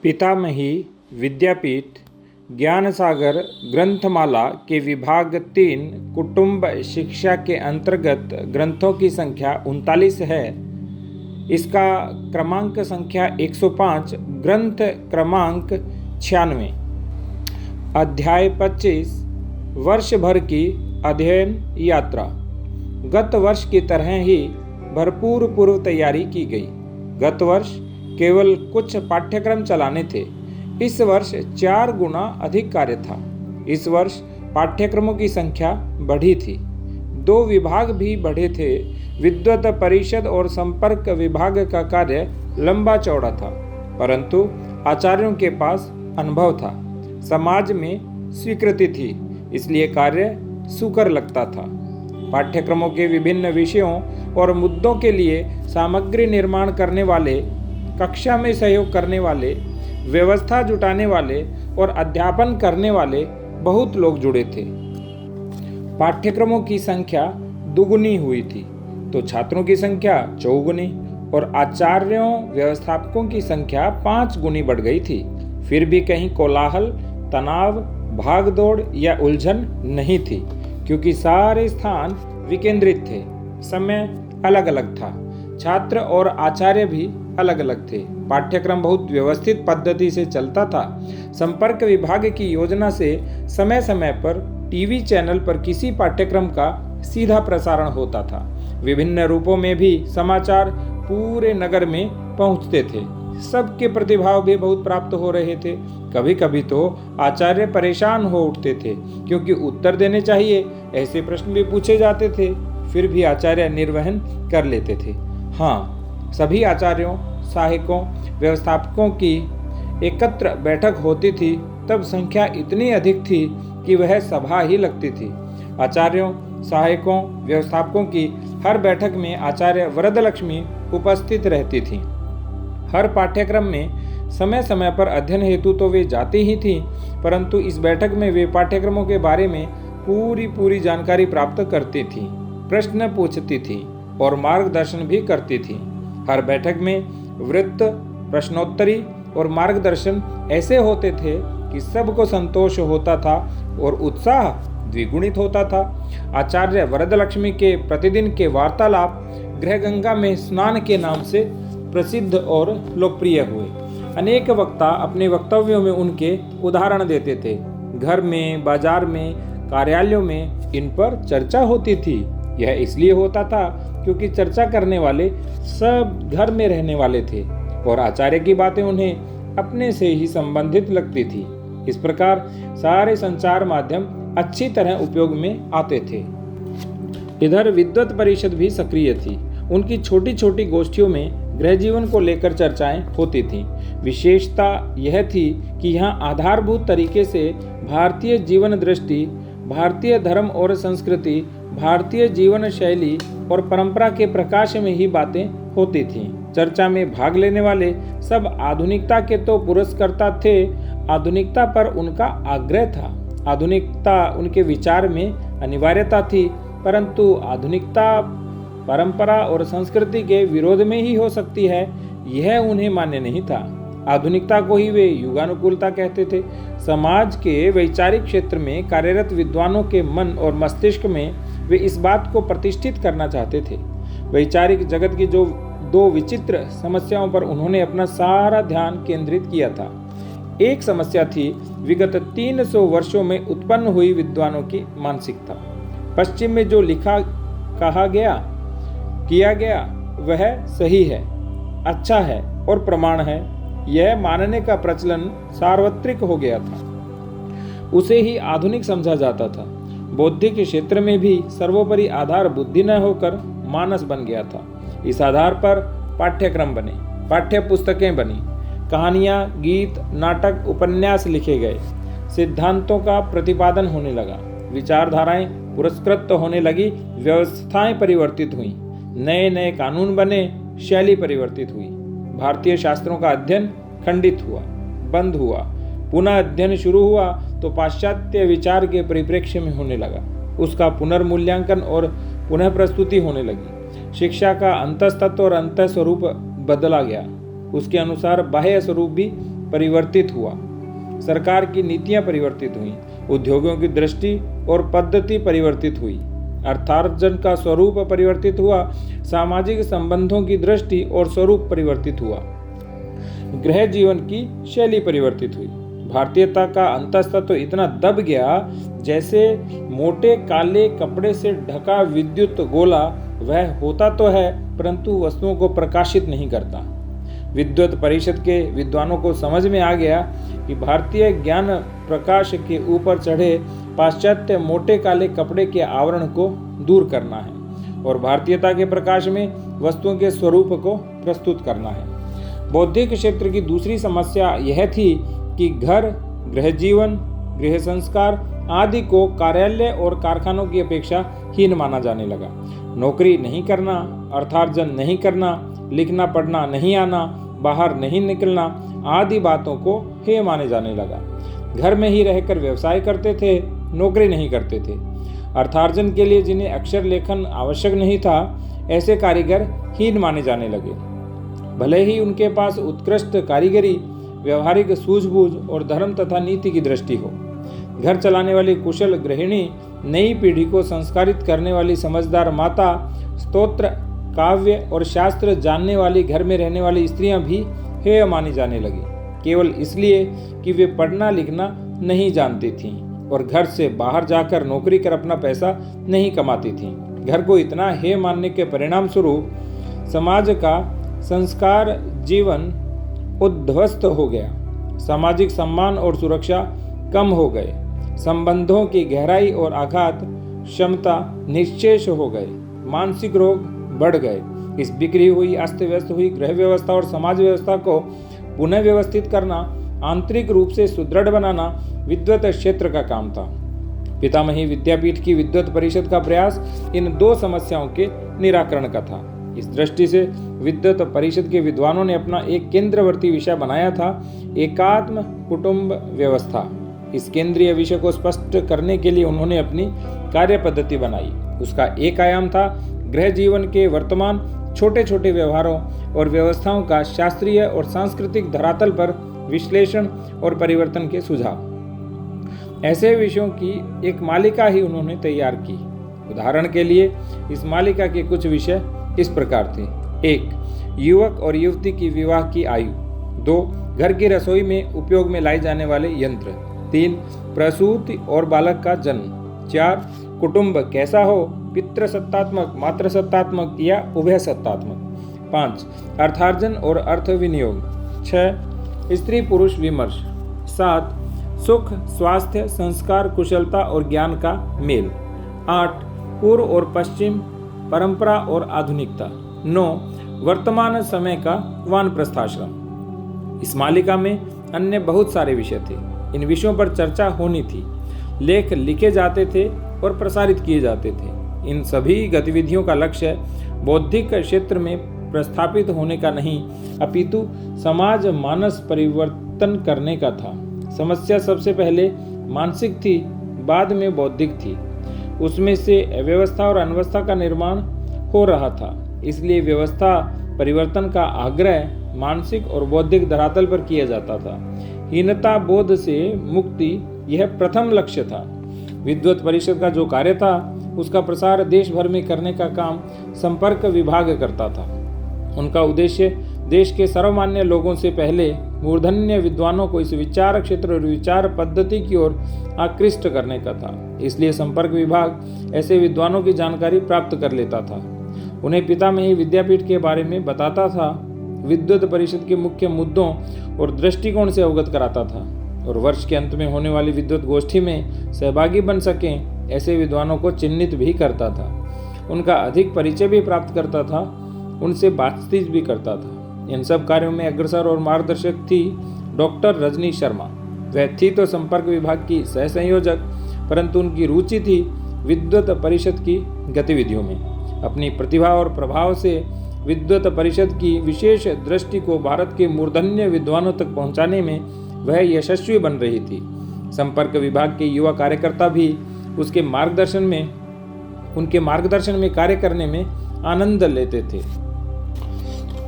पितामही विद्यापीठ ज्ञानसागर ग्रंथमाला के विभाग 3 कुटुंब शिक्षा के अंतर्गत ग्रंथों की संख्या 39 है। इसका क्रमांक संख्या 105, ग्रंथ क्रमांक 96। अध्याय 25, वर्ष भर की अध्ययन यात्रा। गत वर्ष की तरह ही भरपूर पूर्व तैयारी की गई। गत वर्ष केवल कुछ पाठ्यक्रम चलाने थे, इस वर्ष 4 गुना अधिक कार्य था। इस वर्ष पाठ्यक्रमों की संख्या बढ़ी थी, 2 विभाग भी बढ़े थे। विद्वत परिषद और संपर्क विभाग का कार्य लंबा चौड़ा था, परंतु आचार्यों के पास अनुभव था, समाज में स्वीकृति थी, इसलिए कार्य सुकर लगता था। पाठ्यक्रमों के विभिन्न विषयों और मुद्दों के लिए सामग्री निर्माण करने वाले, कक्षा में सहयोग करने वाले, व्यवस्था जुटाने वाले और अध्यापन करने वाले बहुत लोग जुड़े थे। पाठ्यक्रमों की संख्या दुगुनी हुई थी तो छात्रों की संख्या चौगुनी और आचार्यों व्यवस्थापकों की संख्या 5 गुनी बढ़ गई थी। फिर भी कहीं कोलाहल, तनाव, भागदौड़ या उलझन नहीं थी, क्योंकि सारे स्थान विकेंद्रित थे। समय अलग अलग था, छात्र और आचार्य भी अलग अलग थे। पाठ्यक्रम बहुत व्यवस्थित पद्धति से चलता था। संपर्क विभाग की योजना से समय समय पर टीवी चैनल पर किसी पाठ्यक्रम का सीधा प्रसारण होता था। विभिन्न रूपों में भी समाचार पूरे नगर में पहुंचते थे। सबके प्रतिभाव भी बहुत प्राप्त हो रहे थे। कभी कभी तो आचार्य परेशान हो उठते थे, क्योंकि उत्तर देने चाहिए ऐसे प्रश्न भी पूछे जाते थे। फिर भी आचार्य निर्वहन कर लेते थे। हाँ, सभी आचार्यों, सहायकों, व्यवस्थापकों की एकत्र बैठक होती थी, तब संख्या इतनी अधिक थी कि वह सभा ही लगती थी। आचार्यों, सहायकों, व्यवस्थापकों की हर बैठक में आचार्य वरदलक्ष्मी उपस्थित रहती थी। हर पाठ्यक्रम में समय समय पर अध्ययन हेतु तो वे जाती ही थीं, परंतु इस बैठक में वे पाठ्यक्रमों के बारे में पूरी जानकारी प्राप्त करती थीं, प्रश्न पूछती थीं और मार्गदर्शन भी करती थीं। हर बैठक में वृत्त, प्रश्नोत्तरी और मार्गदर्शन ऐसे होते थे कि सबको संतोष होता था और उत्साह द्विगुणित होता था। आचार्य वरदलक्ष्मी के प्रतिदिन के वार्तालाप गृह गंगा में स्नान के नाम से प्रसिद्ध और लोकप्रिय हुए। अनेक वक्ता अपने वक्तव्यों में उनके उदाहरण देते थे। घर में, बाजार में, कार्यालयों में इन पर चर्चा होती थी। यह इसलिए होता था क्योंकि चर्चा करने वाले सब घर में रहने वाले थे और आचार्य की बातें उन्हें अपने से ही संबंधित लगती थी। इस प्रकार सारे संचार माध्यम अच्छी तरह उपयोग में आते थे। इधर विद्वत परिषद भी सक्रिय थी। उनकी छोटी छोटी गोष्ठियों में गृह जीवन को लेकर चर्चाएं होती थीं। विशेषता यह थी कि यहाँ आधारभूत तरीके से भारतीय जीवन दृष्टि, भारतीय धर्म और संस्कृति, भारतीय जीवन शैली और परंपरा के प्रकाश में ही बातें होती थीं। चर्चा में भाग लेने वाले सब आधुनिकता के तो पुरस्कर्ता थे, आधुनिकता पर उनका आग्रह था। आधुनिकता उनके विचार में अनिवार्यता थी, परंतु आधुनिकता परंपरा और संस्कृति के विरोध में ही हो सकती है, यह उन्हें मान्य नहीं था। आधुनिकता को ही वे युगानुकूलता कहते थे। समाज के वैचारिक क्षेत्र में कार्यरत विद्वानों के मन और मस्तिष्क में वे इस बात को प्रतिष्ठित करना चाहते थे। वैचारिक जगत की जो 2 विचित्र समस्याओं पर उन्होंने अपना सारा ध्यान केंद्रित किया था। एक समस्या थी विगत 300 वर्षों में उत्पन्न हुई विद्वानों की मानसिकता। पश्चिम में जो लिखा, कहा गया, किया गया वह सही है, अच्छा है और प्रमाण है, यह मानने का प्रचलन सार्वत्रिक हो गया था। उसे ही आधुनिक समझा जाता था। बौद्धिक क्षेत्र में भी सर्वोपरि आधार बुद्धि न होकर मानस बन गया था। इस आधार पर पाठ्यक्रम बने, पाठ्य पुस्तकें बनी, कहानियाँ, गीत, नाटक, उपन्यास लिखे गए, सिद्धांतों का प्रतिपादन होने लगा, विचारधाराएं पुरस्कृत होने लगी, व्यवस्थाएं परिवर्तित हुई, नए नए कानून बने, शैली परिवर्तित हुई। भारतीय शास्त्रों का अध्ययन खंडित हुआ, बंद हुआ, पुनः अध्ययन शुरू हुआ तो पाश्चात्य विचार के परिप्रेक्ष्य में होने लगा। उसका पुनर्मूल्यांकन और पुनः प्रस्तुति होने लगी। शिक्षा का अंतस्तत्व और अंतः स्वरूप बदला गया। उसके अनुसार बाह्य स्वरूप भी परिवर्तित हुआ, सरकार की नीतियां परिवर्तित हुई, उद्योगों की दृष्टि और पद्धति परिवर्तित हुई, अर्थार्जन का स्वरूप परिवर्तित हुआ, सामाजिक संबंधों की दृष्टि और स्वरूप परिवर्तित हुआ, गृह जीवन की शैली परिवर्तित हुई। भारतीयता का अंतस्तत्व इतना दब गया जैसे मोटे काले कपड़े से ढका विद्युत गोला। वह होता तो है परंतु वस्तुओं को प्रकाशित नहीं करता। विद्वत परिषद के विद्वानों को समझ में आ गया कि भारतीय ज्ञान प्रकाश के ऊपर चढ़े पाश्चात्य मोटे काले कपड़े के आवरण को दूर करना है और भारतीयता के प्रकाश में वस्तुओं के स्वरूप को प्रस्तुत करना है। बौद्धिक क्षेत्र की दूसरी समस्या यह थी कि घर, गृह जीवन, गृह संस्कार आदि को कार्यालय और कारखानों की अपेक्षा हीन माना जाने लगा। नौकरी नहीं करना, अर्थार्जन नहीं करना, लिखना पढ़ना नहीं आना, बाहर नहीं निकलना आदि बातों को हेय माने जाने लगा। घर में ही रहकर व्यवसाय करते थे, नौकरी नहीं करते थे। अर्थार्जन के लिए जिन्हें अक्षर लेखन आवश्यक नहीं था, ऐसे कारीगर हीन माने जाने लगे, भले ही उनके पास उत्कृष्ट कारीगरी, व्यवहारिक सूझबूझ और धर्म तथा नीति की दृष्टि हो। घर चलाने वाली कुशल गृहिणी, नई पीढ़ी को संस्कारित करने वाली समझदार माता, स्तोत्र, काव्य और शास्त्र जानने वाली घर में रहने वाली स्त्रियां भी हेय मानी जाने लगी, केवल इसलिए कि वे पढ़ना लिखना नहीं जानती थीं और घर से बाहर जाकर नौकरी कर अपना पैसा नहीं कमाती थीं। घर को इतना हेय मानने के परिणाम स्वरूप समाज का संस्कार जीवन उद्ध्वस्त हो गया। सामाजिक सम्मान और सुरक्षा कम हो गए, संबंधों की गहराई और आघात क्षमता निश्चेष हो गए, मानसिक रोग बढ़ गए। इस बिखरी हुई, अस्त व्यस्त हुई गृह व्यवस्था और समाज व्यवस्था को पुनः व्यवस्थित करना, आंतरिक रूप से सुदृढ़ बनाना विद्वत क्षेत्र का काम था। पितामही विद्यापीठ की विद्वत परिषद का प्रयास इन दो समस्याओं के निराकरण का था। इस दृष्टि से विद्वत परिषद के विद्वानों ने अपना एक केंद्रवर्ती विषय बनाया था, एकात्म कुटुंब व्यवस्था। इस केंद्रीय विषय को स्पष्ट करने के लिए उन्होंने अपनी कार्य पद्धति बनाई। उसका एक आयाम था गृह जीवन के वर्तमान छोटे छोटे व्यवहारों और व्यवस्थाओं का शास्त्रीय और सांस्कृतिक धरातल पर विश्लेषण और परिवर्तन के सुझाव। ऐसे विषयों की एक मालिका ही उन्होंने तैयार की। उदाहरण के लिए इस मालिका के कुछ विषय इस प्रकार थे: 1. युवक और युवती की विवाह की आयु। 2. घर की रसोई में उपयोग में लाए जाने वाले यंत्र। 3. प्रसूति और बालक का जन्म। 4. कुटुंब कैसा हो, पितृसत्तात्मक, मातृसत्तात्मक या उभय सत्तात्मक। 5. अर्थार्जन और अर्थ विनियोग। 6. स्त्री पुरुष विमर्श। 7. सुख, स्वास्थ्य, संस्कार, कुशलता और ज्ञान का मेल। 8. पूर्व और पश्चिम, परंपरा और आधुनिकता। 9. वर्तमान समय का वानप्रस्थाश्रम। इस मालिका में अन्य बहुत सारे विषय थे। इन विषयों पर चर्चा होनी थी, लेख लिखे जाते थे और प्रसारित किए जाते थे। इन सभी गतिविधियों का लक्ष्य बौद्धिक क्षेत्र में प्रस्थापित होने का नहीं, अपितु समाज मानस परिवर्तन करने का था। समस्या सबसे पहले मानसिक थी, बाद में बौद्धिक थी। उसमें से अव्यवस्था और अनवस्था का निर्माण हो रहा था, इसलिए व्यवस्था परिवर्तन का आग्रह मानसिक और बौद्धिक धरातल पर किया जाता था। हीनता बोध से मुक्ति यह प्रथम लक्ष्य था। विद्वत परिषद का जो कार्य था उसका प्रसार देश भर में करने का काम संपर्क विभाग करता था। उनका उद्देश्य देश के सर्वमान्य लोगों से पहले मूर्धन्य विद्वानों को इस विचार क्षेत्र और विचार पद्धति की ओर आकृष्ट करने का था। इसलिए संपर्क विभाग ऐसे विद्वानों की जानकारी प्राप्त कर लेता था, उन्हें पितामही विद्यापीठ के बारे में बताता था, विद्वत परिषद के मुख्य मुद्दों और दृष्टिकोण से अवगत कराता था और वर्ष के अंत में होने वाली विद्वत गोष्ठी में सहभागी बन सकें ऐसे विद्वानों को चिन्हित भी करता था। उनका अधिक परिचय भी प्राप्त करता था, उनसे बातचीत भी करता था। इन सब कार्यों में अग्रसर और मार्गदर्शक थी डॉक्टर रजनी शर्मा। वह थी तो संपर्क विभाग की सह संयोजक, परंतु उनकी रुचि थी विद्वत परिषद की गतिविधियों में। अपनी प्रतिभा और प्रभाव से विद्वत परिषद की विशेष दृष्टि को भारत के मूर्धन्य विद्वानों तक पहुंचाने में वह यशस्वी बन रही थी। संपर्क विभाग के युवा कार्यकर्ता भी उनके मार्गदर्शन में कार्य करने में आनंद लेते थे।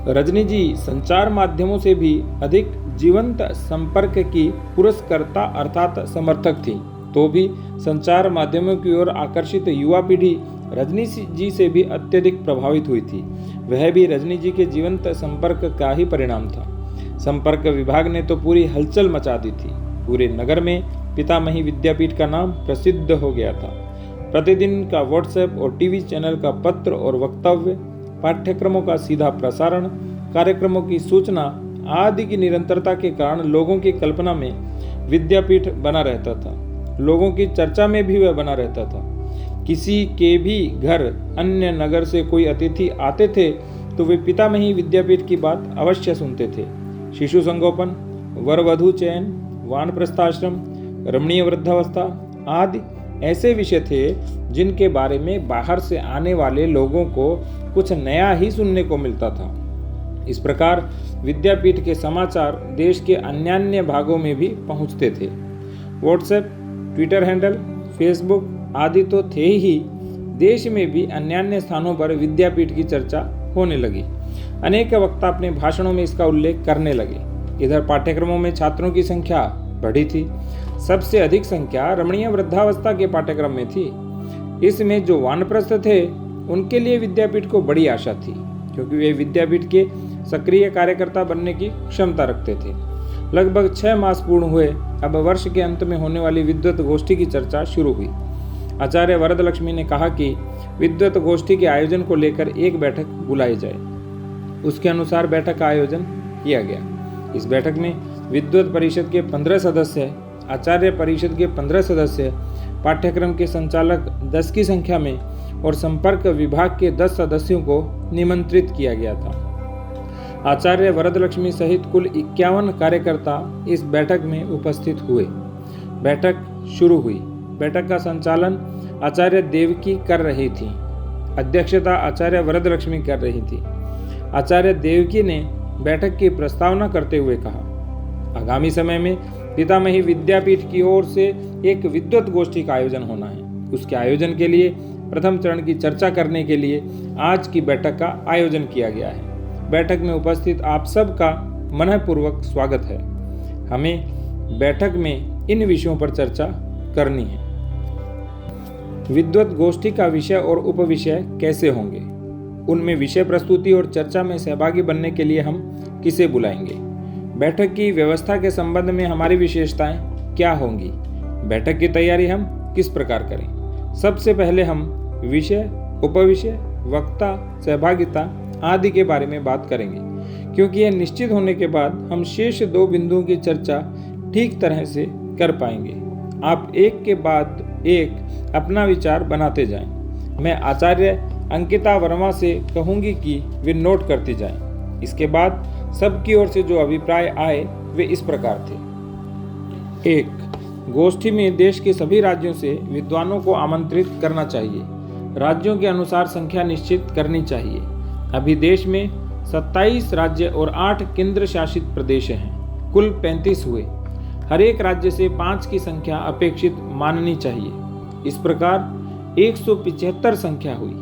रजनी जी संचार माध्यमों से भी अधिक जीवंत संपर्क की पुरस्कर्ता अर्थात समर्थक थी, तो भी संचार माध्यमों की ओर आकर्षित युवा पीढ़ी रजनी जी से भी अत्यधिक प्रभावित हुई थी। वह भी रजनी जी के जीवंत संपर्क का ही परिणाम था। संपर्क विभाग ने तो पूरी हलचल मचा दी थी। पूरे नगर में पितामही विद्यापीठ का नाम प्रसिद्ध हो गया था। प्रतिदिन का व्हाट्सएप और टीवी चैनल का पत्र और वक्तव्य, पाठ्यक्रमों का सीधा प्रसारण, कार्यक्रमों की सूचना आदि की निरंतरता के कारण लोगों की कल्पना में विद्यापीठ बना रहता था। लोगों की चर्चा में भी वह बना रहता था। किसी के भी घर अन्य नगर से कोई अतिथि आते थे तो वे पितामही विद्यापीठ की बात अवश्य सुनते थे। शिशु संगोपन, वर वधू चयन, वानप्रस्थाश्रम, रमणीय वृद्धावस्था आदि ऐसे विषय थे जिनके बारे में बाहर से आने वाले लोगों को कुछ नया ही सुनने को मिलता था। इस प्रकार विद्यापीठ के समाचार देश के अन्य भागों में भी पहुंचते थे। व्हाट्सएप, ट्विटर हैंडल, फेसबुक आदि तो थे ही, देश में भी अन्य स्थानों पर विद्यापीठ की चर्चा होने लगी। अनेक वक्ता अपने भाषणों में इसका उल्लेख करने लगे। इधर पाठ्यक्रमों में छात्रों की संख्या बढ़ी थी। सबसे अधिक संख्या रमणीय वृद्धावस्था के पाठ्यक्रम में थी। इसमें जो वानप्रस्थ थे उनके लिए विद्यापीठ को बड़ी आशा थी, क्योंकि वे विद्यापीठ के सक्रिय कार्यकर्ता बनने की क्षमता रखते थे। लगभग 6 मास पूर्ण हुए। अब वर्ष के अंत में होने वाली विद्वत गोष्ठी की चर्चा शुरू हुई। आचार्य वरदलक्ष्मी ने कहा कि विद्वत गोष्ठी के आयोजन को लेकर एक बैठक बुलाई जाए। उसके अनुसार बैठक का आयोजन किया गया। इस बैठक में विद्वत परिषद के 15 सदस्य, आचार्य परिषद के 15 सदस्य, पाठ्यक्रम के संचालक 10 की संख्या में और संपर्क विभाग के 10 सदस्यों को निमंत्रित किया गया था। आचार्य वरदलक्ष्मी सहित कुल 51 कार्यकर्ता इस बैठक में उपस्थित हुए। बैठक शुरू हुई। बैठक का संचालन आचार्य देवकी कर रही थी। अध्यक्षता आचार्य वरदलक्ष्मी कर रही थी। आचार्य देवकी ने बैठक की प्रस्तावना करते हुए कहा, आगामी समय में पितामही विद्यापीठ की ओर से एक विद्वत गोष्ठी का आयोजन होना है। उसके आयोजन के लिए प्रथम चरण की चर्चा करने के लिए आज की बैठक का आयोजन किया गया है। बैठक में उपस्थित आप सब का मनःपूर्वक स्वागत है। हमें बैठक में इन विषयों पर चर्चा करनी है। विद्वत गोष्ठी का विषय और उपविषय कैसे होंगे, उनमें विषय प्रस्तुति और चर्चा में सहभागी बनने के लिए हम किसे बुलाएंगे, बैठक की व्यवस्था के संबंध में हमारी विशेषताएं क्या होंगी, बैठक की तैयारी हम किस प्रकार करें। सबसे पहले हम विषय, उपविषय, वक्ता, सहभागिता आदि के बारे में बात करेंगे, क्योंकि यह निश्चित होने के बाद हम शेष 2 बिंदुओं की चर्चा ठीक तरह से कर पाएंगे। आप एक के बाद एक अपना विचार बनाते जाएं। मैं आचार्य अंकिता वर्मा से कहूंगी कि वे नोट करती जाएं। इसके बाद सबकी ओर से जो अभिप्राय आए वे इस प्रकार थे। 1. गोष्ठी में देश के सभी राज्यों से विद्वानों को आमंत्रित करना चाहिए। राज्यों के अनुसार संख्या निश्चित करनी चाहिए। अभी देश में 27 राज्य और 8 केंद्र शासित प्रदेश हैं। कुल 35 हुए। हर एक राज्य से 5 की संख्या अपेक्षित माननी चाहिए। इस प्रकार 175 संख्या हुई।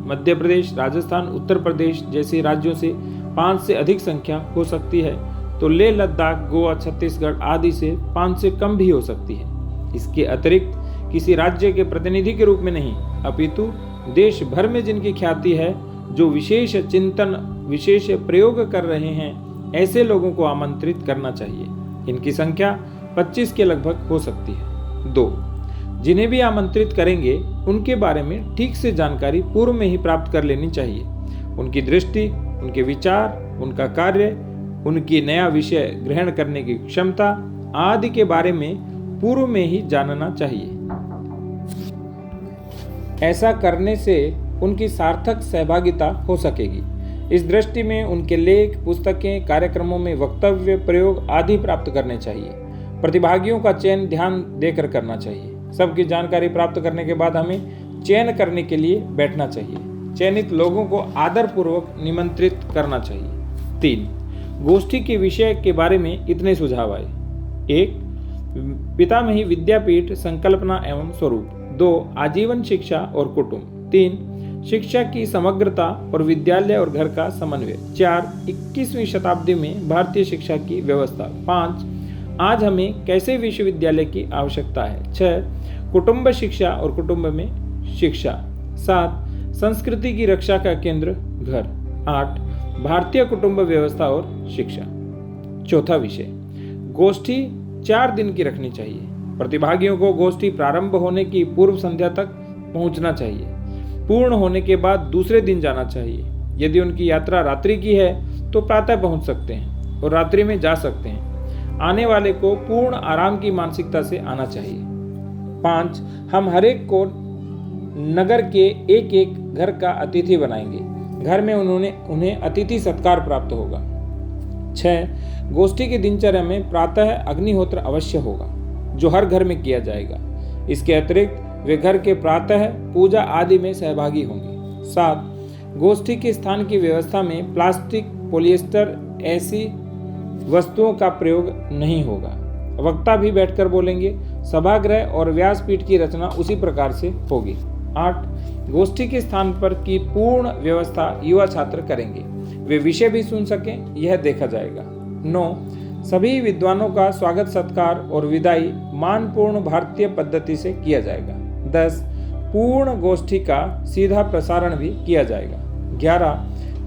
मध्य प्रदेश, राजस्थान, उत्तर प्रदेश जैसे राज्यों से 5 से अधिक संख्या हो सकती है, तो लेह लद्दाख, गोवा, छत्तीसगढ़ आदि से 5 से कम भी हो सकती है। इसके अतिरिक्त किसी राज्य के प्रतिनिधि के रूप में नहीं, अपितु देश भर में जिनकी ख्याति है, जो विशेष चिंतन, विशेष प्रयोग कर रहे हैं, ऐसे लोगों को आमंत्रित करना चाहिए। इनकी संख्या 25 के लगभग हो सकती है। 2. जिन्हें भी आमंत्रित करेंगे उनके बारे में ठीक से जानकारी पूर्व में ही प्राप्त कर लेनी चाहिए। उनकी दृष्टि, उनके विचार, उनका कार्य, उनकी नया विषय ग्रहण करने की क्षमता आदि के बारे में पूर्व में ही जानना चाहिए। ऐसा करने से उनकी सार्थक सहभागिता हो सकेगी। इस दृष्टि में उनके लेख, पुस्तकें, कार्यक्रमों में वक्तव्य, प्रयोग आदि प्राप्त करने चाहिए। प्रतिभागियों का चयन ध्यान देकर करना चाहिए। सबकी जानकारी प्राप्त करने के बाद हमें चयन करने के लिए बैठना चाहिए। चयनित लोगों को आदरपूर्वक निमंत्रित करना चाहिए। 3. गोष्ठी के विषय के बारे में इतने सुझाव आए। 1. पितामही विद्यापीठ संकल्पना एवं स्वरूप। 2. आजीवन शिक्षा और कुटुंब। 3. शिक्षा की समग्रता और विद्यालय और घर का समन्वय। 4. 21वीं शताब्दी में भारतीय शिक्षा की व्यवस्था। 5. आज हमें कैसे विश्वविद्यालय की आवश्यकता है। 6. कुटुंब शिक्षा और कुटुंब में शिक्षा। 7. संस्कृति की रक्षा का केंद्र घर। 8. भारतीय कुटुंब व्यवस्था और शिक्षा। चौथा विषय, गोष्ठी 4 दिन की रखनी चाहिए। प्रतिभागियों को गोष्ठी प्रारंभ होने की पूर्व संध्या तक पहुंचना चाहिए। पूर्ण होने के बाद दूसरे दिन जाना चाहिए। यदि उनकी यात्रा रात्रि की है तो प्रातः पहुंच सकते हैं और रात्रि में जा सकते हैं। आने वाले को पूर्ण आराम की मानसिकता से आना चाहिए। 5. हम हरेक को नगर के एक एक घर का अतिथि बनाएंगे। घर में उन्हें अतिथि सत्कार प्राप्त होगा। 6. गोष्ठी की दिनचर्या में प्रातः अग्निहोत्र अवश्य होगा, जो हर घर में किया जाएगा। इसके अतिरिक्त वे घर के प्रातः पूजा आदि में सहभागी होंगे। 7. गोष्ठी के स्थान की व्यवस्था में प्लास्टिक, पॉलिएस्टर ऐसी वस्तुओं का प्रयोग नहीं होगा। वक्ता भी बैठकर बोलेंगे। सभागृह और व्यासपीठ की रचना उसी प्रकार से होगी। 8. गोष्ठी के स्थान पर की पूर्ण व्यवस्था युवा छात्र करेंगे। वे विषय भी सुन सकें, यह देखा जाएगा। 9. सभी विद्वानों का स्वागत सत्कार और विदाई मानपूर्ण भारतीय पद्धति से किया जाएगा। 10. पूर्ण गोष्ठी का सीधा प्रसारण भी किया जाएगा। 11.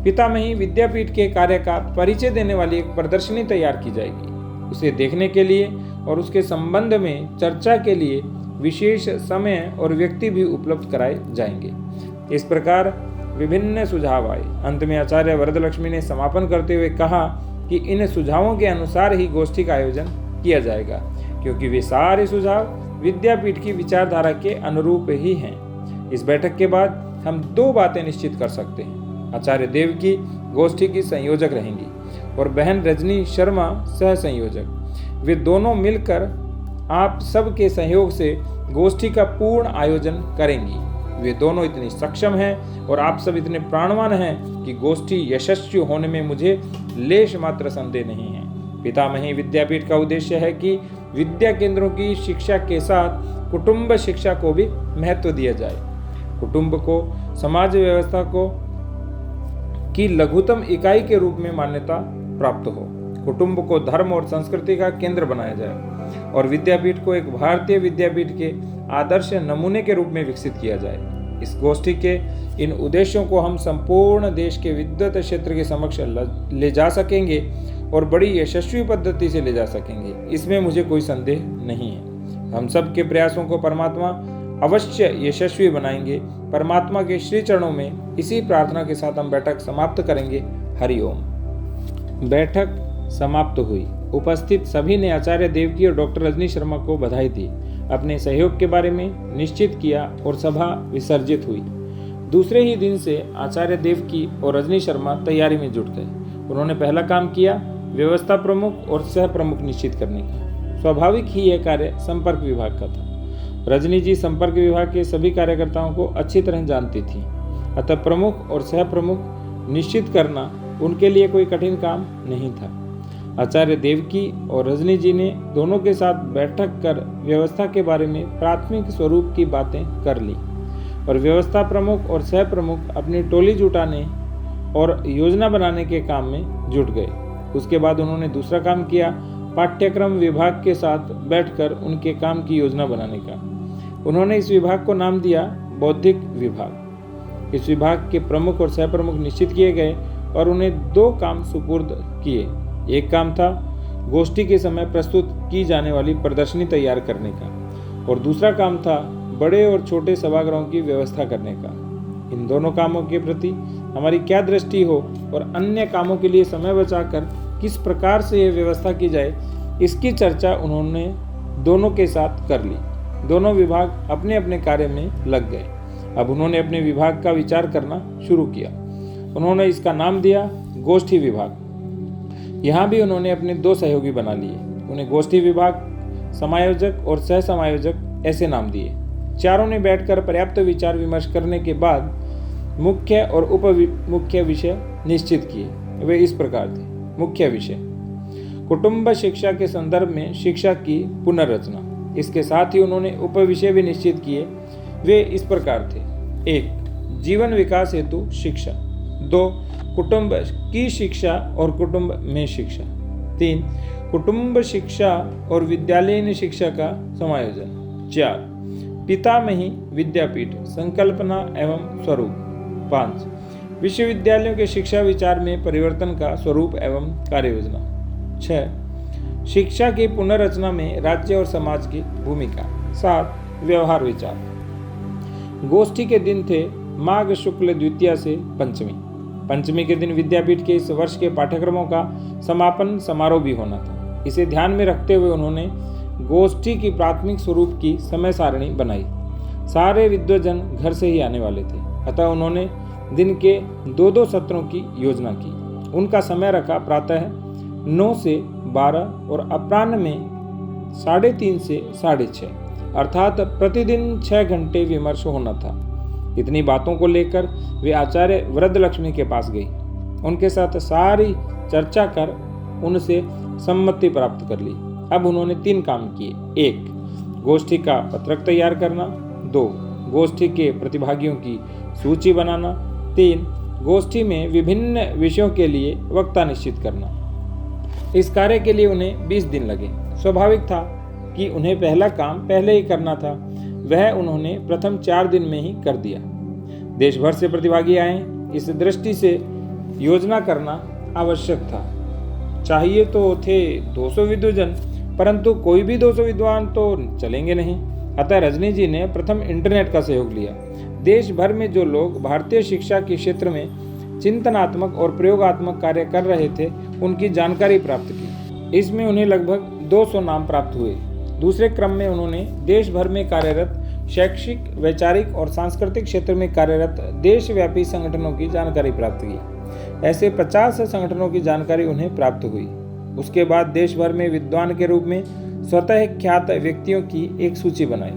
पितामही विद्यापीठ के कार्य का परिचय देने वाली एक प्रदर्शनी तैयार की जाएगी। उसे देखने के लिए और उसके संबंध में चर्चा के लिए विशेष समय और व्यक्ति भी उपलब्ध कराए जाएंगे। इस प्रकार विभिन्न सुझाव आए। अंत में आचार्य वरदलक्ष्मी ने समापन करते हुए कहा कि इन सुझावों के अनुसार ही गोष्ठी का आयोजन किया जाएगा, क्योंकि वे सारे सुझाव विद्यापीठ की विचारधारा के अनुरूप ही हैं। इस बैठक के बाद हम 2 बातें निश्चित कर सकते हैं। आचार्य देवकी गोष्ठी की संयोजक रहेंगी और बहन रजनी शर्मा सह संयोजक। वे दोनों मिलकर आप सबके सहयोग से गोष्ठी का पूर्ण आयोजन करेंगी। वे दोनों इतनी सक्षम हैं और आप सब इतने प्राणवान हैं कि गोष्ठी यशस्वी होने में मुझे लेश मात्र संदेह नहीं है। पितामही विद्यापीठ का उद्देश्य है कि विद्या केंद्रों की शिक्षा के साथ कुटुंब शिक्षा को भी महत्व दिया जाए। कुटुंब को समाज व्यवस्था की लघुतम इकाई के रूप में मान्यता प्राप्त हो। कुटुंब को धर्म और संस्कृति का केंद्र बनाया जाए और विद्यापीठ को एक भारतीय विद्यापीठ के आदर्श नमूने के रूप में विकसित किया जाए। इस गोष्ठी के इन उद्देश्यों को हम संपूर्ण देश के विद्वत क्षेत्र के समक्ष ले जा सकेंगे और बड़ी यशस्वी पद्धति से ले जा सकेंगे, इसमें मुझे कोई संदेह नहीं है। हम सब के प्रयासों को परमात्मा अवश्य यशस्वी बनाएंगे। परमात्मा के श्री चरणों में इसी प्रार्थना के साथ हम बैठक समाप्त करेंगे। हरि ओम। बैठक समाप्त हुई। उपस्थित सभी ने आचार्य देवकी और डॉक्टर रजनी शर्मा को बधाई दी, अपने सहयोग के बारे में निश्चित किया और सभा विसर्जित हुई। दूसरे ही दिन से आचार्य देवकी और रजनी शर्मा तैयारी में जुट गए। उन्होंने पहला काम किया व्यवस्था प्रमुख और सह प्रमुख निश्चित करने का। स्वाभाविक ही यह कार्य संपर्क विभाग का था। रजनी जी संपर्क विभाग के सभी कार्यकर्ताओं को अच्छी तरह जानती थी, अतः प्रमुख और सह प्रमुख निश्चित करना उनके लिए कोई कठिन काम नहीं था। आचार्य देवकी और रजनी जी ने दोनों के साथ बैठक कर व्यवस्था के बारे में प्राथमिक स्वरूप की बातें कर ली और व्यवस्था प्रमुख और सह प्रमुख अपनी टोली जुटाने और योजना बनाने के काम में जुट गए। उसके बाद उन्होंने दूसरा काम किया, पाठ्यक्रम विभाग के साथ बैठकर उनके काम की योजना बनाने का। उन्होंने इस विभाग को नाम दिया बौद्धिक विभाग। इस विभाग के प्रमुख और सह प्रमुख निश्चित किए गए और उन्हें 2 काम सुपुर्द किए। एक काम था गोष्ठी के समय प्रस्तुत की जाने वाली प्रदर्शनी तैयार करने का और दूसरा काम था बड़े और छोटे सभागृहों की व्यवस्था करने का। इन दोनों कामों के प्रति हमारी क्या दृष्टि हो और अन्य कामों के लिए समय बचाकर किस प्रकार से यह व्यवस्था की जाए, इसकी चर्चा उन्होंने दोनों के साथ कर ली। दोनों विभाग अपने अपने कार्य में लग गए। अब उन्होंने अपने विभाग का विचार करना शुरू किया। उन्होंने इसका नाम दिया गोष्ठी विभाग। यहाँ भी उन्होंने अपने 2 सहयोगी बना लिए। उन्हें गोष्ठी विभाग, समायोजक और सह समायोजक ऐसे नाम दिए। चारों ने बैठकर पर्याप्त विचार विमर्श करने के बाद मुख्य और उप मुख्य विषय निश्चित किए। वे इस प्रकार थे। मुख्य विषय कुटुंब शिक्षा के संदर्भ में शिक्षा की पुनर्रचना। इसके साथ ही उन्होंने उप विषय भी निश्चित किए। वे इस प्रकार थे। 1. जीवन विकास हेतु शिक्षा। 2. कुटुंब की शिक्षा और कुटुंब में शिक्षा। 3. कुटुंब शिक्षा और विद्यालयीन शिक्षा का समायोजन। 4. पितामही विद्यापीठ संकल्पना एवं स्वरूप। 5. विश्वविद्यालयों के शिक्षा विचार में परिवर्तन का स्वरूप एवं कार्ययोजना। 6. शिक्षा की पुनर्रचना में राज्य और समाज की भूमिका। 7. व्यवहार विचार। गोष्ठी के दिन थे माघ शुक्ल द्वितीया से पंचमी। पंचमी के दिन विद्यापीठ के इस वर्ष के पाठ्यक्रमों का समापन समारोह भी होना था। इसे ध्यान में रखते हुए उन्होंने गोष्ठी की प्राथमिक स्वरूप की समय सारणी बनाई। सारे विद्वजन घर से ही आने वाले थे, अतः उन्होंने दिन के 2-2 सत्रों की योजना की। उनका समय रखा प्रातः 9 से 12 और अपराह्न में 3:30 से 6:30, अर्थात प्रतिदिन 6 घंटे विमर्श होना था। इतनी बातों को लेकर वे आचार्य वरदलक्ष्मी के पास गई। उनके साथ सारी चर्चा कर उनसे सम्मति प्राप्त कर ली। अब उन्होंने 3 काम किए। 1. गोष्ठी का पत्रक तैयार करना। 2. गोष्ठी के प्रतिभागियों की सूची बनाना। 3. गोष्ठी में विभिन्न विषयों के लिए वक्ता निश्चित करना। इस कार्य के लिए उन्हें 20 दिन लगे। स्वाभाविक था कि उन्हें पहला काम पहले ही करना था। वह उन्होंने प्रथम 4 दिन में ही कर दिया। देश भर से प्रतिभागी आए। इस दृष्टि से योजना करना आवश्यक था। चाहिए तो थे 200 विद्वजन, परंतु कोई भी 200 विद्वान तो चलेंगे नहीं। अतः रजनी जी ने प्रथम इंटरनेट का सहयोग लिया। देश भर में जो लोग भारतीय शिक्षा के क्षेत्र में चिंतनात्मक और प्रयोगात्मक कार्य कर रहे थे, उनकी जानकारी प्राप्त की। इसमें उन्हें लगभग 200 नाम प्राप्त हुए। दूसरे क्रम में उन्होंने देश भर में कार्यरत शैक्षिक, वैचारिक और सांस्कृतिक क्षेत्र में कार्यरत देशव्यापी संगठनों की जानकारी प्राप्त की। ऐसे 50 संगठनों की जानकारी उन्हें प्राप्त हुई। उसके बाद देश भर में विद्वान के रूप में स्वतः ख्यात व्यक्तियों की एक सूची बनाई।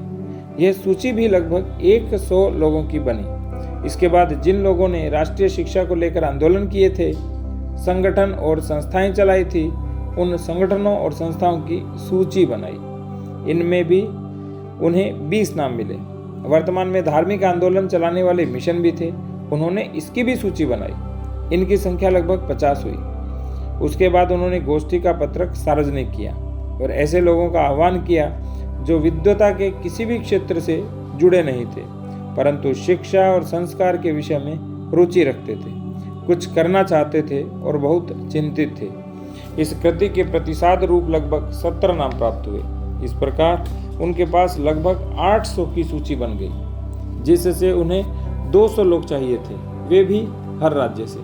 यह सूची भी लगभग 100 लोगों की बनी। इसके बाद जिन लोगों ने राष्ट्रीय शिक्षा को लेकर आंदोलन किए थे, संगठन और संस्थाएं चलाई थी, उन संगठनों और संस्थाओं की सूची बनाई। इनमें भी उन्हें 20 नाम मिले। वर्तमान में धार्मिक आंदोलन चलाने वाले मिशन भी थे, उन्होंने इसकी भी सूची बनाई। इनकी संख्या लगभग 50 हुई। उसके बाद उन्होंने गोष्ठी का पत्रक सार्वजनिक किया और ऐसे लोगों का आह्वान किया जो विद्वता के किसी भी क्षेत्र से जुड़े नहीं थे, परंतु शिक्षा और संस्कार के विषय में रुचि रखते थे, कुछ करना चाहते थे और बहुत चिंतित थे। इस कृति के प्रतिसाद रूप लगभग 17 नाम प्राप्त हुए। इस प्रकार उनके पास लगभग 800 की सूची बन गई, जिससे उन्हें 200 लोग चाहिए थे, वे भी हर राज्य से।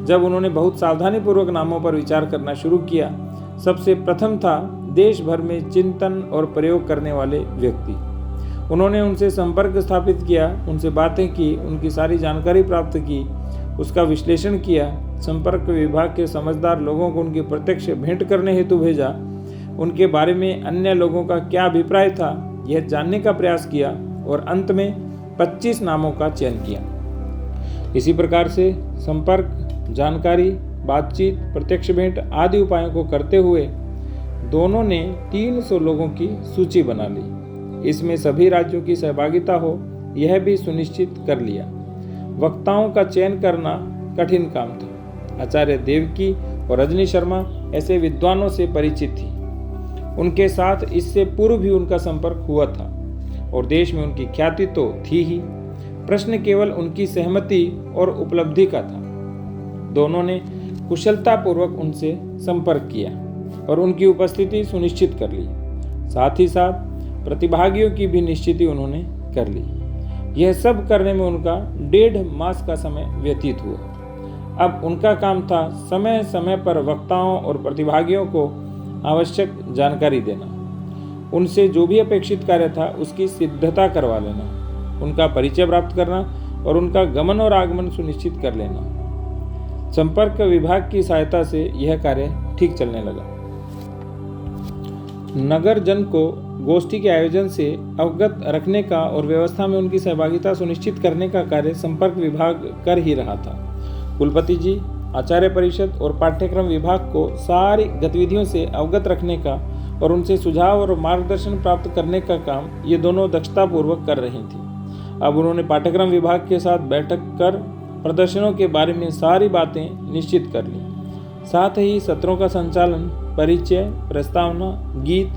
जब उन्होंने बहुत सावधानी पूर्वक नामों पर विचार करना शुरू किया, सबसे प्रथम था देश भर में चिंतन और प्रयोग करने वाले व्यक्ति। उन्होंने उनसे संपर्क स्थापित किया, उनसे बातें की, उनकी सारी जानकारी प्राप्त की, उसका विश्लेषण किया। संपर्क विभाग के समझदार लोगों को उनकी प्रत्यक्ष भेंट करने हेतु भेजा। उनके बारे में अन्य लोगों का क्या अभिप्राय था, यह जानने का प्रयास किया और अंत में 25 नामों का चयन किया। इसी प्रकार से संपर्क, जानकारी, बातचीत, प्रत्यक्ष भेंट आदि उपायों को करते हुए दोनों ने 300 लोगों की सूची बना ली। इसमें सभी राज्यों की सहभागिता हो, यह भी सुनिश्चित कर लिया। वक्ताओं का चयन करना कठिन काम था। आचार्य देवकी और रजनी शर्मा ऐसे विद्वानों से परिचित थी। उनके साथ इससे पूर्व भी उनका संपर्क हुआ था और देश में उनकी ख्याति तो थी ही। प्रश्न केवल उनकी सहमति और उपलब्धि का था। दोनों ने कुशलतापूर्वक उनसे संपर्क किया और उनकी उपस्थिति सुनिश्चित कर ली। साथ ही साथ प्रतिभागियों की भी निश्चिति उन्होंने कर ली। यह सब करने में उनका 1.5 मास का समय व्यतीत हुआ। अब उनका काम था समय समय पर वक्ताओं और प्रतिभागियों को आवश्यक जानकारी देना, उनसे जो भी अपेक्षित कार्य था उसकी सिद्धता करवा लेना, उनका परिचय प्राप्त करना और उनका गमन और आगमन सुनिश्चित कर लेना। संपर्क विभाग की सहायता से यह कार्य ठीक चलने लगा। नगर जन को गोष्ठी के आयोजन से अवगत रखने का और व्यवस्था में उनकी सहभागिता सुनिश्चित करने का कार्य संपर्क विभाग कर ही रहा था। कुलपति जी, आचार्य परिषद और पाठ्यक्रम विभाग को सारी गतिविधियों से अवगत रखने का और उनसे सुझाव और मार्गदर्शन प्राप्त करने का काम ये दोनों दक्षतापूर्वक कर रही थी। अब उन्होंने पाठ्यक्रम विभाग के साथ बैठक कर प्रदर्शनों के बारे में सारी बातें निश्चित कर ली। साथ ही सत्रों का संचालन, परिचय, प्रस्तावना, गीत,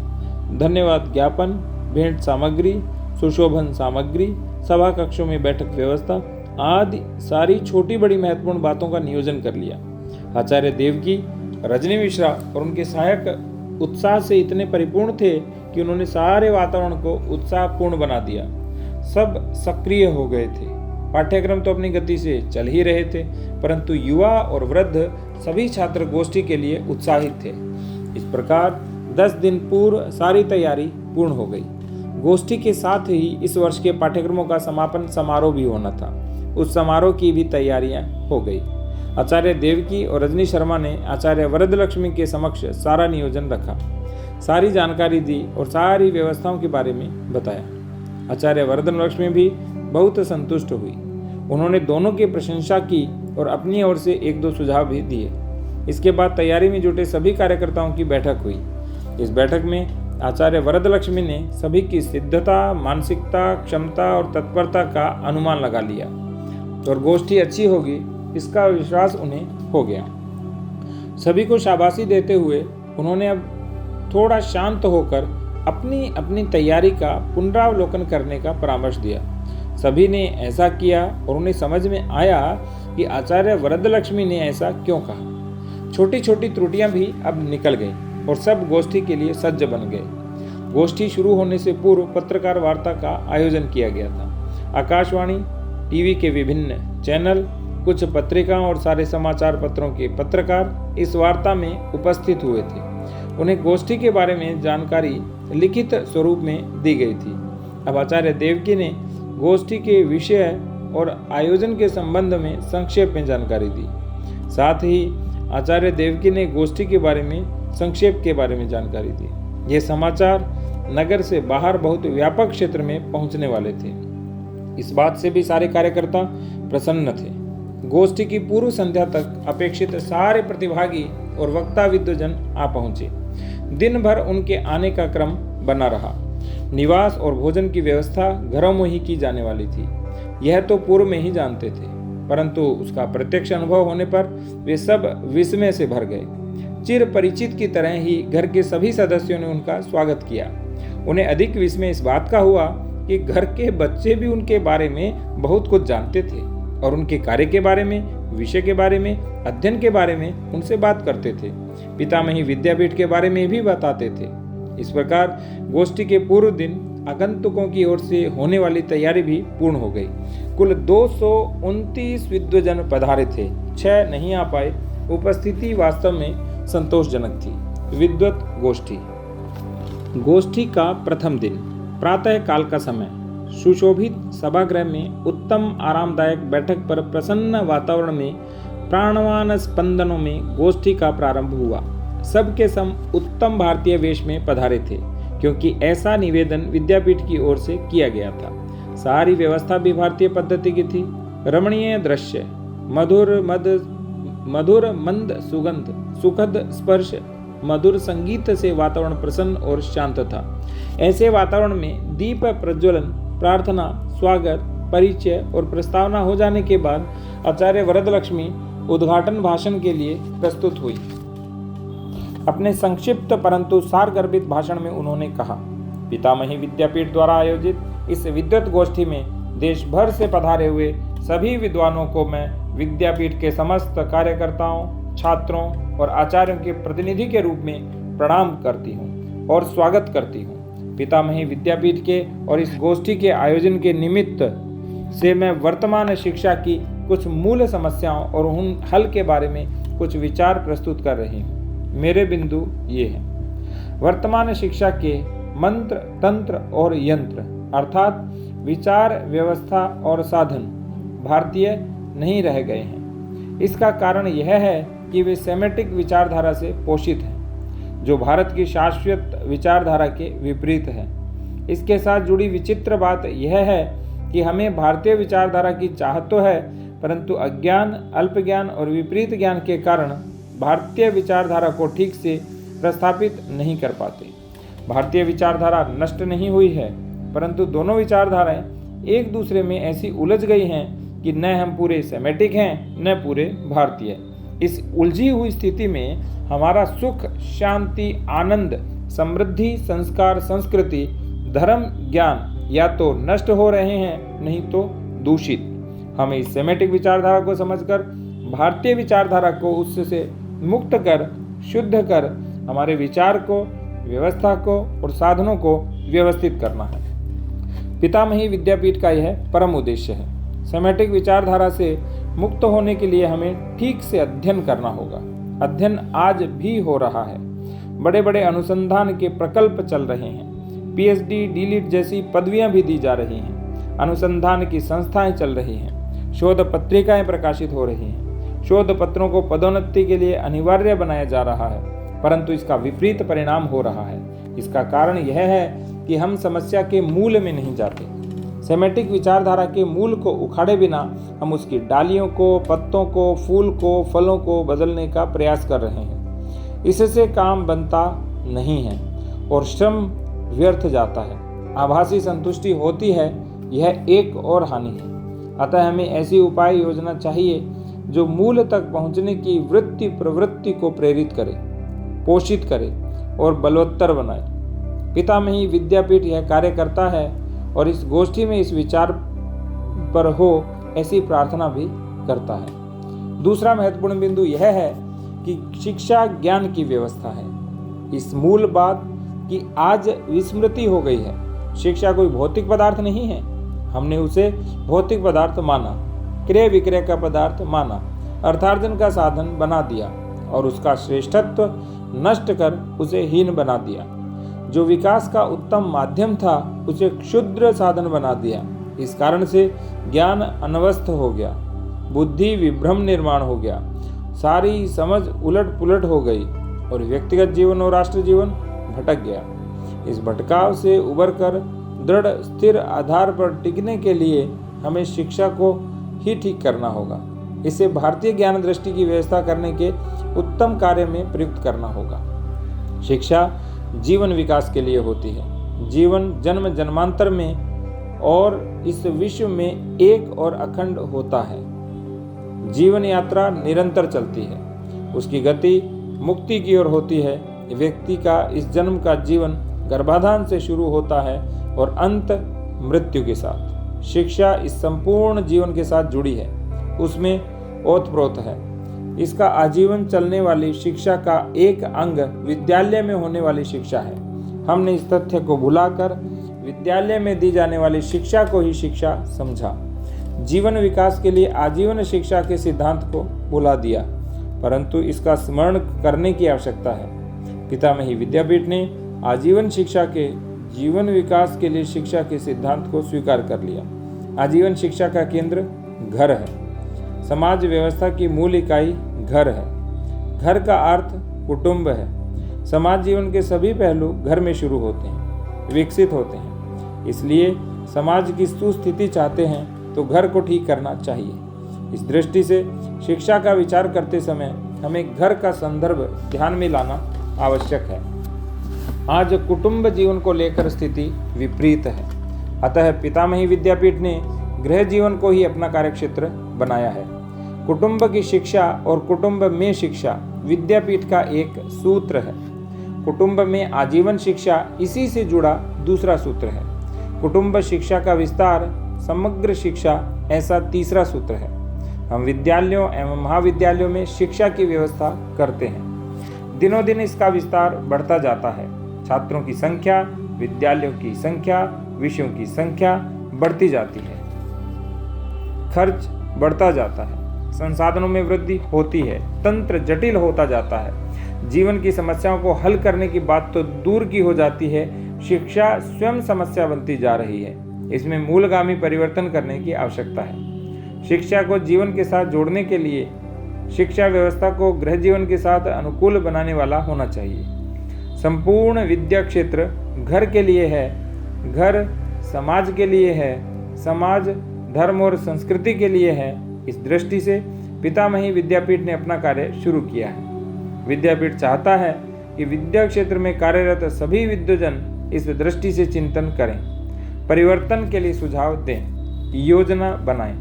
धन्यवाद ज्ञापन, भेंट सामग्री, सुशोभन सामग्री, सभा कक्षों में बैठक व्यवस्था आदि सारी छोटी बड़ी महत्वपूर्ण बातों का नियोजन कर लिया। आचार्य देवकी, रजनी मिश्रा और उनके सहायक उत्साह से इतने परिपूर्ण थे कि उन्होंने सारे वातावरण को उत्साहपूर्ण बना दिया। सब सक्रिय हो गए थे। पाठ्यक्रम तो अपनी गति से चल ही रहे थे, परंतु युवा और वृद्ध सभी छात्र गोष्ठी के लिए उत्साहित थे। इस प्रकार 10 दिन पूर्व सारी तैयारी पूर्ण हो गई। गोष्ठी के साथ ही इस वर्ष के पाठ्यक्रमों का समापन समारोह भी होना था। उस समारोह की भी तैयारियां हो गई। आचार्य देवकी और रजनी शर्मा ने आचार्य वरदलक्ष्मी के समक्ष सारा नियोजन रखा, सारी जानकारी दी और सारी व्यवस्थाओं के बारे में बताया। आचार्य वरदलक्ष्मी भी बहुत संतुष्ट हुई। उन्होंने दोनों की प्रशंसा की और अपनी ओर से 1-2 सुझाव भी दिए। इसके बाद तैयारी में जुटे सभी कार्यकर्ताओं की बैठक हुई। इस बैठक में आचार्य वरदलक्ष्मी ने सभी की सिद्धता, मानसिकता, क्षमता और तत्परता का अनुमान लगा लिया और गोष्ठी अच्छी होगी इसका विश्वास उन्हें हो गया। सभी को शाबाशी देते हुए उन्होंने अब थोड़ा शांत होकर अपनी अपनी तैयारी का पुनरावलोकन करने का परामर्श दिया। सभी ने ऐसा किया और उन्हें समझ में आया कि आचार्य वरदलक्ष्मी ने ऐसा क्यों कहा। छोटी छोटी त्रुटियां भी अब निकल गई और सब गोष्ठी के लिए सज्ज बन गए। गोष्ठी शुरू होने से पूर्व पत्रकार वार्ता का आयोजन किया गया था। आकाशवाणी, टीवी के विभिन्न चैनल, कुछ पत्रिकाओं और सारे समाचार पत्रों के पत्रकार इस वार्ता में उपस्थित हुए थे। उन्हें गोष्ठी के बारे में जानकारी लिखित स्वरूप में दी गई थी। अब आचार्य देवकी ने गोष्ठी के विषय और आयोजन के संबंध में संक्षेप में जानकारी दी। साथ ही आचार्य देवकी ने गोष्ठी के बारे में संक्षेप के बारे में जानकारी दी। ये समाचार नगर से बाहर बहुत व्यापक क्षेत्र में पहुंचने वाले थे। इस बात से भी सारे कार्यकर्ता प्रसन्न थे। गोष्ठी की पूर्व संध्या तक अपेक्षित सारे प्रतिभागी और वक्ता विद्वजन आ पहुंचे। दिन भर उनके आने का क्रम बना रहा। निवास और भोजन की व्यवस्था घरों में ही की जाने वाली थी। यह तो पूर्व में ही जानते थे, परंतु उसका प्रत्यक्ष अनुभव होने पर वे सब विस्मय से भर गए। चिर परिचित की तरह ही घर के सभी सदस्यों ने उनका स्वागत किया। उन्हें अधिक विस्मय इस बात का हुआ कि घर के बच्चे भी उनके बारे में बहुत कुछ जानते थे और उनके कार्य के बारे में, विषय के बारे में, अध्ययन के बारे में उनसे बात करते थे। पितामही विद्यापीठ के बारे में भी बताते थे। इस प्रकार गोष्ठी के पूर्व दिन आगंतुकों की ओर से होने वाली तैयारी भी पूर्ण हो गई। कुल 229 विद्वजन पधारे थे। 6 नहीं आ पाए। उपस्थिति वास्तव में संतोषजनक थी। विद्वत गोष्ठी। गोष्ठी का प्रथम दिन प्रातः काल का समय। सुशोभित सभागृह में उत्तम आरामदायक बैठक पर प्रसन्न वातावरण में प्राणवान स्पंदनों में गोष्ठी का प्रारंभ हुआ। सबके सम उत्तम भारतीय वेश में पधारे थे, क्योंकि ऐसा निवेदन विद्यापीठ की ओर से किया गया था। सारी व्यवस्था भी भारतीय पद्धति की थी। रमणीय दृश्य, मधुर मंद सुगंध, सुखद स्पर्श, मधुर संगीत से वातावरण प्रसन्न और शांत था। ऐसे वातावरण में दीप प्रज्वलन, प्रार्थना, स्वागत, परिचय और प्रस्तावना हो जाने के बाद आचार्य वरदलक्ष्मी उद्घाटन भाषण के लिए प्रस्तुत हुई। अपने संक्षिप्त परंतु सारगर्भित भाषण में उन्होंने कहा, पितामही विद्यापीठ द्वारा आयोजित इस विद्वत गोष्ठी में देश भर से पधारे हुए सभी विद्वानों को मैं विद्यापीठ के समस्त कार्यकर्ताओं, छात्रों और आचार्यों के प्रतिनिधि के रूप में प्रणाम करती हूँ और स्वागत करती हूँ। पितामही विद्यापीठ के और इस गोष्ठी के आयोजन के निमित्त से मैं वर्तमान शिक्षा की कुछ मूल समस्याओं और उन हल के बारे में कुछ विचार प्रस्तुत कर रही हूँ। मेरे बिंदु ये हैं। वर्तमान शिक्षा के मंत्र, तंत्र और यंत्र अर्थात विचार, व्यवस्था और साधन भारतीय नहीं रह गए हैं। इसका कारण यह है कि वे सेमेटिक विचारधारा से पोषित हैं, जो भारत की शाश्वत विचारधारा के विपरीत है। इसके साथ जुड़ी विचित्र बात यह है कि हमें भारतीय विचारधारा की चाहत तो है, परंतु अज्ञान, अल्पज्ञान और विपरीत ज्ञान के कारण भारतीय विचारधारा को ठीक से प्रस्थापित नहीं कर पाते। भारतीय विचारधारा नष्ट नहीं हुई है, परंतु दोनों विचारधाराएं एक दूसरे में ऐसी उलझ गई हैं कि न हम पूरे सेमेटिक हैं न पूरे भारतीय। इस उलझी हुई स्थिति में हमारा सुख, शांति, आनंद, समृद्धि, संस्कार, संस्कृति, धर्म, ज्ञान या तो नष्ट हो रहे हैं नहीं तो दूषित। हमें इस सेमेटिक विचारधारा को समझकर भारतीय विचारधारा को उससे मुक्त कर, शुद्ध कर, हमारे विचार को, व्यवस्था को और साधनों को व्यवस्थित करना है। पितामही विद्यापीठ का यह परम उद्देश्य है। सेमेटिक विचारधारा से मुक्त होने के लिए हमें ठीक से अध्ययन करना होगा। अध्ययन आज भी हो रहा है। बड़े बड़े अनुसंधान के प्रकल्प चल रहे हैं। पीएचडी, डीलिट जैसी पदवियां भी दी जा रही हैं। अनुसंधान की संस्थाएं चल रही हैं। शोध पत्रिकाएं प्रकाशित हो रही हैं। शोध पत्रों को पदोन्नति के लिए अनिवार्य बनाया जा रहा है, परंतु इसका विपरीत परिणाम हो रहा है। इसका कारण यह है कि हम समस्या के मूल में नहीं जाते। सेमेटिक विचारधारा के मूल को उखाड़े बिना हम उसकी डालियों को, पत्तों को, फूल को, फलों को बदलने का प्रयास कर रहे हैं। इससे काम बनता नहीं है और श्रम व्यर्थ जाता है। आभासी संतुष्टि होती है, यह एक और हानि है। अतः हमें ऐसी उपाय योजना चाहिए जो मूल तक पहुंचने की वृत्ति प्रवृत्ति को प्रेरित करे, पोषित करे और बलवत्तर बनाए। पितामही विद्यापीठ यह कार्य करता है और इस गोष्ठी में इस विचार पर हो ऐसी प्रार्थना भी करता है। दूसरा महत्वपूर्ण बिंदु यह है कि शिक्षा ज्ञान की व्यवस्था है। इस मूल बात की आज विस्मृति हो गई है। शिक्षा कोई भौतिक पदार्थ नहीं है। हमने उसे भौतिक पदार्थ माना, क्रय विक्रय का पदार्थ माना, अर्थार्जन का साधन बना दिया और उसका श्रेष्ठत्व नष्ट कर उसे हीन बना दिया। जो विकास का उत्तम माध्यम था उसे क्षुद्र साधन बना दिया। इस कारण से ज्ञान अनवस्थ हो गया, बुद्धि विभ्रम निर्माण हो गया, सारी समझ उलट पुलट हो गई और व्यक्तिगत जीवन और राष्ट्र जीवन भटक गया। इस भटकाव से उबरकर दृढ़ स्थिर आधार पर टिकने के लिए हमें शिक्षा को ही ठीक करना होगा। इसे भारतीय ज्ञान दृष्टि की व्यवस्था करने के उत्तम कार्य में प्रयुक्त करना होगा। शिक्षा जीवन विकास के लिए होती है। जीवन जन्म जन्मांतर में और इस विश्व में एक और अखंड होता है। जीवन यात्रा निरंतर चलती है। उसकी गति मुक्ति की ओर होती है। व्यक्ति का इस जन्म का जीवन गर्भाधान से शुरू होता है और अंत मृत्यु के साथ। शिक्षा इस संपूर्ण जीवन के साथ जुड़ी है, उसमें ओतप्रोत है। इसका आजीवन चलने वाली शिक्षा का एक अंग विद्यालय में होने वाली शिक्षा है। हमने इस तथ्य को भुलाकर विद्यालय में दी जाने वाली शिक्षा को ही शिक्षा समझा। जीवन विकास के लिए आजीवन शिक्षा के सिद्धांत को भुला दिया, परंतु इसका स्मरण करने की आवश्यकता है। पितामही विद्यापीठ ने आजीवन शिक्षा के जीवन विकास के लिए शिक्षा के सिद्धांत को स्वीकार कर लिया। आजीवन शिक्षा का केंद्र घर है। समाज व्यवस्था की मूल इकाई घर है। घर का अर्थ कुटुंब है। समाज जीवन के सभी पहलू घर में शुरू होते हैं, विकसित होते हैं। इसलिए समाज की सुस्थिति चाहते हैं तो घर को ठीक करना चाहिए। इस दृष्टि से शिक्षा का विचार करते समय हमें घर का संदर्भ ध्यान में लाना आवश्यक है। आज कुटुंब जीवन को लेकर स्थिति विपरीत है। अतः पितामही विद्यापीठ ने गृह जीवन को ही अपना कार्यक्षेत्र बनाया है। कुटुंब की शिक्षा और कुटुंब में शिक्षा विद्यापीठ का एक सूत्र है। कुटुंब में आजीवन शिक्षा इसी से जुड़ा दूसरा सूत्र है। कुटुंब शिक्षा का विस्तार समग्र शिक्षा ऐसा तीसरा सूत्र है। हम विद्यालयों एवं महाविद्यालयों में शिक्षा की व्यवस्था करते हैं। दिनों दिन इसका विस्तार बढ़ता जाता है। छात्रों की संख्या, विद्यालयों की संख्या, विषयों की संख्या बढ़ती जाती है। खर्च बढ़ता जाता है। संसाधनों में वृद्धि होती है। तंत्र जटिल होता जाता है। जीवन की समस्याओं को हल करने की बात तो दूर की हो जाती है, शिक्षा स्वयं समस्या बनती जा रही है। इसमें मूलगामी परिवर्तन करने की आवश्यकता है। शिक्षा को जीवन के साथ जोड़ने के लिए शिक्षा व्यवस्था को गृह जीवन के साथ अनुकूल बनाने वाला होना चाहिए। संपूर्ण विद्या क्षेत्र घर के लिए है, घर समाज के लिए है, समाज धर्म और संस्कृति के लिए है। इस दृष्टि से पितामही विद्यापीठ ने अपना कार्य शुरू किया है। विद्यापीठ चाहता है कि विद्या क्षेत्र में कार्यरत सभी विद्वजन इस दृष्टि से चिंतन करें, परिवर्तन के लिए सुझाव दें। योजना बनाएं।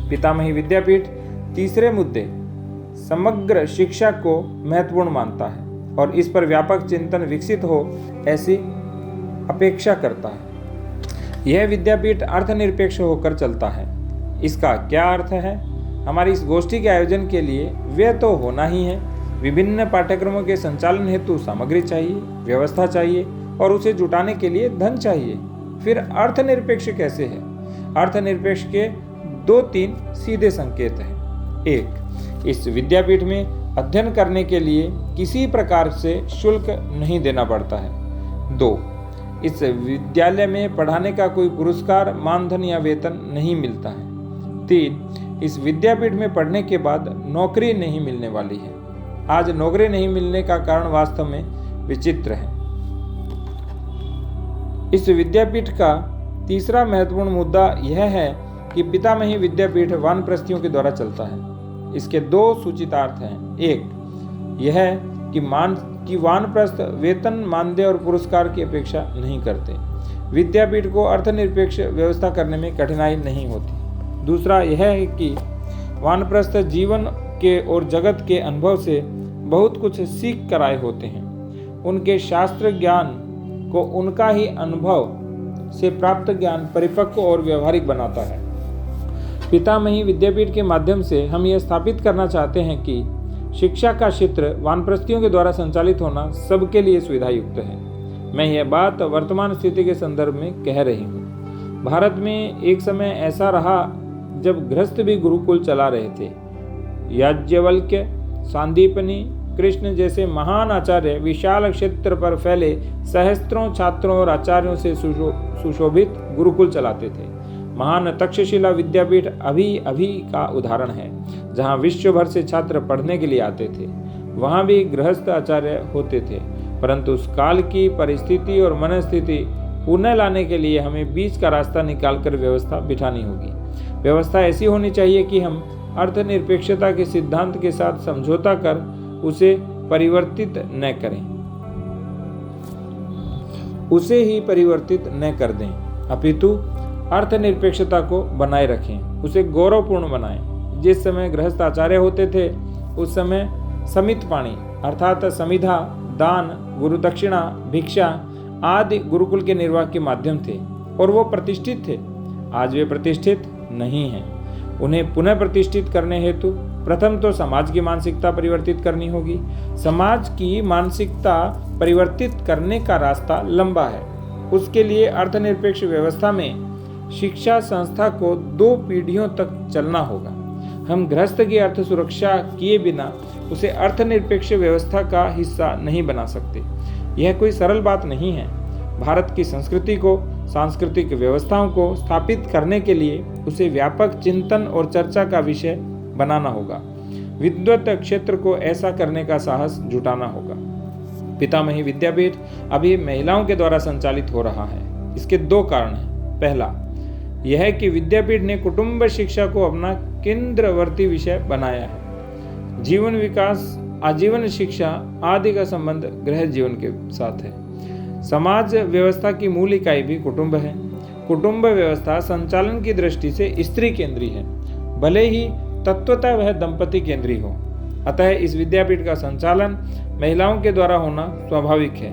पितामही विद्यापीठ तीसरे मुद्दे समग्र शिक्षा को महत्वपूर्ण मानता है और इस पर व्यापक चिंतन विकसित हो ऐसी अपेक्षा करता है। यह विद्यापीठ अर्थनिरपेक्ष होकर चलता है। इसका क्या अर्थ है? हमारी इस गोष्ठी के आयोजन के लिए व्यय तो होना ही है। विभिन्न पाठ्यक्रमों के संचालन हेतु सामग्री चाहिए, व्यवस्था चाहिए और उसे जुटाने के लिए धन चाहिए। फिर अर्थनिरपेक्ष कैसे है? अर्थनिरपेक्ष के 2-3 सीधे संकेत हैं। 1. इस विद्यापीठ में अध्ययन करने के लिए किसी प्रकार से शुल्क नहीं देना पड़ता है। 2. इस विद्यालय में पढ़ाने का कोई पुरस्कार, मानधन या वेतन नहीं मिलता है। 3. इस विद्यापीठ में पढ़ने के बाद नौकरी नहीं मिलने वाली है। आज नौकरी नहीं मिलने का कारण वास्तव में विचित्र है। इस विद्यापीठ का तीसरा महत्वपूर्ण मुद्दा यह है कि पितामही विद्यापीठ वानप्रस्थियों के द्वारा चलता है। इसके 2 सूचितार्थ हैं। 1. यह कि वानप्रस्थ वेतन, मानदेय और पुरस्कार की अपेक्षा नहीं करते। विद्यापीठ को अर्थनिरपेक्ष व्यवस्था करने में कठिनाई नहीं होती। दूसरा यह है कि वानप्रस्थ जीवन के और जगत के अनुभव से बहुत कुछ सीख कर आए होते हैं। उनके शास्त्र ज्ञान को उनका ही अनुभव से प्राप्त ज्ञान परिपक्व और व्यवहारिक बनाता है। पितामही विद्यापीठ के माध्यम से हम यह स्थापित करना चाहते हैं कि शिक्षा का क्षेत्र वानप्रस्थियों के द्वारा संचालित होना सबके लिए सुविधा युक्त है। मैं यह बात वर्तमान स्थिति के संदर्भ में कह रही हूँ। भारत में एक समय ऐसा रहा जब गृहस्थ भी गुरुकुल चला रहे थे। याज्ञवल्क्य, सांदीपनी, कृष्ण जैसे महान आचार्य विशाल क्षेत्र पर फैले सहस्त्रों छात्रों और आचार्यों से सुशोभित गुरुकुल चलाते थे। महान तक्षशिला विद्यापीठ अभी का उदाहरण है, जहाँ विश्व भर से छात्र पढ़ने के लिए आते थे। वहाँ भी गृहस्थ आचार्य होते थे, परंतु उस काल की परिस्थिति और मनस्थिति पुनः लाने के लिए हमें बीच का रास्ता निकालकर व्यवस्था बिठानी होगी। व्यवस्था ऐसी होनी चाहिए कि हम अर्थनिरपेक्षता के सिद्धांत के साथ समझौता कर उसे परिवर्तित न करें, उसे ही परिवर्तित न कर दें, अपितु अर्थनिरपेक्षता को बनाए रखें, उसे गौरवपूर्ण बनाएं। जिस समय गृहस्थ आचार्य होते थे उस समय समित पाणी अर्थात समिधा, दान, गुरु दक्षिणा, भिक्षा आदि गुरुकुल के निर्वाह के माध्यम थे और वो प्रतिष्ठित थे। आज वे प्रतिष्ठित नहीं हैं। उन्हें पुनः प्रतिष्ठित करने हेतु प्रथम तो समाज की मानसिकता परिवर्तित करनी होगी। समाज की मानसिकता परिवर्तित करने का रास्ता लंबा है। उसके लिए अर्थनिरपेक्ष व्यवस्था में शिक्षा संस्था को 2 पीढ़ियों तक चलना होगा। हम गृहस्थ की अर्थ सुरक्षा किए बिना उसे अर्थनिरपेक्ष व्यवस्था का हिस्सा नहीं बना सकते। यह कोई सरल बात नहीं है। भारत की संस्कृति को, सांस्कृतिक व्यवस्थाओं को स्थापित करने के लिए उसे व्यापक चिंतन और चर्चा का विषय बनाना होगा। विद्वत क्षेत्र को ऐसा करने का साहस जुटाना होगा। पितामही विद्यापीठ अभी महिलाओं के द्वारा संचालित हो रहा है। इसके 2 कारण हैं। पहला यह कि विद्यापीठ ने कुटुंब शिक्षा को अपना केंद्रवर्ती विषय बनाया है। जीवन विकास, आजीवन शिक्षा आदि का संबंध गृह जीवन के साथ है। समाज व्यवस्था की मूल इकाई भी कुटुंब है। कुटुंब व्यवस्था संचालन की दृष्टि से स्त्री केंद्रीय है, भले ही तत्वतः वह दंपति केंद्रीय हो। अतः इस विद्यापीठ का संचालन महिलाओं के द्वारा होना स्वाभाविक है।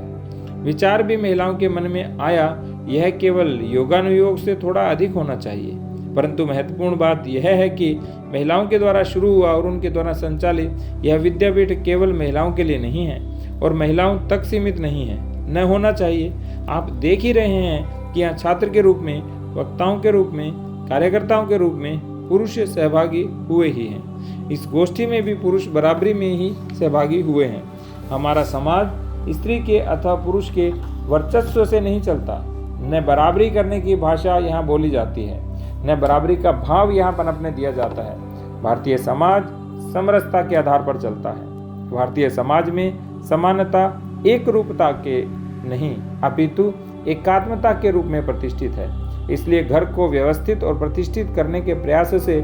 विचार भी महिलाओं के मन में आया, यह केवल योगानुयोग से थोड़ा अधिक होना चाहिए। परंतु महत्वपूर्ण बात यह है कि महिलाओं के द्वारा शुरू हुआ और उनके द्वारा संचालित यह विद्यापीठ केवल महिलाओं के लिए नहीं है और महिलाओं तक सीमित नहीं है, न होना चाहिए। आप देख ही रहे हैं कि यहाँ छात्र के रूप में, वक्ताओं के रूप में, कार्यकर्ताओं के रूप में पुरुष सहभागी हुए ही हैं। इस गोष्ठी में भी पुरुष बराबरी में ही सहभागी हुए हैं। हमारा समाज स्त्री के अथवा पुरुष के वर्चस्व से नहीं चलता। न बराबरी करने की भाषा यहाँ बोली जाती है, न बराबरी का भाव यहाँ पनपने दिया जाता है। भारतीय समाज समरसता के आधार पर चलता है। भारतीय समाज में समानता एक रूपता के नहीं अपितु एकात्मता के रूप में प्रतिष्ठित है। इसलिए घर को व्यवस्थित और प्रतिष्ठित करने के प्रयास से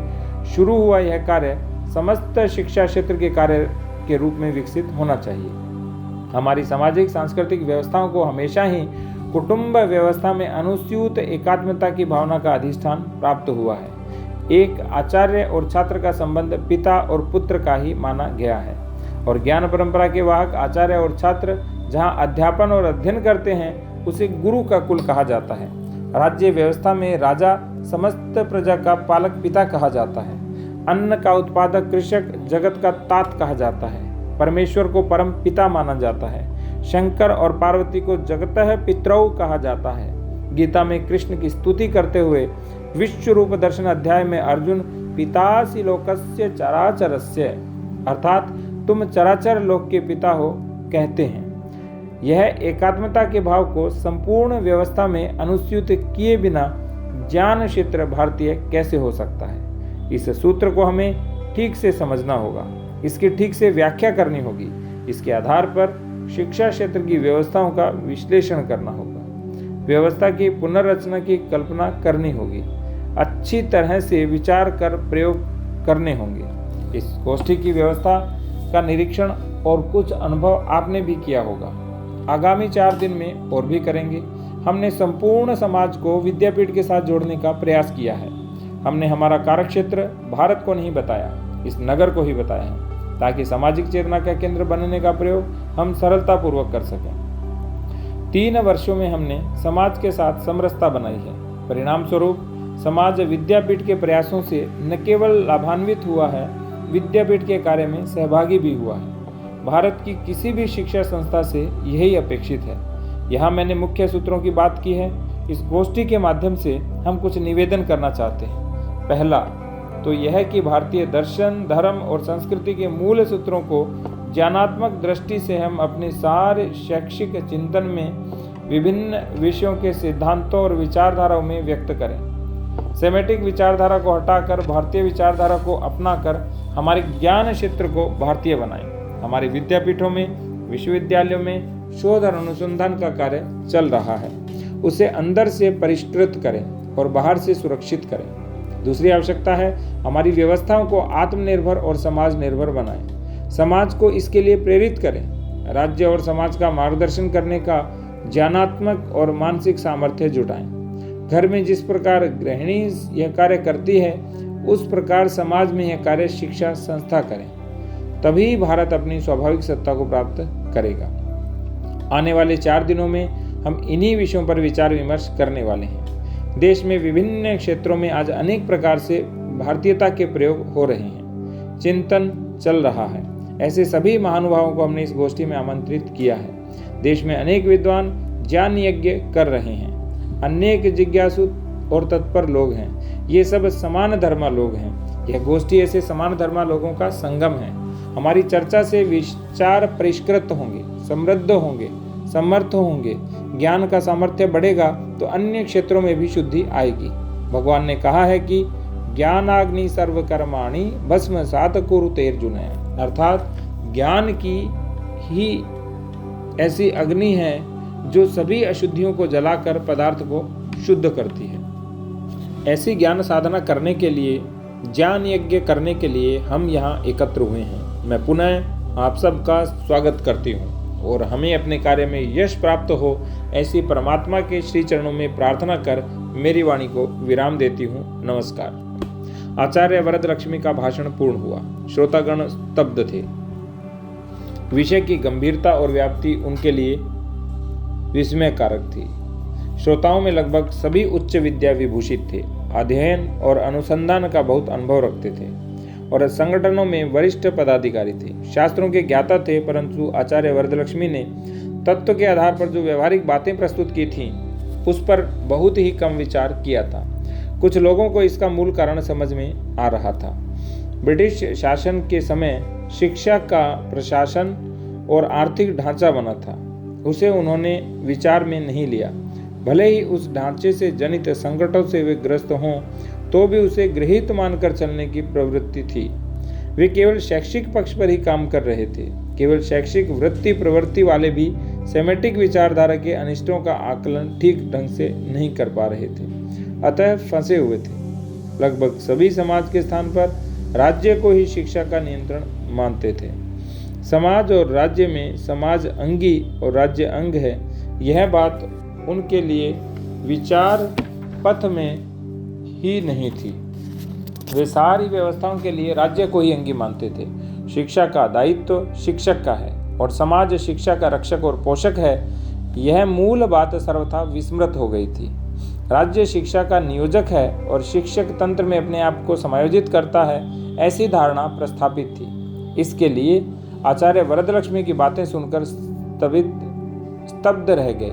शुरू हुआ यह कार्य समस्त शिक्षा क्षेत्र के कार्य के रूप में विकसित होना चाहिए। हमारी सामाजिक सांस्कृतिक व्यवस्थाओं को हमेशा ही कुटुंब व्यवस्था में अनुस्यूत एकात्मता की भावना का अधिष्ठान प्राप्त हुआ है। एक आचार्य और छात्र का संबंध पिता और पुत्र का ही माना गया है और ज्ञान परंपरा के वाहक आचार्य और छात्र जहाँ अध्यापन और अध्ययन करते हैं उसे गुरु का कुल कहा जाता है। राज्य व्यवस्था में राजा समस्त प्रजा का पालक पिता कहा जाता है। अन्न का उत्पादक कृषक जगत का तात कहा जाता है। परमेश्वर को परम पिता माना जाता है। शंकर और पार्वती को जगतः पितरौ कहा जाता है। गीता में कृष्ण की स्तुति करते हुए विश्व रूप दर्शन अध्याय में अर्जुन पितासि लोकस्य चराचरस्य अर्थात तुम चराचर लोक के पिता हो कहते हैं। यह एकात्मता के भाव को संपूर्ण व्यवस्था में अनुस्यूत किए बिना ज्ञान क्षेत्र भारतीय कैसे हो सकता है। इस सूत्र को हमें ठीक से समझना होगा, इसकी ठीक से व्याख्या करनी होगी। इसके आधार पर शिक्षा क्षेत्र की व्यवस्थाओं का विश्लेषण करना होगा, व्यवस्था की पुनर्रचना की कल्पना करनी होगी, अच्छी तरह से विचार कर प्रयोग करने होंगे। इस गोष्ठी की व्यवस्था का निरीक्षण और कुछ अनुभव आपने भी किया होगा, आगामी 4 दिन में और भी करेंगे। हमने संपूर्ण समाज को विद्यापीठ के साथ जोड़ने का प्रयास किया है। हमने हमारा कार्यक्षेत्र भारत को नहीं बताया, इस नगर को ही बताया है, ताकि सामाजिक चेतना का केंद्र बनने का प्रयोग हम सरलतापूर्वक कर सकें। 3 वर्षों में हमने समाज के साथ समरसता बनाई है। परिणाम स्वरूप समाज विद्यापीठ के प्रयासों से न केवल लाभान्वित हुआ है, विद्यापीठ के कार्य में सहभागी भी हुआ है। भारत की किसी भी शिक्षा संस्था से यही अपेक्षित है। यहाँ मैंने मुख्य सूत्रों की बात की है। इस गोष्ठी के माध्यम से हम कुछ निवेदन करना चाहते हैं। पहला तो यह कि भारतीय दर्शन, धर्म और संस्कृति के मूल सूत्रों को ज्ञानात्मक दृष्टि से हम अपने सारे शैक्षिक चिंतन में विभिन्न विषयों के सिद्धांतों और विचारधाराओं में व्यक्त करें। सेमेटिक विचारधारा को हटाकर भारतीय विचारधारा को अपनाकर हमारे ज्ञान क्षेत्र को भारतीय बनाएं। हमारे विद्यापीठों में, विश्वविद्यालयों में शोध और अनुसंधान का कार्य चल रहा है, उसे अंदर से परिष्कृत करें और बाहर से सुरक्षित करें। दूसरी आवश्यकता है हमारी व्यवस्थाओं को आत्मनिर्भर और समाज निर्भर बनाएं। समाज को इसके लिए प्रेरित करें। राज्य और समाज का मार्गदर्शन करने का ज्ञानात्मक और मानसिक सामर्थ्य जुटाएं। घर में जिस प्रकार गृहिणी यह कार्य करती है उस प्रकार समाज में यह कार्य शिक्षा संस्था करें, तभी भारत अपनी स्वाभाविक सत्ता को प्राप्त करेगा। आने वाले 4 दिनों में हम इन्हीं विषयों पर विचार विमर्श करने वाले हैं। देश में विभिन्न क्षेत्रों में आज अनेक प्रकार से भारतीयता के प्रयोग हो रहे हैं, चिंतन चल रहा है। ऐसे सभी महानुभावों को हमने इस गोष्ठी में आमंत्रित किया है। देश में अनेक विद्वान ज्ञान यज्ञ कर रहे हैं, अनेक जिज्ञासु और तत्पर लोग हैं। ये सब समान धर्मा लोग हैं। यह गोष्ठी ऐसे समान धर्मा लोगों का संगम है। हमारी चर्चा से विचार परिष्कृत होंगे, समृद्ध होंगे, समर्थ होंगे। ज्ञान का सामर्थ्य बढ़ेगा तो अन्य क्षेत्रों में भी शुद्धि आएगी। भगवान ने कहा है कि ज्ञानाग्नि सर्वकर्माणि भस्मसात कुरुते अर्जुन, अर्थात ज्ञान की ही ऐसी अग्नि है जो सभी अशुद्धियों को जलाकर पदार्थ को शुद्ध करती है। ऐसी ज्ञान साधना करने के लिए, ज्ञान यज्ञ करने के लिए हम यहाँ एकत्र हुए हैं। मैं पुनः आप सबका स्वागत करती हूँ और हमें अपने कार्य में यश प्राप्त हो, ऐसी परमात्मा के श्री चरणों में प्रार्थना कर मेरी वाणी को विराम देती हूँ। नमस्कार। आचार्य वरदलक्ष्मी का भाषण पूर्ण हुआ। श्रोतागण स्तब्ध थे। विषय की गंभीरता और व्याप्ति उनके लिए विस्मयकारक थी। श्रोताओं में लगभग सभी उच्च विद्या विभूषित थे, अध्ययन और अनुसंधान का बहुत अनुभव रखते थे और संगठनों में वरिष्ठ पदाधिकारी थे। शास्त्रों के ज्ञाता थे, परंतु आचार्य वरदलक्ष्मी ने तत्व के आधार पर जो व्यवहारिक बातें प्रस्तुत की थीं उस पर बहुत ही कम विचार किया था। कुछ लोगों को इसका मूल कारण समझ में आ रहा था। ब्रिटिश शासन के समय शिक्षा का प्रशासन और आर्थिक ढांचा बना था, उसे उन्होंने विचार में नहीं लिया। भले ही उस ढांचे से जनित संकटों से वे ग्रस्त हों तो भी उसे गृहीत मानकर चलने की प्रवृत्ति थी। वे केवल शैक्षिक पक्ष पर ही काम कर रहे थे। केवल शैक्षिक वृत्ति प्रवृत्ति वाले भी सेमेटिक विचारधारा के अनिष्टों का आकलन ठीक ढंग से नहीं कर पा रहे थे, अतः फंसे हुए थे। लगभग सभी समाज के स्थान पर राज्य को ही शिक्षा का नियंत्रण मानते थे। समाज और राज्य में समाज अंगी और राज्य अंग है, यह बात उनके लिए विचार पथ में ही नहीं थी। वे सारी व्यवस्थाओं के लिए राज्य को ही अंगी मानते थे। शिक्षा का दायित्व शिक्षक का है और समाज शिक्षा का रक्षक और पोषक है, यह मूल बात सर्वथा विस्मृत हो गई थी। राज्य शिक्षा का नियोजक है और शिक्षक तंत्र में अपने आप को समायोजित करता है, ऐसी धारणा प्रस्थापित थी। इसके लिए आचार्य वरदलक्ष्मी की बातें सुनकर स्तब्ध रह गए।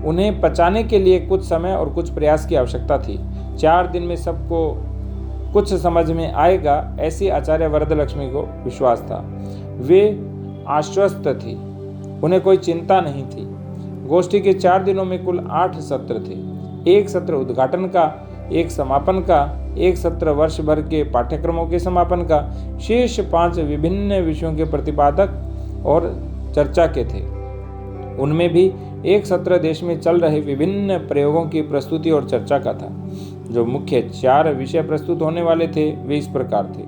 उन्हें पचाने के लिए कुछ समय और कुछ प्रयास की आवश्यकता थी। 4 दिन में सबको कुछ समझ में आएगा, ऐसी आचार्य वरदलक्ष्मी को विश्वास था। वे आश्वस्त थी, उन्हें कोई चिंता नहीं थी। गोष्ठी के 4 दिनों में कुल 8 सत्र थे। एक सत्र उद्घाटन का, एक समापन का, एक सत्र वर्ष भर के पाठ्यक्रमों के समापन का, शेष 5 विभिन्न विषयों के प्रतिपादक और चर्चा के थे। उनमें भी एक सत्र देश में चल रहे विभिन्न प्रयोगों की प्रस्तुति और चर्चा का था। जो मुख्य 4 विषय प्रस्तुत होने वाले थे वे इस प्रकार थे: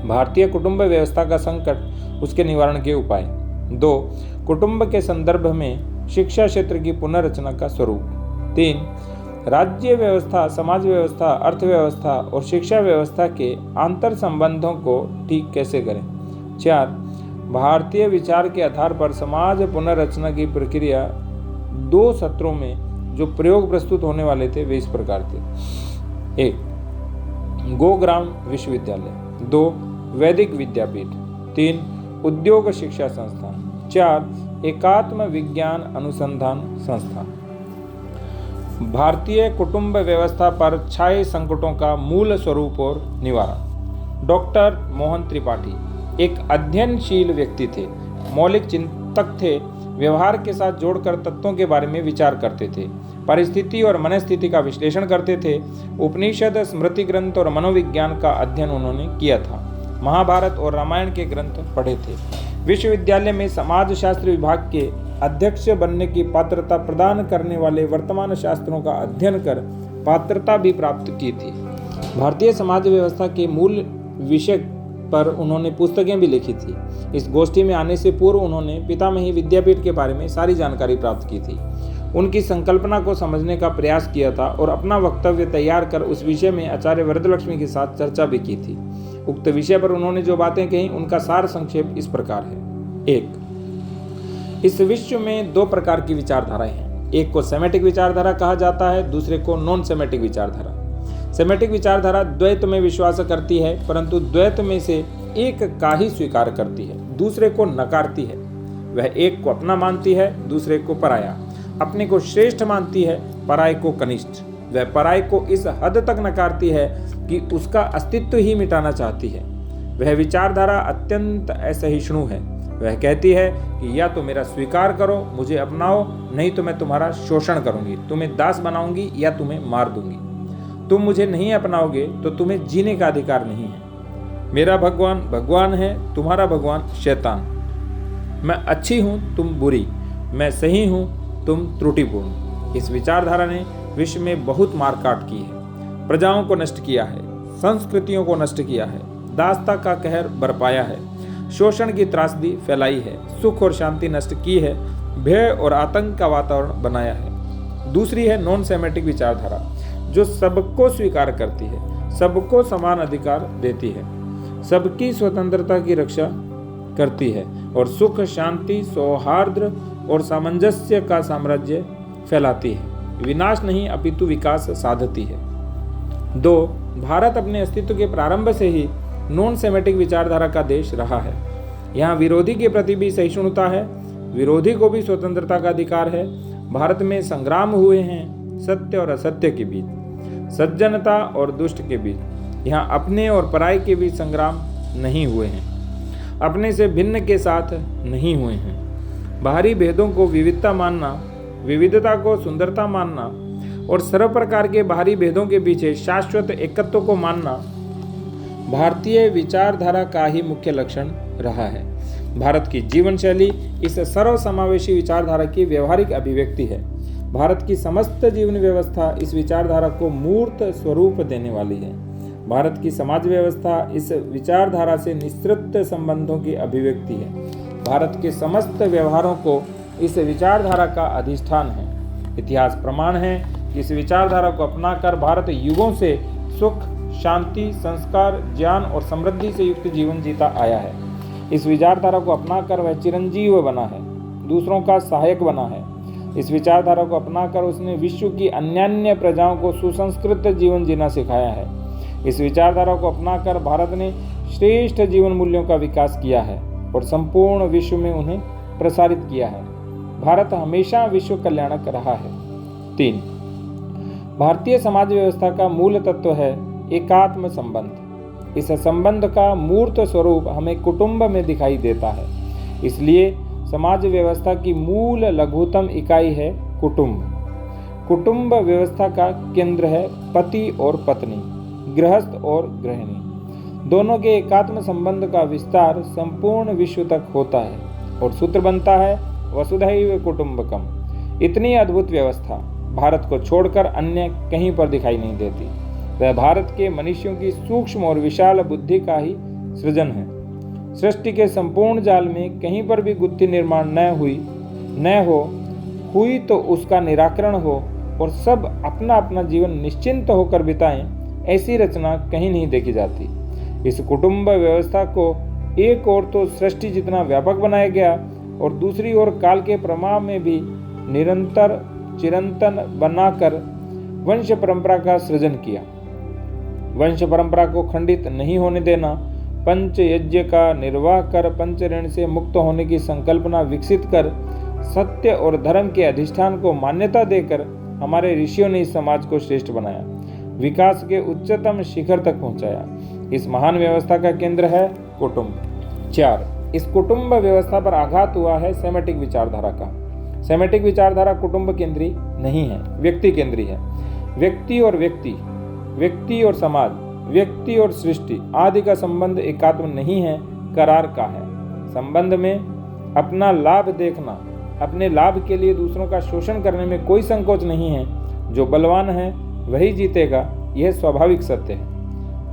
भारतीय कुटुंब व्यवस्था का संकट, उसके निवारण के उपाय। 2. कुटुंब के संदर्भ में शिक्षा क्षेत्र की पुनर्रचना का स्वरूप। 3. राज्य व्यवस्था, समाज व्यवस्था, अर्थव्यवस्था और शिक्षा व्यवस्था के आंतर संबंधों को ठीक कैसे करें। 4. भारतीय विचार के आधार पर समाज पुनर्रचना की प्रक्रिया। 2 सत्रों में जो प्रयोग प्रस्तुत होने वाले थे वे इस प्रकार थे: 1. गोग्राम विश्वविद्यालय। 2. वैदिक विद्यापीठ। 3. उद्योग शिक्षा संस्थान। 4. एकात्म विज्ञान अनुसंधान संस्थान। भारतीय कुटुंब व्यवस्था पर छाए संकटों का मूल स्वरूप और निवारण। डॉक्टर मोहन त्रिपाठी एक अध्ययनशील व्यक्ति थे, मौलिक चिंतक थे, व्यवहार के साथ जोड़कर तत्वों के बारे में विचार करते थे, परिस्थिति और मनस्थिति का विश्लेषण करते थे। उपनिषद, स्मृति ग्रंथ और मनोविज्ञान का अध्ययन उन्होंने किया था। महाभारत और रामायण के ग्रंथ पढ़े थे। विश्वविद्यालय में समाजशास्त्र विभाग के अध्यक्ष बनने की पात्रता प्रदान करने वाले वर्तमान शास्त्रों का अध्ययन कर पात्रता भी प्राप्त की थी। भारतीय समाज व्यवस्था के मूल विषय पर उन्होंने पुस्तकें भी लिखी थी। इस गोष्ठी में आने से पूर्व उन्होंने पितामही विद्यापीठ के बारे में सारी जानकारी प्राप्त की थी, उनकी संकल्पना को समझने का प्रयास किया था और अपना वक्तव्य तैयार कर उस विषय में आचार्य वरदलक्ष्मी के साथ चर्चा भी की थी। उक्त विषय पर उन्होंने जो बातें कही उनका सार संक्षेप इस प्रकार है। 1. इस विश्व में 2 प्रकार की विचारधाराएं हैं। एक को सेमेटिक विचारधारा कहा जाता है, दूसरे को नॉन सेमेटिक विचारधारा। सेमेटिक विचारधारा द्वैत में विश्वास करती है, परंतु द्वैत में से एक का ही स्वीकार करती है, दूसरे को नकारती है। वह एक को अपना मानती है, दूसरे को पराया। अपने को श्रेष्ठ मानती है, पराये को कनिष्ठ। वह पराये को इस हद तक नकारती है कि उसका अस्तित्व ही मिटाना चाहती है। वह विचारधारा अत्यंत असहिष्णु है। वह कहती है कि या तो मेरा स्वीकार करो, मुझे अपनाओ, नहीं तो मैं तुम्हारा शोषण करूंगी, तुम्हें दास बनाऊंगी या तुम्हें मार दूंगी। तुम मुझे नहीं अपनाओगे तो तुम्हें जीने का अधिकार नहीं है। मेरा भगवान भगवान है, तुम्हारा भगवान शैतान। मैं अच्छी हूँ, तुम बुरी। मैं सही हूँ, तुम त्रुटिपूर्ण। इस विचारधारा ने विश्व में बहुत मारकाट की है, प्रजाओं को नष्ट किया है, संस्कृतियों को नष्ट किया है, दासता का कहर बरपाया है, शोषण की त्रासदी फैलाई है, सुख और शांति नष्ट की है, भय और आतंक का वातावरण बनाया है। दूसरी है नॉन सेमेटिक विचारधारा, जो सबको स्वीकार करती है, सबको समान अधिकार देती है, सबकी स्वतंत्रता की रक्षा करती है और सुख, शांति, सौहार्द और सामंजस्य का साम्राज्य फैलाती है। विनाश नहीं अपितु विकास साधती है। 2. भारत अपने अस्तित्व के प्रारंभ से ही नॉन सेमेटिक विचारधारा का देश रहा है। यहाँ विरोधी के प्रति भी सहिष्णुता है, विरोधी को भी स्वतंत्रता का अधिकार है। भारत में संग्राम हुए हैं सत्य और असत्य के बीच, सज्जनता और दुष्ट के बीच। यहाँ अपने और पराये के बीच संग्राम नहीं हुए हैं, अपने से भिन्न के साथ नहीं हुए हैं। बाहरी भेदों को विविधता मानना, विविधता को सुंदरता मानना और सर्व प्रकार के बाहरी भेदों के पीछे शाश्वत एकत्व को मानना भारतीय विचारधारा का ही मुख्य लक्षण रहा है। भारत की जीवन शैली इस सर्वसमावेशी विचारधारा की व्यवहारिक अभिव्यक्ति है। भारत की समस्त जीवन व्यवस्था इस विचारधारा को मूर्त स्वरूप देने वाली है। भारत की समाज व्यवस्था इस विचारधारा से निःसृत संबंधों की अभिव्यक्ति है। भारत के समस्त व्यवहारों को इस विचारधारा का अधिष्ठान है। इतिहास प्रमाण है कि इस विचारधारा को अपनाकर भारत युगों से सुख, शांति, संस्कार, ज्ञान और समृद्धि से युक्त जीवन जीता आया है। इस विचारधारा को अपनाकर वह चिरंजीव बना है, दूसरों का सहायक बना है। इस विचारधारा को अपनाकर उसने विश्व की अन्यान्य प्रजाओं को सुसंस्कृत जीवन जीना सिखाया है। इस विचारधारा को अपनाकर भारत ने श्रेष्ठ जीवन मूल्यों का विकास किया है और संपूर्ण विश्व में उन्हें प्रसारित किया है। भारत हमेशा विश्व कल्याणक रहा है। 3. भारतीय समाज व्यवस्था का मूल तत्व है एकात्म संबंध। इस संबंध का मूर्त स्वरूप हमें कुटुंब में दिखाई देता है। इसलिए समाज व्यवस्था की मूल लघुतम इकाई है कुटुंब। कुटुंब व्यवस्था का केंद्र है पति और पत्नी, गृहस्थ और गृहिणी। दोनों के एकात्म संबंध का विस्तार संपूर्ण विश्व तक होता है और सूत्र बनता है वसुधैव कुटुंबकम। इतनी अद्भुत व्यवस्था भारत को छोड़कर अन्य कहीं पर दिखाई नहीं देती। वह भारत के मनुष्यों की सूक्ष्म और विशाल बुद्धि का ही सृजन है। सृष्टि के संपूर्ण जाल में कहीं पर भी गुत्थी निर्माण न हुई तो उसका निराकरण हो और सब अपना अपना जीवन निश्चिंत होकर बिताएं, ऐसी रचना कहीं नहीं देखी जाती। इस कुटुंब व्यवस्था को एक ओर तो सृष्टि जितना व्यापक बनाया गया और दूसरी ओर काल के प्रवाह में भी निरंतर चिरंतन बनाकर वंश परंपरा का सृजन किया। वंश परंपरा को खंडित नहीं होने देना, पंच यज्ञ का निर्वाह कर पंच ऋण से मुक्त होने की संकल्पना विकसित कर सत्य और धर्म के अधिष्ठान को मान्यता देकर हमारे ऋषियों ने इस समाज को श्रेष्ठ बनाया, विकास के उच्चतम शिखर तक पहुंचाया। इस महान व्यवस्था का केंद्र है कुटुंब। 4. इस कुटुंब व्यवस्था पर आघात हुआ है सेमेटिक विचारधारा का। सेमेटिक विचारधारा कुटुंब केंद्री नहीं है, व्यक्ति केंद्री है। व्यक्ति और समाज, व्यक्ति और सृष्टि आदि का संबंध एकात्म नहीं है, करार का है। संबंध में अपना लाभ देखना, अपने लाभ के लिए दूसरों का शोषण करने में कोई संकोच नहीं है। जो बलवान है वही जीतेगा, यह स्वाभाविक सत्य है।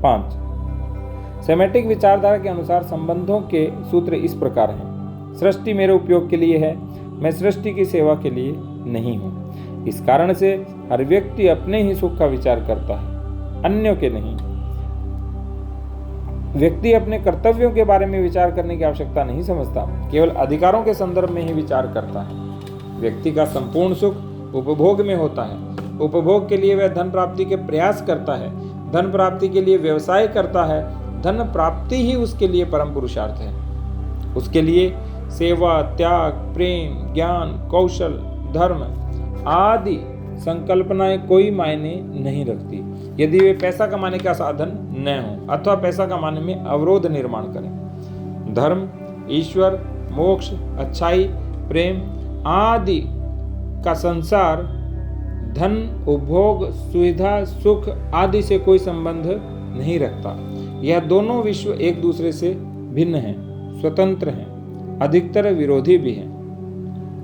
5. सेमेटिक विचारधारा के अनुसार संबंधों के सूत्र इस प्रकार हैं। सृष्टि मेरे उपयोग के लिए है, मैं सृष्टि की सेवा के लिए नहीं हूँ। इस कारण से हर व्यक्ति अपने ही सुख का विचार करता है, अन्यों के नहीं। व्यक्ति अपने कर्तव्यों के बारे में विचार करने की आवश्यकता नहीं समझता, केवल अधिकारों के संदर्भ में ही विचार करता है। व्यक्ति का संपूर्ण सुख उपभोग में होता है। उपभोग के लिए वह धन प्राप्ति के प्रयास करता है, धन प्राप्ति के लिए व्यवसाय करता है। धन प्राप्ति ही उसके लिए परम पुरुषार्थ है। उसके लिए सेवा, त्याग, प्रेम, ज्ञान, कौशल, धर्म आदि संकल्पनाएं कोई मायने नहीं रखती, यदि वे पैसा कमाने का साधन न हो अथवा पैसा कमाने में अवरोध निर्माण करें। धर्म, ईश्वर, मोक्ष, अच्छाई, प्रेम आदि का संसार धन, उपभोग, सुविधा, सुख आदि से कोई संबंध नहीं रखता। यह दोनों विश्व एक दूसरे से भिन्न हैं, स्वतंत्र हैं, अधिकतर विरोधी भी हैं।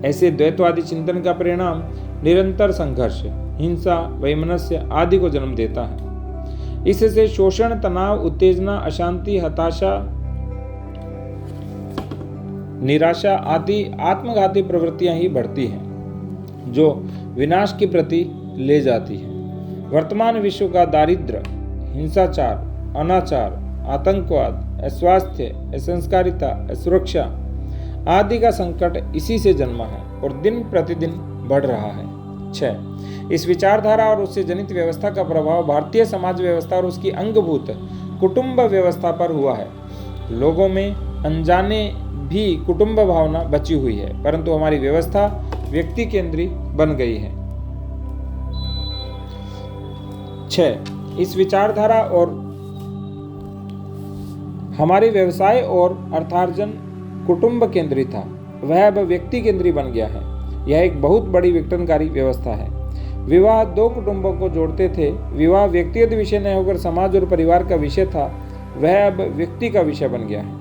ऐसे द्वैतवादी चिंतन का परिणाम निरंतर संघर्ष, हिंसा, वैमनस्य आदि को जन्म देता है। इससे शोषण, तनाव, उत्तेजना, अशांति, हताशा, निराशा आदि आत्मघाती प्रवृत्तियां ही बढ़ती हैं, जो विनाश की प्रति ले जाती हैं। वर्तमान विश्व का दारिद्र्य, हिंसाचार, अनाचार, आतंकवाद, अस्वास्थ्य, असंस्कारिता, असुरक्षा आदि का संकट इसी से जन्मा है और दिन प्रतिदिन बढ़ रहा है। 6. इस विचारधारा और उससे जनित व्यवस्था का प्रभाव भारतीय समाज व्यवस्था और उसकी अंगभूत कुटुंब व्यवस्था पर हुआ है। लोगों में अनजाने भी कुटुंब भावना बची हुई है, परंतु हमारी व्यवस्था व्यक्ति केंद्री बन गई है। 6. इस विचारधारा और हमारे व्यवसाय और अर्थार्जन कुटुंब केंद्री था, वह अब व्यक्ति केंद्री बन गया है। यह एक बहुत बड़ी विघटनकारी व्यवस्था है। विवाह दो कुटुंबों को जोड़ते थे। विवाह व्यक्तिगत विषय न होकर समाज और परिवार का विषय था, वह अब व्यक्ति का विषय बन गया है।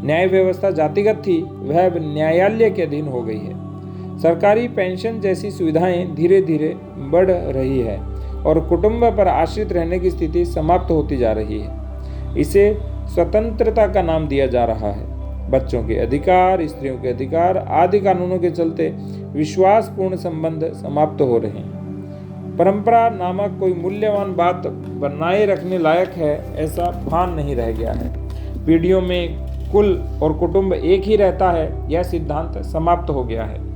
न्याय व्यवस्था जातिगत थी, वह अब न्यायालय के अधीन हो गई है। सरकारी पेंशन जैसी सुविधाएं धीरे धीरे बढ़ रही है और कुटुंब पर आश्रित रहने की स्थिति समाप्त होती जा रही है। इसे स्वतंत्रता का नाम दिया जा रहा है। बच्चों के अधिकार, स्त्रियों के अधिकार आदि कानूनों के चलते विश्वासपूर्ण संबंध समाप्त हो रहे हैं। परंपरा नामक कोई मूल्यवान बात बनाए रखने लायक है ऐसा भान नहीं रह गया है। पीढ़ियों में कुल और कुटुंब एक ही रहता है, यह सिद्धांत समाप्त हो गया है।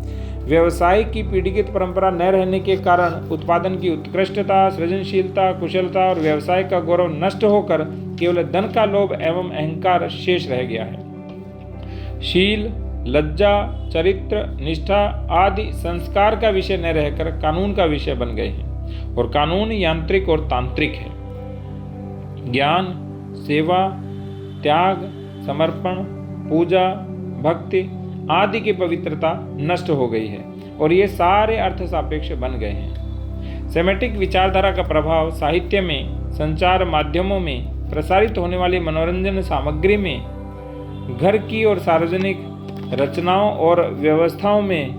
व्यवसाय की पीढ़ीगत परंपरा न रहने के कारण उत्पादन की उत्कृष्टता, सृजनशीलता, कुशलता और व्यवसाय का गौरव नष्ट होकर केवल धन का लोभ एवं अहंकार शेष रह गया है। शील, लज्जा, चरित्र, निष्ठा आदि संस्कार का विषय न रहकर कानून का विषय बन गए हैं और कानून यांत्रिक और तांत्रिक है। ज्ञान, सेवा, त्याग, समर्पण, पूजा, भक्ति आदि की पवित्रता नष्ट हो गई है और ये सारे अर्थ सापेक्ष बन गए हैं। सेमेटिक विचारधारा का प्रभाव साहित्य में, संचार माध्यमों में, प्रसारित होने वाली मनोरंजन सामग्री में, घर की और सार्वजनिक रचनाओं और व्यवस्थाओं में,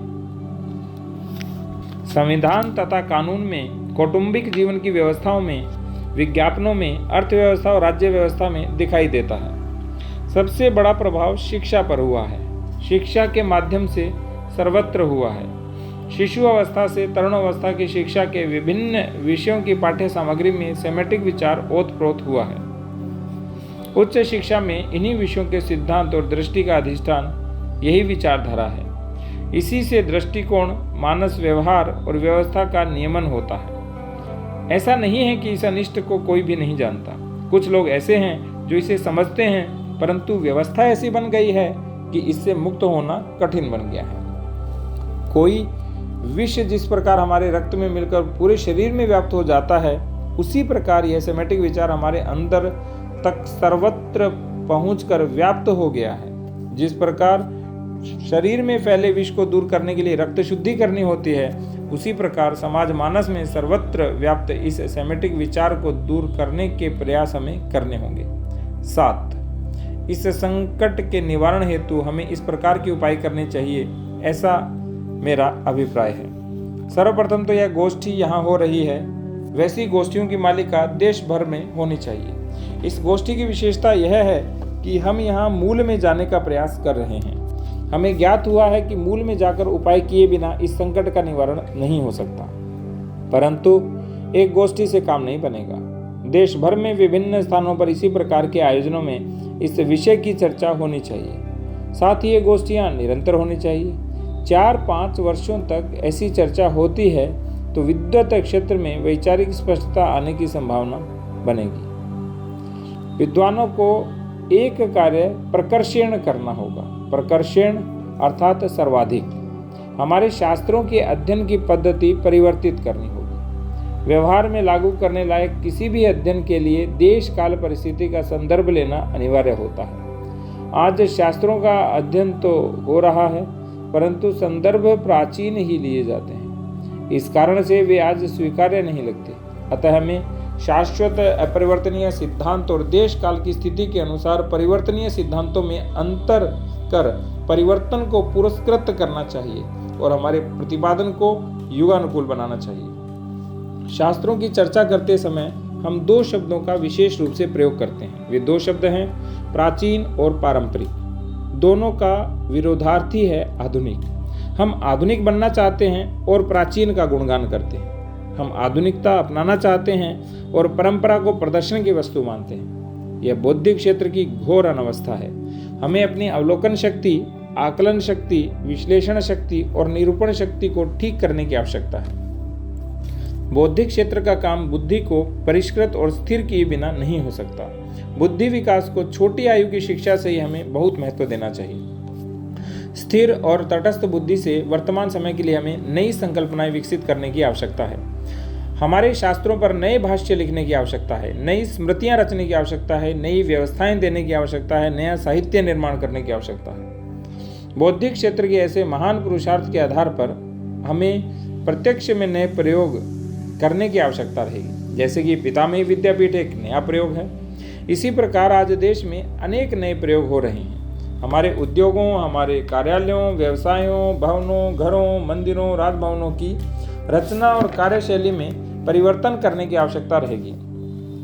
संविधान तथा कानून में, कौटुंबिक जीवन की व्यवस्थाओं में, विज्ञापनों में, अर्थव्यवस्था और राज्य व्यवस्था में दिखाई देता है। सबसे बड़ा प्रभाव शिक्षा पर हुआ है। शिक्षा के माध्यम से सर्वत्र हुआ है। शिशु अवस्था से तरुण अवस्था की शिक्षा के विभिन्न विषयों की पाठ्य सामग्री में सेमेटिक विचार ओतप्रोत हुआ है। उच्च शिक्षा में इन्हीं विषयों के सिद्धांत और दृष्टि का अधिष्ठान यही विचारधारा है। इसी से दृष्टिकोण, मानस व्यवहार और व्यवस्था का नियमन होता है। ऐसा नहीं है कि इस अनिष्ट को कोई भी नहीं जानता। कुछ लोग ऐसे हैं जो इसे समझते हैं, परंतु व्यवस्था ऐसी बन गई है कि इससे मुक्त होना कठिन बन गया है। कोई विष जिस प्रकार हमारे रक्त में मिलकर पूरे शरीर में व्याप्त हो जाता है, उसी प्रकार यह सेमेटिक विचार हमारे अंदर तक सर्वत्र पहुंचकर व्याप्त हो गया है। जिस प्रकार शरीर में फैले विष को दूर करने के लिए रक्त शुद्धि करनी होती है, उसी प्रकार समाज मानस में सर्वत्र व्याप्त इस सेमेटिक विचार को दूर करने के प्रयास हमें करने होंगे। 7. इस संकट के निवारण हेतु हमें इस प्रकार के उपाय करने चाहिए, ऐसा मेरा अभिप्राय है। सर्वप्रथम तो यह गोष्ठी यहाँ हो रही है, वैसी गोष्ठियों की मालिका देश भर में होनी चाहिए। इस गोष्ठी की विशेषता यह है कि हम यहाँ मूल में जाने का प्रयास कर रहे हैं। हमें ज्ञात हुआ है कि मूल में जाकर उपाय किए बिना इस संकट का निवारण नहीं हो सकता, परंतु एक गोष्ठी से काम नहीं बनेगा। देश भर में विभिन्न स्थानों पर इसी प्रकार के आयोजनों में इस विषय की चर्चा होनी चाहिए। साथ ही ये गोष्ठियाँ निरंतर होनी चाहिए। 4-5 वर्षों तक ऐसी चर्चा होती है तो विद्वत क्षेत्र में वैचारिक स्पष्टता आने की संभावना बनेगी। विद्वानों को एक कार्य प्रकर्षण करना होगा। प्रकर्षण अर्थात सर्वाधिक। हमारे शास्त्रों के अध्ययन की पद्धति परिवर्तित करनी होगी। व्यवहार में लागू करने लायक किसी भी अध्ययन के लिए देश काल परिस्थिति का संदर्भ लेना अनिवार्य होता है। आज शास्त्रों का अध्ययन तो हो रहा है, परंतु संदर्भ प्राचीन ही लिए जाते हैं। इस कारण से वे आज स्वीकार्य नहीं लगते। अतः हमें शाश्वत अपरिवर्तनीय सिद्धांत और देश काल की स्थिति के अनुसार परिवर्तनीय सिद्धांतों में अंतर कर परिवर्तन को पुरस्कृत करना चाहिए और हमारे प्रतिपादन को युगानुकूल बनाना चाहिए। शास्त्रों की चर्चा करते समय हम 2 शब्दों का विशेष रूप से प्रयोग करते हैं। वे 2 शब्द हैं प्राचीन और पारंपरिक। दोनों का विरोधार्थी है आधुनिक। हम आधुनिक बनना चाहते हैं और प्राचीन का गुणगान करते हैं। हम आधुनिकता अपनाना चाहते हैं और परंपरा को प्रदर्शन की वस्तु मानते हैं। यह बौद्धिक क्षेत्र की घोर अनवस्था है। हमें अपनी अवलोकन शक्ति, आकलन शक्ति, विश्लेषण शक्ति और निरूपण शक्ति को ठीक करने की आवश्यकता है। बौद्धिक क्षेत्र का काम बुद्धि को परिष्कृत और स्थिर किए बिना नहीं हो सकता। बुद्धि विकास को छोटी आयु की शिक्षा से ही हमें बहुत महत्व देना चाहिए। स्थिर और तटस्थ बुद्धि से वर्तमान समय के लिए हमें नई संकल्पनाएं विकसित करने की आवश्यकता है। हमारे शास्त्रों पर नए भाष्य लिखने की आवश्यकता है, नई स्मृतियां रचने की आवश्यकता है, नई व्यवस्थाएं देने की आवश्यकता है, नया साहित्य निर्माण करने की आवश्यकता है। बौद्धिक क्षेत्र के ऐसे महान पुरुषार्थ के आधार पर हमें प्रत्यक्ष में नए प्रयोग करने की आवश्यकता रहेगी। जैसे कि पितामही विद्यापीठ एक नया प्रयोग है, इसी प्रकार आज देश में अनेक नए प्रयोग हो रहे हैं। हमारे उद्योगों, हमारे कार्यालयों, व्यवसायों, भवनों, घरों, मंदिरों, राजभवनों की रचना और कार्यशैली में परिवर्तन करने की आवश्यकता रहेगी।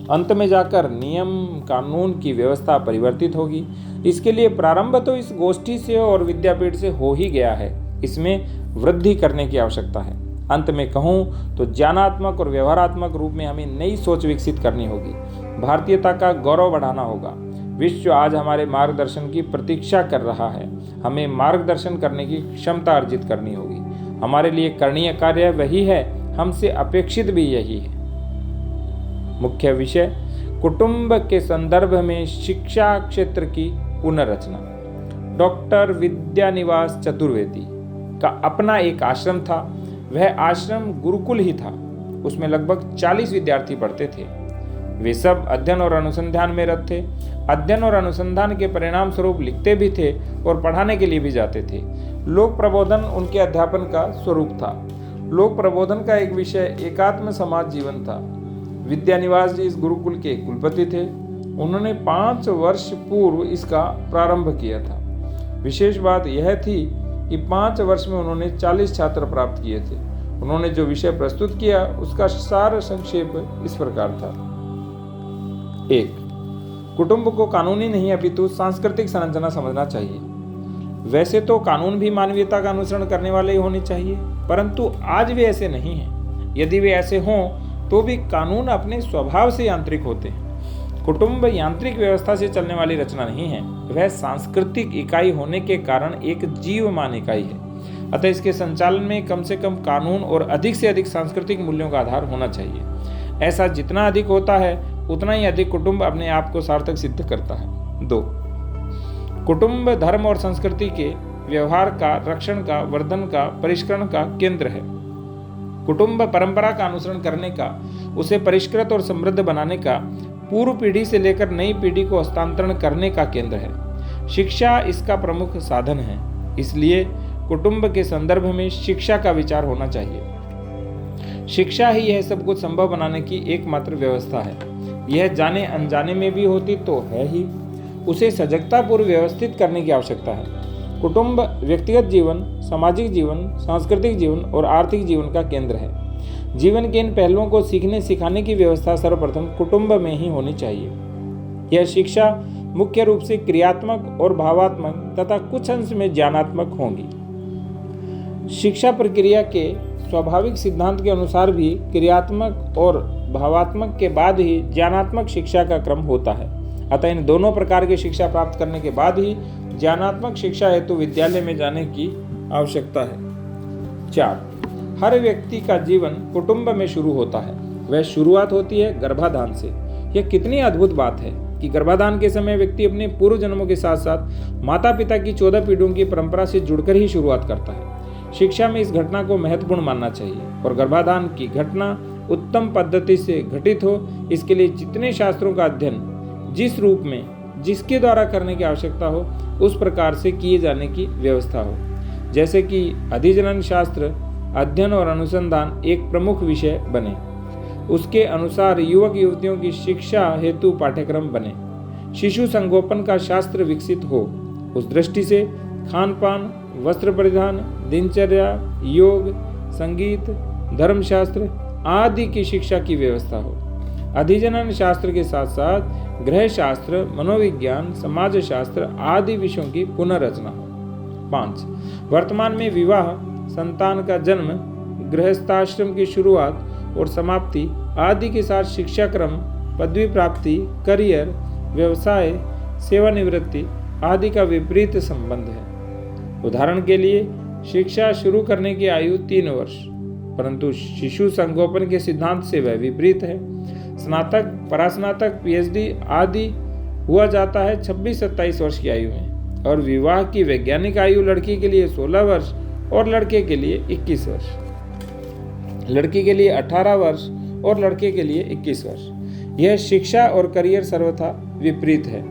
अंत में जाकर नियम कानून की व्यवस्था परिवर्तित होगी। इसके लिए प्रारंभ तो इस गोष्ठी से और विद्यापीठ से हो ही गया है। इसमें वृद्धि करने की आवश्यकता है। अंत में कहूँ तो ज्ञानात्मक और व्यवहारात्मक रूप में हमें नई सोच विकसित करनी होगी। भारतीयता का गौरव बढ़ाना होगा। विश्व आज हमारे मार्गदर्शन की प्रतीक्षा कर रहा है। हमें मार्गदर्शन करने की क्षमता अर्जित करनी होगी। हमारे लिए करणीय कार्य वही है, हमसे अपेक्षित भी यही है। मुख्य विषय कुटुंब के संदर्भ में शिक्षा क्षेत्र की पुनर्रचना। डॉक्टर विद्यानिवास चतुर्वेदी का अपना एक आश्रम था। वह आश्रम गुरुकुल ही था। उसमें लगभग 40 विद्यार्थी पढ़ते थे। वे सब अध्ययन और अनुसंधान में रत थे। अध्ययन और अनुसंधान के परिणाम स्वरूप लिखते भी थे और पढ़ाने के लिए भी जाते थे। लोक प्रबोधन उनके अध्यापन का स्वरूप था। लोक प्रबोधन का एक विषय एकात्म समाज जीवन था। विद्यानिवास जी इस गुरुकुल के कुलपति थे। उन्होंने 5 वर्ष पूर्व इसका प्रारंभ किया था। विशेष बात यह थी कि 5 वर्ष में उन्होंने 40 छात्र प्राप्त किए थे। उन्होंने जो विषय प्रस्तुत किया उसका सार संक्षेप इस प्रकार था। 1. कुटुंब को कानूनी नहीं अपितु सांस्कृतिक संरचना समझना चाहिए। वैसे तो कानून भी मानवीयता का अनुसरण करने वाले ही होने चाहिए, परंतु आज वे ऐसे नहीं हैं। यदि वे ऐसे हों तो भी कानून अपने स्वभाव से यांत्रिक होते हैं। कुटुंब यांत्रिक व्यवस्था से चलने वाली रचना नहीं है। वह सांस्कृतिक इकाई होने के कारण एक जीवमान इकाई है। अतः इसके संचालन में कम से कम कानून और अधिक से अधिक सांस्कृतिक मूल्यों का आधार होना चाहिए। ऐसा जितना अधिक होता है उतना ही अधिक कुटुंब अपने आप को सार्थक सिद्ध करता है। 2. कुटुंब धर्म और संस्कृति के व्यवहार का, रक्षण का, वर्धन का, परिष्करण का केंद्र है। कुटुंब परंपरा का अनुसरण करने का, उसे परिष्कृत और समृद्ध बनाने का, पूर्व पीढ़ी से लेकर नई पीढ़ी को हस्तांतरण करने का केंद्र है। शिक्षा इसका प्रमुख साधन है। इसलिए कुटुंब के संदर्भ में शिक्षा का विचार होना चाहिए। शिक्षा ही यह सब कुछ संभव बनाने की एकमात्र व्यवस्था है। यह जाने अनजाने में भी होती तो है ही। उसे सजगता पूर्व व्यवस्थित करने की आवश्यकता है। कुटुंब व्यक्तिगत जीवन, सामाजिक जीवन, सांस्कृतिक जीवन और आर्थिक जीवन का केंद्र है। जीवन के इन पहलुओं को सीखने सिखाने की व्यवस्था सर्वप्रथम कुटुंब में ही होनी चाहिए। यह शिक्षा मुख्य रूप से क्रियात्मक और भावात्मक तथा कुछ अंश में ज्ञानात्मक होंगी। शिक्षा प्रक्रिया के स्वाभाविक सिद्धांत के अनुसार भी क्रियात्मक और भावात्मक के बाद ही ज्ञानात्मक शिक्षा का क्रम होता है। अतः इन दोनों प्रकार की शिक्षा प्राप्त करने के बाद ही ज्ञानात्मक शिक्षा हेतु विद्यालय में जाने की आवश्यकता है। 4. हर व्यक्ति का जीवन कुटुंब में शुरू होता है। वह शुरुआत होती है गर्भाधान से। यह कितनी अद्भुत बात है कि गर्भाधान के समय व्यक्ति अपने पूर्व जन्मों के साथ साथ माता पिता की 14 पीढ़ियों की परंपरा से जुड़कर ही शुरुआत करता है। शिक्षा में इस घटना को महत्वपूर्ण मानना चाहिए और गर्भाधान की घटना उत्तम पद्धति से घटित हो, इसके लिए जितने शास्त्रों का अध्ययन जिस रूप में जिसके द्वारा करने की आवश्यकता हो उस प्रकार से किए जाने की व्यवस्था हो। जैसे कि अधिजनन शास्त्र अध्ययन और अनुसंधान एक प्रमुख विषय बने। उसके अनुसार युवक युवतियों की शिक्षा हेतु पाठ्यक्रम बने। शिशु संगोपन का शास्त्र विकसित हो। उस दृष्टि से खान पान, वस्त्र परिधान, दिनचर्या, योग, संगीत, धर्मशास्त्र आदि की शिक्षा की व्यवस्था हो। अधिजनन शास्त्र के साथ साथ गृह शास्त्र, मनोविज्ञान, समाज शास्त्र आदि विषयों की पुनर्रचना हो। 5. वर्तमान में विवाह, संतान का जन्म, गृहस्थाश्रम की शुरुआत और समाप्ति आदि के साथ शिक्षा क्रम, पदवी प्राप्ति, करियर, व्यवसाय, सेवानिवृत्ति आदि का विपरीत संबंध है। उदाहरण के लिए शिक्षा शुरू करने की आयु 3 वर्ष, परंतु शिशु संगोपन के सिद्धांत से वह विपरीत है। स्नातक, परास्नातक, पीएचडी आदि हुआ जाता है 26-27 वर्ष की आयु में और विवाह की वैज्ञानिक आयु लड़की के लिए 16 वर्ष और लड़के के लिए 21 वर्ष, लड़की के लिए 18 वर्ष और लड़के के लिए 21 वर्ष। यह शिक्षा और करियर सर्वथा विपरीत है।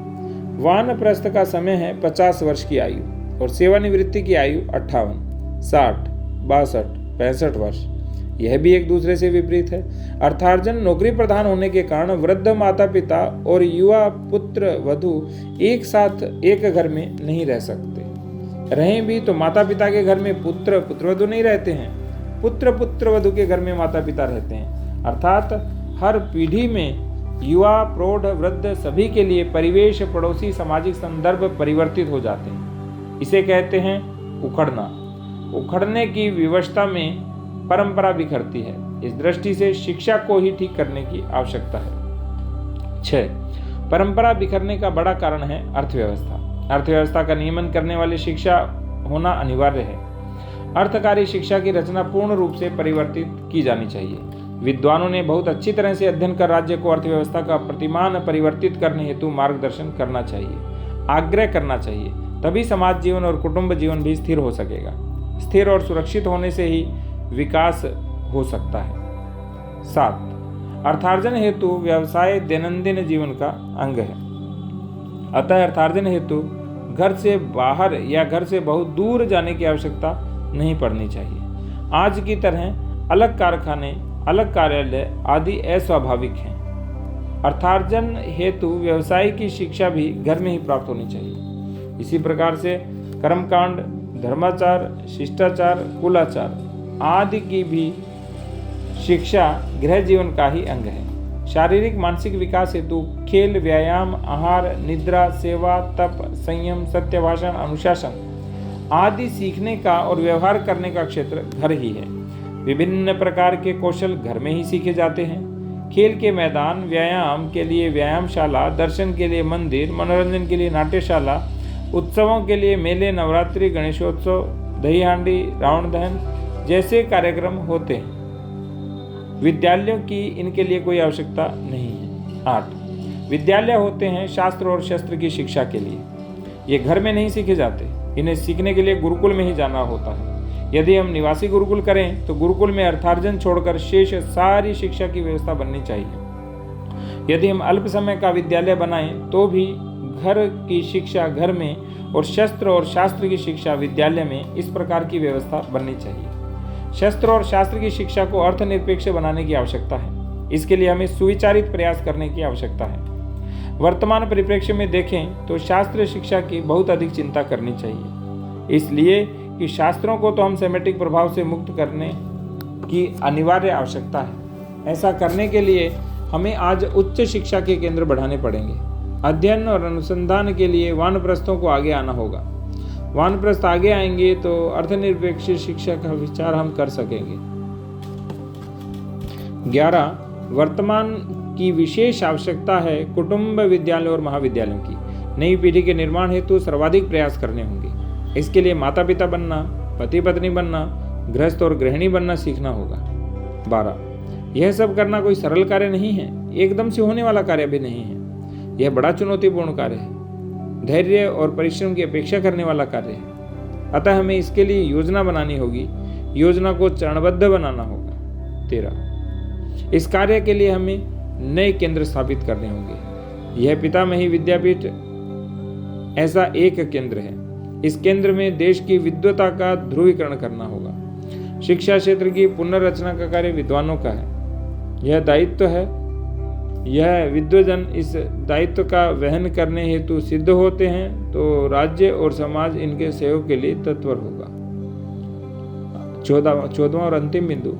वानप्रस्थ का समय है 50 वर्ष की आयु और सेवानिवृत्ति की आयु 58, 60, 62, 65 वर्ष। यह भी एक दूसरे से विपरीत है। अर्थार्जन नौकरी प्रधान होने के कारण वृद्ध माता पिता और युवा पुत्र वधू एक साथ एक घर में नहीं रह सकते। रहें भी तो माता पिता के घर में पुत्र पुत्रवधू नहीं रहते हैं, पुत्र पुत्रवधू के घर में माता पिता रहते हैं। अर्थात हर पीढ़ी में युवा, प्रौढ़, वृद्ध सभी के लिए परिवेश, पड़ोसी, सामाजिक संदर्भ परिवर्तित हो जाते हैं। इसे कहते हैं उखड़ना। उखड़ने की विवशता में परंपरा बिखरती है। इस दृष्टि से शिक्षा को ही ठीक करने की आवश्यकता है। 6. परंपरा बिखरने का बड़ा कारण है अर्थव्यवस्था। अर्थव्यवस्था का नियमन करने वाली शिक्षा होना अनिवार्य है। अर्थकारी शिक्षा की रचना पूर्ण रूप से परिवर्तित की जानी चाहिए। विद्वानों ने बहुत अच्छी तरह से अध्ययन कर राज्य को अर्थव्यवस्था का प्रतिमान परिवर्तित करने हेतु मार्गदर्शन करना चाहिए, आग्रह करना चाहिए। तभी समाज जीवन और कुटुंब जीवन भी स्थिर हो सकेगा। स्थिर और सुरक्षित होने से ही विकास हो सकता है। 7. अर्थार्जन हेतु व्यवसाय दैनंदिन जीवन का अंग है। अतः अर्थार्जन हेतु घर से बाहर या घर से बहुत दूर जाने की आवश्यकता नहीं पड़नी चाहिए। आज की तरह अलग कारखाने, अलग कार्यालय आदि अस्वाभाविक हैं। अर्थार्जन हेतु व्यवसाय की शिक्षा भी घर में ही प्राप्त होनी चाहिए। इसी प्रकार से कर्मकांड, धर्माचार, शिष्टाचार, कुलाचार आदि की भी शिक्षा गृह जीवन का ही अंग है। शारीरिक मानसिक विकास हेतु खेल, व्यायाम, आहार, निद्रा, सेवा, तप, संयम, सत्य भाषण, अनुशासन आदि सीखने का और व्यवहार करने का क्षेत्र घर ही है। विभिन्न प्रकार के कौशल घर में ही सीखे जाते हैं। खेल के मैदान, व्यायाम के लिए व्यायामशाला, दर्शन के लिए मंदिर, मनोरंजन के लिए नाट्यशाला, उत्सवों के लिए मेले, नवरात्रि, गणेशोत्सव, दही हांडी, रावण दहन जैसे कार्यक्रम होते हैं। विद्यालयों की इनके लिए कोई आवश्यकता नहीं है। 8. विद्यालय होते हैं शास्त्र और शस्त्र की शिक्षा के लिए। ये घर में नहीं सीखे जाते। इन्हें सीखने के लिए गुरुकुल में ही जाना होता है। यदि हम निवासी गुरुकुल करें तो गुरुकुल में अर्थार्जन छोड़कर शेष सारी शिक्षा की व्यवस्था बननी चाहिए। यदि हम अल्प समय का विद्यालय बनाएं तो भी घर की शिक्षा घर में और शस्त्र और शास्त्र की शिक्षा विद्यालय में इस प्रकार की व्यवस्था बननी चाहिए। शस्त्र और शास्त्र की शिक्षा को अर्थनिरपेक्ष बनाने की आवश्यकता है। इसके लिए हमें सुविचारित प्रयास करने की आवश्यकता है। वर्तमान परिप्रेक्ष्य में देखें तो शास्त्र शिक्षा की बहुत अधिक चिंता करनी चाहिए, इसलिए कि शास्त्रों को तो हम सेमेटिक प्रभाव से मुक्त करने की अनिवार्य आवश्यकता है। ऐसा करने के लिए हमें आज उच्च शिक्षा के केंद्र बढ़ाने पड़ेंगे। अध्ययन और अनुसंधान के लिए वानप्रस्थों को आगे आना होगा। वानप्रस्थ आगे आएंगे तो अर्थनिरपेक्ष शिक्षा का विचार हम कर सकेंगे। 11. वर्तमान की विशेष आवश्यकता है कुटुंब विद्यालयों और महाविद्यालयों की। नई पीढ़ी के निर्माण हेतु सर्वाधिक प्रयास करने होंगे। इसके लिए माता पिता बनना, पति पत्नी बनना, गृहस्थ और गृहिणी बनना सीखना होगा। 12. यह सब करना कोई सरल कार्य नहीं है, एकदम से होने वाला कार्य भी नहीं है। यह बड़ा चुनौतीपूर्ण कार्य है, धैर्य और परिश्रम की अपेक्षा करने वाला कार्य है। अतः हमें इसके लिए योजना बनानी होगी, योजना को चरणबद्ध बनाना होगा। 13. इस कार्य के लिए हमें नए केंद्र स्थापित करने होंगे। यह पितामही विद्यापीठ ऐसा एक केंद्र है। इस केंद्र में देश की विद्वता का ध्रुवीकरण करना होगा। शिक्षा क्षेत्र की पुनर्रचना का कार्य विद्वानों का है। यह दायित्व है। यह विद्वजन इस दायित्व का वहन करने हेतु सिद्ध होते हैं तो राज्य और समाज इनके सहयोग के लिए तत्पर होगा। 14वां और अंतिम बिंदु,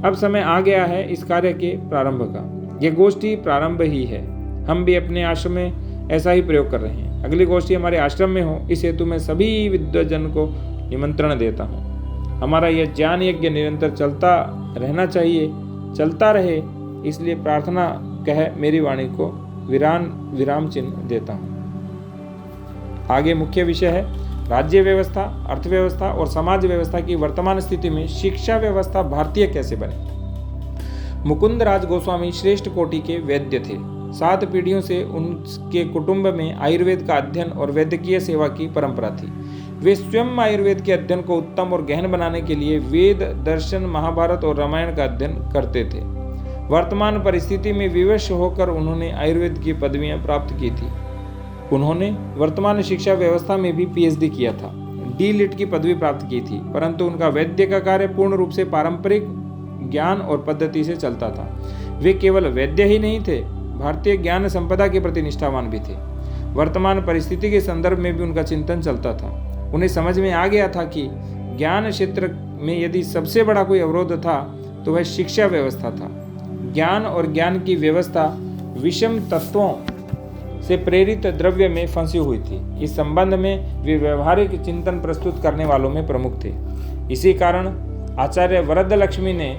अब समय आ गया है इस कार्य के प्रारंभ का। यह गोष्ठी प्रारंभ ही है। हम भी अपने आश्रम में ऐसा ही प्रयोग कर रहे हैं। अगली गोष्ठी हमारे आश्रम में हो, इस हेतु मैं सभी विद्वजन को निमंत्रण देता हूँ। हमारा यह ज्ञान यज्ञ निरंतर चलता रहना चाहिए, चलता रहे, इसलिए प्रार्थना कह मेरी वाणी को विराम चिन्ह देता हूँ। आगे मुख्य विषय है राज्य व्यवस्था, अर्थव्यवस्था और समाज व्यवस्था की वर्तमान स्थिति में शिक्षा व्यवस्था भारतीय कैसे बने। मुकुंद राज गोस्वामी श्रेष्ठ कोटि के वैद्य थे। 7 पीढ़ियों से उनके कुटुंब में आयुर्वेद का अध्ययन और वैद्यकीय सेवा की परंपरा थी। वे स्वयं आयुर्वेद के अध्ययन को उत्तम और गहन बनाने के लिए वेद, दर्शन, महाभारत और रामायण का अध्ययन करते थे। वर्तमान परिस्थिति में विवश होकर उन्होंने आयुर्वेद की पदवियां प्राप्त की थी। उन्होंने वर्तमान शिक्षा व्यवस्था में भी पीएचडी किया था, डी.लिट की पदवी प्राप्त की थी, परंतु उनका वैद्य का कार्य पूर्ण रूप से पारंपरिक ज्ञान और पद्धति से चलता था। वे केवल वैद्य ही नहीं थे, भारतीय ज्ञान संपदा के प्रति निष्ठावान भी थे। वर्तमान परिस्थिति के संदर्भ में भी उनका चिंतन चलता था। उन्हें समझ में आ गया था कि ज्ञान क्षेत्र में यदि सबसे बड़ा कोई अवरोध था तो वह शिक्षा व्यवस्था था। ज्ञान और ज्ञान की व्यवस्था विषम तत्वों से प्रेरित द्रव्य में फंसी हुई थी। इस संबंध में वे व्यवहारिक चिंतन प्रस्तुत करने वालों में प्रमुख थे। इसी कारण आचार्य वरदलक्ष्मी ने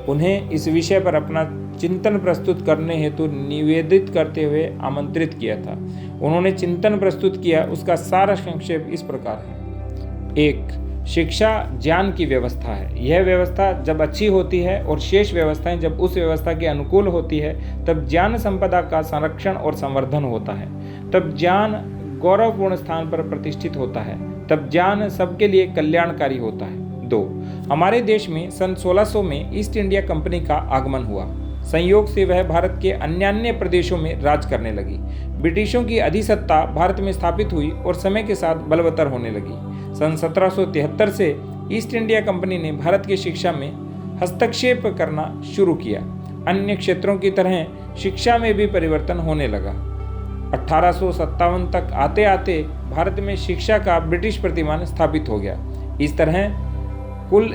उन्हें इस विषय पर अपना चिंतन प्रस्तुत करने हेतु निवेदित करते हुए आमंत्रित किया था। उन्होंने चिंतन प्रस्तुत किया, उसका सारा संक्षेप इस प्रकार है। 1. शिक्षा ज्ञान की व्यवस्था है। यह व्यवस्था जब अच्छी होती है और शेष व्यवस्थाएं जब उस व्यवस्था के अनुकूल होती है, तब ज्ञान संपदा का संरक्षण और संवर्धन होता है। तब ज्ञान गौरवपूर्ण स्थान पर प्रतिष्ठित होता है। तब ज्ञान सबके लिए कल्याणकारी होता है। 2. हमारे देश में सन 1600 में ईस्ट इंडिया कंपनी का आगमन हुआ। संयोग से वह भारत के अन्य प्रदेशों में राज करने लगी। ब्रिटिशों की अधिसत्ता भारत में स्थापित हुई और समय के साथ बलवत्तर होने लगी। सन 1773 से ईस्ट इंडिया कंपनी ने भारत की शिक्षा में हस्तक्षेप करना शुरू किया। अन्य क्षेत्रों की तरह शिक्षा में भी परिवर्तन होने लगा। 1857 तक आते आते भारत में शिक्षा का ब्रिटिश प्रतिमान स्थापित हो गया। इस तरह कुल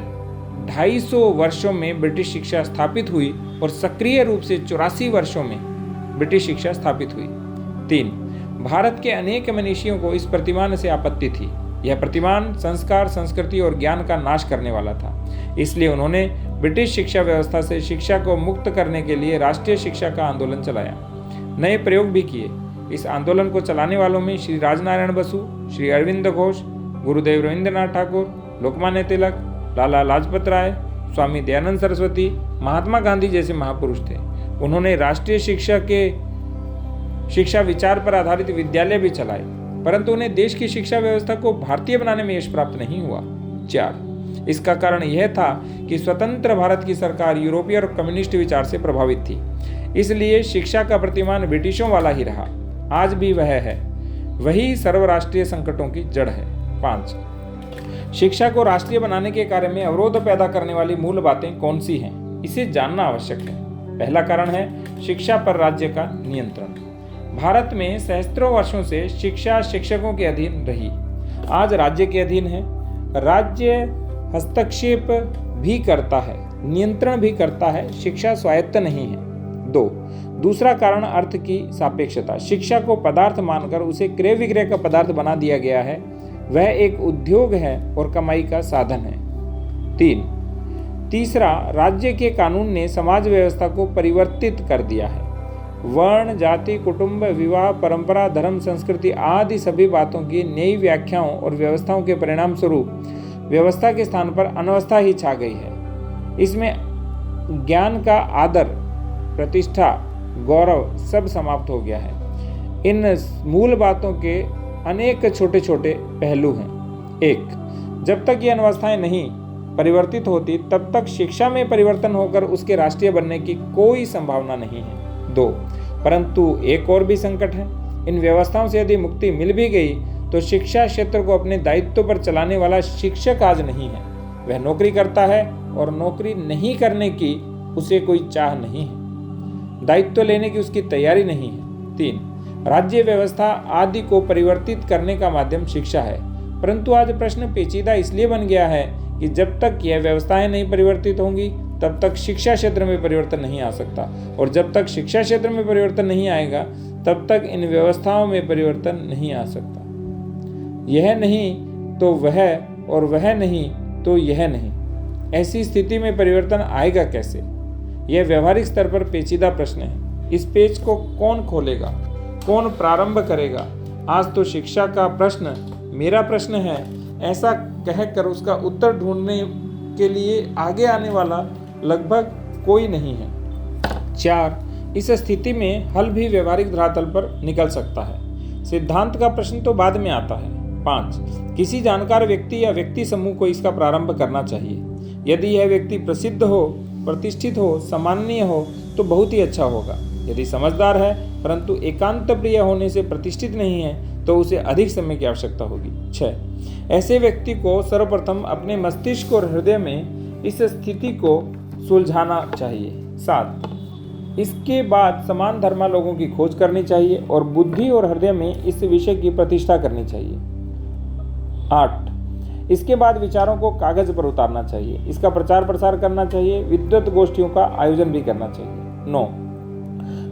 250 वर्षों में ब्रिटिश शिक्षा स्थापित हुई और सक्रिय रूप से 84 वर्षों में ब्रिटिश शिक्षा स्थापित हुई। 3. भारत के अनेक मनीषियों को इस प्रतिमान से आपत्ति थी। यह प्रतिमान संस्कार, संस्कृति और ज्ञान का नाश करने वाला था। इसलिए उन्होंने ब्रिटिश शिक्षा व्यवस्था से शिक्षा को मुक्त करने के लिए राष्ट्रीय शिक्षा का आंदोलन चलाया। नए प्रयोग भी किए। इस आंदोलन को चलाने वालों में श्री राजनारायण बसु, श्री अरविंद घोष, गुरुदेव रविंद्रनाथ ठाकुर, लोकमान्य तिलक, लाला लाजपत राय, स्वामी दयानंद सरस्वती, महात्मा गांधी जैसे महापुरुष थे। उन्होंने राष्ट्रीय शिक्षा विचार पर आधारित विद्यालय भी चलाए, परंतु उन्हें देश की शिक्षा व्यवस्था को भारतीय बनाने में यश प्राप्त नहीं हुआ। 4. इसका कारण यह था कि स्वतंत्र भारत की सरकार यूरोपीय और कम्युनिस्ट विचार से प्रभावित थी। इसलिए शिक्षा का प्रतिमान ब्रिटिशों वाला ही रहा। आज भी वह है। वही सर्वराष्ट्रीय संकटों की जड़ है। 5. शिक्षा को राष्ट्रीय बनाने के कार्य में अवरोध पैदा करने वाली मूल बातें कौन सी हैं, इसे जानना आवश्यक है। पहला कारण है शिक्षा पर राज्य का नियंत्रण। भारत में सहस्त्रों वर्षों से शिक्षा शिक्षकों के अधीन रही, आज राज्य के अधीन है। राज्य हस्तक्षेप भी करता है, नियंत्रण भी करता है, शिक्षा स्वायत्त नहीं है। 2. दूसरा कारण अर्थ की सापेक्षता। शिक्षा को पदार्थ मानकर उसे क्रय विक्रय का पदार्थ बना दिया गया है। वह एक उद्योग है और कमाई का साधन है। 3. तीसरा, राज्य के कानून ने समाज व्यवस्था को परिवर्तित कर दिया है। वर्ण, जाति, कुटुंब, विवाह, परंपरा, धर्म, संस्कृति आदि सभी बातों की नई व्याख्याओं और व्यवस्थाओं के परिणाम स्वरूप व्यवस्था के स्थान पर अनवस्था ही छा गई है। इसमें ज्ञान का आदर, प्रतिष्ठा, गौरव सब समाप्त हो गया है। इन मूल बातों के अनेक छोटे छोटे पहलू हैं। 1. जब तक ये अवस्थाएं नहीं परिवर्तित होती, तब तक शिक्षा में परिवर्तन होकर उसके राष्ट्रीय बनने की कोई संभावना नहीं है। 2. परंतु एक और भी संकट है। इन व्यवस्थाओं से यदि मुक्ति मिल भी गई तो शिक्षा क्षेत्र को अपने दायित्व पर चलाने वाला शिक्षक आज नहीं है। वह नौकरी करता है और नौकरी नहीं करने की उसे कोई चाह नहीं है, दायित्व लेने की उसकी तैयारी नहीं है। 3. राज्य व्यवस्था आदि को परिवर्तित करने का माध्यम शिक्षा है, परंतु आज प्रश्न पेचीदा इसलिए बन गया है कि जब तक यह व्यवस्थाएं नहीं परिवर्तित होंगी तब तक शिक्षा क्षेत्र में परिवर्तन नहीं आ सकता, और जब तक शिक्षा क्षेत्र में परिवर्तन नहीं आएगा तब तक इन व्यवस्थाओं में परिवर्तन नहीं आ सकता। यह नहीं तो वह और वह नहीं तो यह नहीं, ऐसी स्थिति में परिवर्तन आएगा कैसे? यह व्यवहारिक स्तर पर पेचीदा प्रश्न है। इस पेच को कौन खोलेगा, कौन प्रारंभ करेगा? आज तो शिक्षा का प्रश्न मेरा प्रश्न है, ऐसा कहकर उसका उत्तर ढूंढने के लिए आगे आने वाला लगभग कोई नहीं है। 4. इस स्थिति में हल भी व्यवहारिक धरातल पर निकल सकता है, सिद्धांत का प्रश्न तो बाद में आता है। 5. किसी जानकार व्यक्ति या व्यक्ति समूह को इसका प्रारंभ करना चाहिए। यदि यह व्यक्ति प्रसिद्ध हो, प्रतिष्ठित हो, सम्माननीय हो तो बहुत ही अच्छा होगा। यदि समझदार है परंतु एकांत प्रिय होने से प्रतिष्ठित नहीं है तो उसे अधिक समय की आवश्यकता होगी। 6. ऐसे व्यक्ति को सर्वप्रथम अपने मस्तिष्क और हृदय में इस स्थिति को सुलझाना चाहिए। 7. इसके बाद समान धर्मा लोगों की खोज करनी चाहिए और बुद्धि और हृदय में इस विषय की प्रतिष्ठा करनी चाहिए। 8. इसके बाद विचारों को कागज पर उतारना चाहिए, इसका प्रचार प्रसार करना चाहिए, विद्वत गोष्ठियों का आयोजन भी करना चाहिए। 9.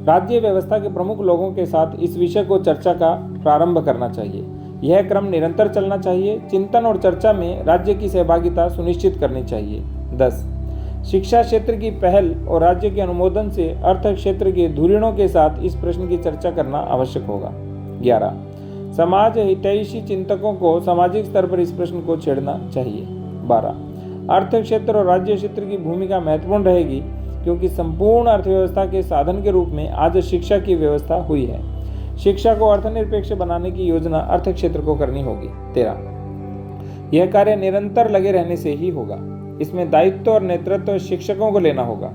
राज्य व्यवस्था के प्रमुख लोगों के साथ इस विषय को चर्चा का प्रारंभ करना चाहिए। यह क्रम निरंतर चलना चाहिए। चिंतन और चर्चा में राज्य की सहभागिता सुनिश्चित करनी चाहिए। 10. शिक्षा क्षेत्र की पहल और राज्य के अनुमोदन से अर्थ क्षेत्र के धुरीणों के साथ इस प्रश्न की चर्चा करना आवश्यक होगा। 11. समाज हितैषी चिंतकों को सामाजिक स्तर पर इस प्रश्न को छेड़ना चाहिए। 12. अर्थ क्षेत्र और राज्य क्षेत्र की भूमिका महत्वपूर्ण रहेगी, क्योंकि संपूर्ण अर्थव्यवस्था के साधन के रूप में आज शिक्षा की व्यवस्था हुई है। शिक्षा को अर्थनिरपेक्ष बनाने की योजना अर्थ क्षेत्र को करनी होगी। 13. यह कार्य निरंतर लगे रहने से ही होगा। इसमें दायित्व और नेतृत्व शिक्षकों को लेना होगा।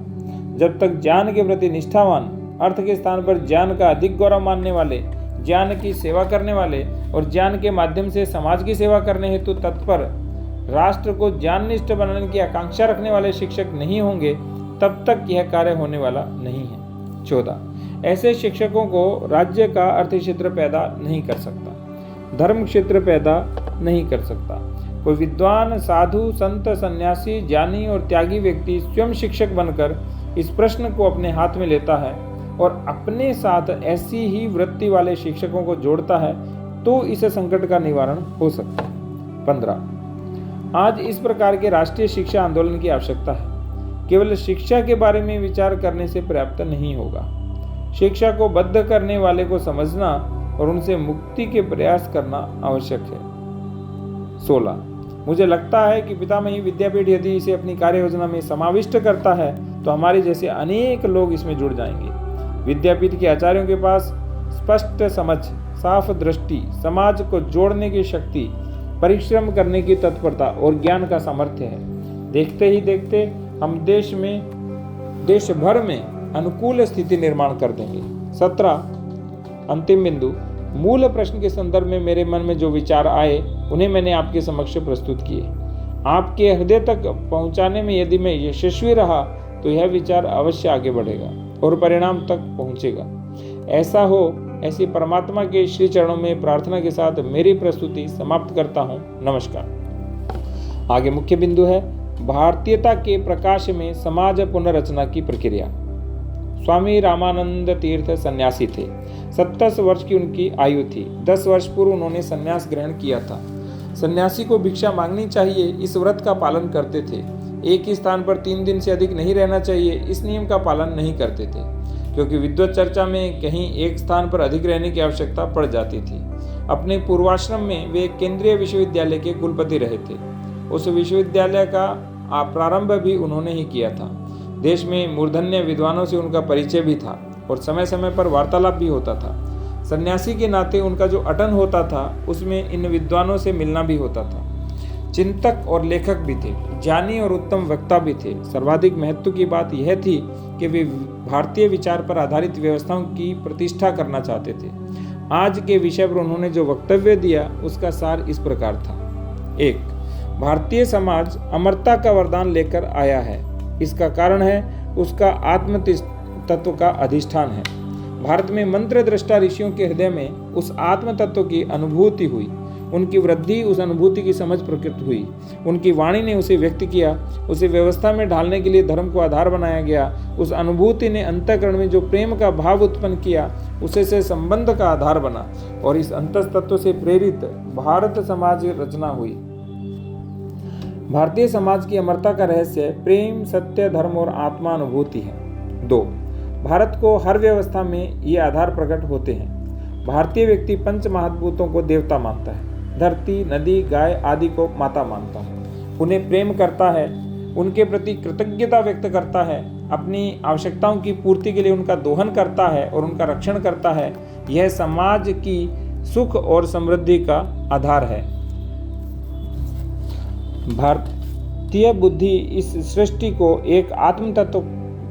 जब तक ज्ञान के प्रति निष्ठावान, अर्थ के स्थान पर ज्ञान का अधिक गौरव मानने वाले, ज्ञान की सेवा करने वाले और ज्ञान के माध्यम से समाज की सेवा करने हेतु तत्पर, राष्ट्र को ज्ञाननिष्ठ बनाने की आकांक्षा रखने वाले शिक्षक नहीं होंगे, तब तक यह कार्य होने वाला नहीं है। 14. ऐसे शिक्षकों को राज्य का अर्थ क्षेत्र पैदा नहीं कर सकता, धर्म क्षेत्र पैदा नहीं कर सकता। कोई विद्वान, साधु, संत, सन्यासी, ज्ञानी और त्यागी व्यक्ति स्वयं शिक्षक बनकर इस प्रश्न को अपने हाथ में लेता है और अपने साथ ऐसी ही वृत्ति वाले शिक्षकों को जोड़ता है, तो इस संकट का निवारण हो सकता है। 15. आज इस प्रकार के राष्ट्रीय शिक्षा आंदोलन की आवश्यकता है। केवल शिक्षा के बारे में विचार करने से पर्याप्त नहीं होगा। शिक्षा को बद्ध करने वाले को समझना और उनसे मुक्ति के प्रयास करना आवश्यक है। 16. मुझे लगता है कि पितामही विद्यापीठ यदि इसे अपनी कार्य योजना में समाविष्ट करता है तो हमारे जैसे अनेक लोग इसमें जुड़ जाएंगे। विद्यापीठ के आचार्यों के पास स्पष्ट समझ, साफ दृष्टि, समाज को जोड़ने की शक्ति, परिश्रम करने की तत्परता और ज्ञान का सामर्थ्य है। देखते ही देखते हम देश भर में अनुकूल स्थिति निर्माण कर देंगे। 17. अंतिम बिंदु, मूल प्रश्न के संदर्भ में मेरे मन में जो विचार आए उन्हें मैंने आपके समक्ष प्रस्तुत किए। आपके हृदय तक पहुंचाने में यदि मैं यशस्वी रहा तो यह विचार अवश्य आगे बढ़ेगा और परिणाम तक पहुंचेगा। ऐसा हो, ऐसी परमात्मा के श्री चरणों में प्रार्थना के साथ मेरी प्रस्तुति समाप्त करता हूं। नमस्कार। आगे मुख्य बिंदु है भारतीयता के प्रकाश में समाज पुनर्रचना की प्रक्रिया। स्वामी रामानंद तीर्थ सन्यासी थे। 27 वर्ष की उनकी आयु थी। 10 वर्ष पूर्व उन्होंने सन्यास ग्रहण किया था। सन्यासी को भिक्षा मांगनी चाहिए, इस व्रत का पालन करते थे। एक ही स्थान पर 3 दिन से अधिक नहीं रहना चाहिए, इस नियम का पालन नहीं करते थे, क्योंकि विद्वत चर्चा में कहीं एक स्थान पर अधिक रहने की आवश्यकता पड़ जाती थी। अपने पूर्वाश्रम में वे केंद्रीय विश्वविद्यालय के कुलपति रहे थे। उस विश्वविद्यालय का प्रारंभ भी उन्होंने ही किया था। देश में मूर्धन्य विद्वानों से उनका परिचय भी था और समय समय पर वार्तालाप भी होता था। सन्यासी के नाते उनका जो अटन होता था उसमें इन विद्वानों से मिलना भी होता था। चिंतक और लेखक भी थे, ज्ञानी और उत्तम वक्ता भी थे। सर्वाधिक महत्व की बात यह थी कि वे भारतीय विचार पर आधारित व्यवस्थाओं की प्रतिष्ठा करना चाहते थे। आज के विषय पर उन्होंने जो वक्तव्य दिया उसका सार इस प्रकार था। 1. भारतीय समाज अमरता का वरदान लेकर आया है। इसका कारण है उसका आत्म तत्व का अधिष्ठान है। भारत में मंत्र दृष्टा ऋषियों के हृदय में उस आत्म तत्व की अनुभूति हुई। उनकी वृद्धि उस अनुभूति की समझ प्रकट हुई। उनकी वाणी ने उसे व्यक्त किया। उसे व्यवस्था में ढालने के लिए धर्म को आधार बनाया गया। उस अनुभूति ने अंतःकरण में जो प्रेम का भाव उत्पन्न किया उसे से संबंध का आधार बना और इस अंतस्तत्व से प्रेरित भारत समाज रचना हुई। भारतीय समाज की अमरता का रहस्य प्रेम, सत्य, धर्म और आत्मा अनुभूति है। 2. भारत को हर व्यवस्था में ये आधार प्रकट होते हैं। भारतीय व्यक्ति पंच महाभूतों को देवता मानता है, धरती, नदी, गाय आदि को माता मानता है। उन्हें प्रेम करता है, उनके प्रति कृतज्ञता व्यक्त करता है, अपनी आवश्यकताओं की पूर्ति के लिए उनका दोहन करता है और उनका रक्षण करता है। यह समाज की सुख और समृद्धि का आधार है। भारतीय बुद्धि इस सृष्टि को एक आत्म तत्व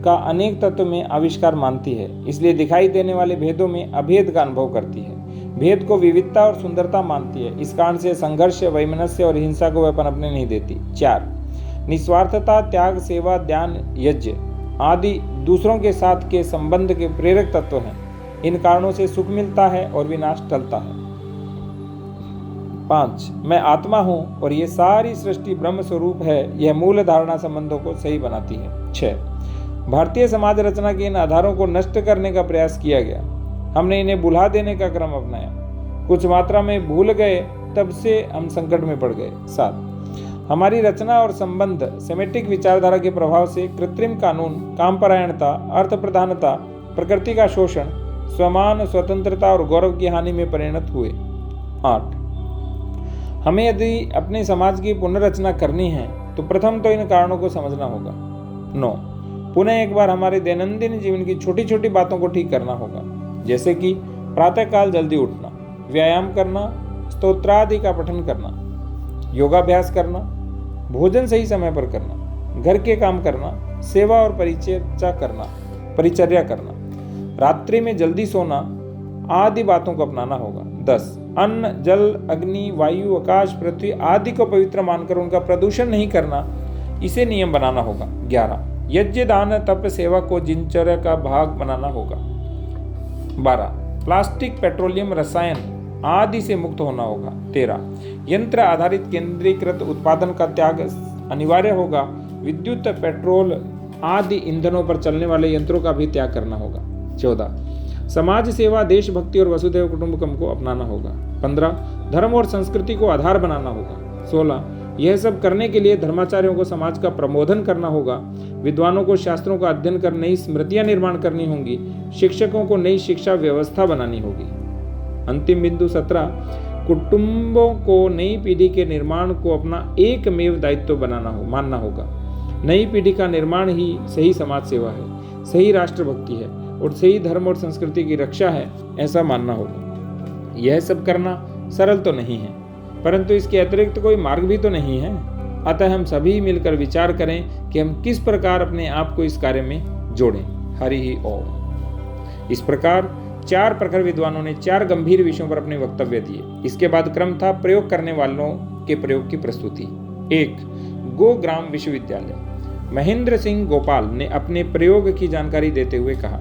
का अनेक तत्व में आविष्कार मानती है, इसलिए दिखाई देने वाले भेदों में अभेद का अनुभव करती है। भेद को विविधता और सुंदरता मानती है। इस कारण से संघर्ष, वैमनस्य और हिंसा को वह पनपने नहीं देती। 4. निस्वार्थता, त्याग, सेवा, ध्यान, यज्ञ आदि दूसरों के साथ के संबंध के प्रेरक तत्व हैं। इन कारणों से सुख मिलता है और विनाश टलता है। 5. मैं आत्मा हूँ और ये सारी सृष्टि ब्रह्म स्वरूप है। यह मूल धारणा संबंधों को सही बनाती है। 6. भारतीय समाज रचना के इन आधारों को नष्ट करने का प्रयास किया गया। हमने इन्हें भुला देने का क्रम अपनाया। कुछ मात्रा में भूल गए, तब से हम संकट में पड़ गए। 7, हमारी रचना और संबंध सेमेटिक विचारधारा के प्रभाव से कृत्रिम कानून, कामपरायणता, अर्थ प्रधानता, प्रकृति का शोषण, स्वमान, स्वतंत्रता और गौरव की हानि में परिणत हुए। 8, हमें यदि अपने समाज की पुनर्रचना करनी है तो प्रथम तो इन कारणों को समझना होगा। 9, पुनः एक बार हमारे दैनंदिन जीवन की छोटी छोटी बातों को ठीक करना होगा, जैसे कि प्रातःकाल जल्दी उठना, व्यायाम करना, स्तोत्रादि का पठन करना, योगाभ्यास करना, भोजन सही समय पर करना, घर के काम करना, सेवा और परिचर्या करना, रात्रि में जल्दी सोना आदि बातों को अपनाना होगा। 10, अन्न, जल, अग्नि, वायु, आकाश, पृथ्वी आदि को पवित्र मानकर उनका प्रदूषण नहीं करना, इसे नियम बनाना होगा। 11, यज्ञ, दान, तप, सेवा को दिनचर्या का भाग बनाना होगा। 12, प्लास्टिक, पेट्रोलियम, रसायन आदि से मुक्त होना होगा। 13, यंत्र आधारित केंद्रीकृत उत्पादन का त्याग अनिवार्य होगा। विद्युत, पेट्रोल आदि ईंधनों पर चलने वाले यंत्रों का भी त्याग करना होगा। 14, समाज सेवा, देशभक्ति और वसुधैव कुटुंबकम को अपनाना होगा। 15, धर्म और संस्कृति को आधार बनाना होगा। 16, यह सब करने के लिए धर्माचार्यों को समाज का प्रबोधन करना होगा। विद्वानों को शास्त्रों का अध्ययन कर नई स्मृतियां निर्माण करनी होंगी। शिक्षकों को नई शिक्षा व्यवस्था बनानी होगी। अंतिम बिंदु 17, कुटुंबों को नई पीढ़ी के निर्माण को अपना एकमेव दायित्व मानना होगा। नई पीढ़ी का निर्माण ही सही समाज सेवा है, सही राष्ट्रभक्ति है और सही धर्म और संस्कृति की रक्षा है, ऐसा मानना होगा। यह सब करना सरल तो नहीं है, परंतु इसके अतिरिक्त कोई मार्ग भी तो नहीं है। अतः हम सभी मिलकर विचार करें कि हम किस प्रकार अपने आप को इस कार्य में जोड़ें। हरि ही ओम। इस प्रकार 4 प्रखर विद्वानों ने 4 गंभीर विषयों पर अपने वक्तव्य दिए। इसके बाद क्रम था प्रयोग करने वालों के प्रयोग की प्रस्तुति। 1, गो ग्राम विश्वविद्यालय। महेंद्र सिंह गोपाल ने अपने प्रयोग की जानकारी देते हुए कहा,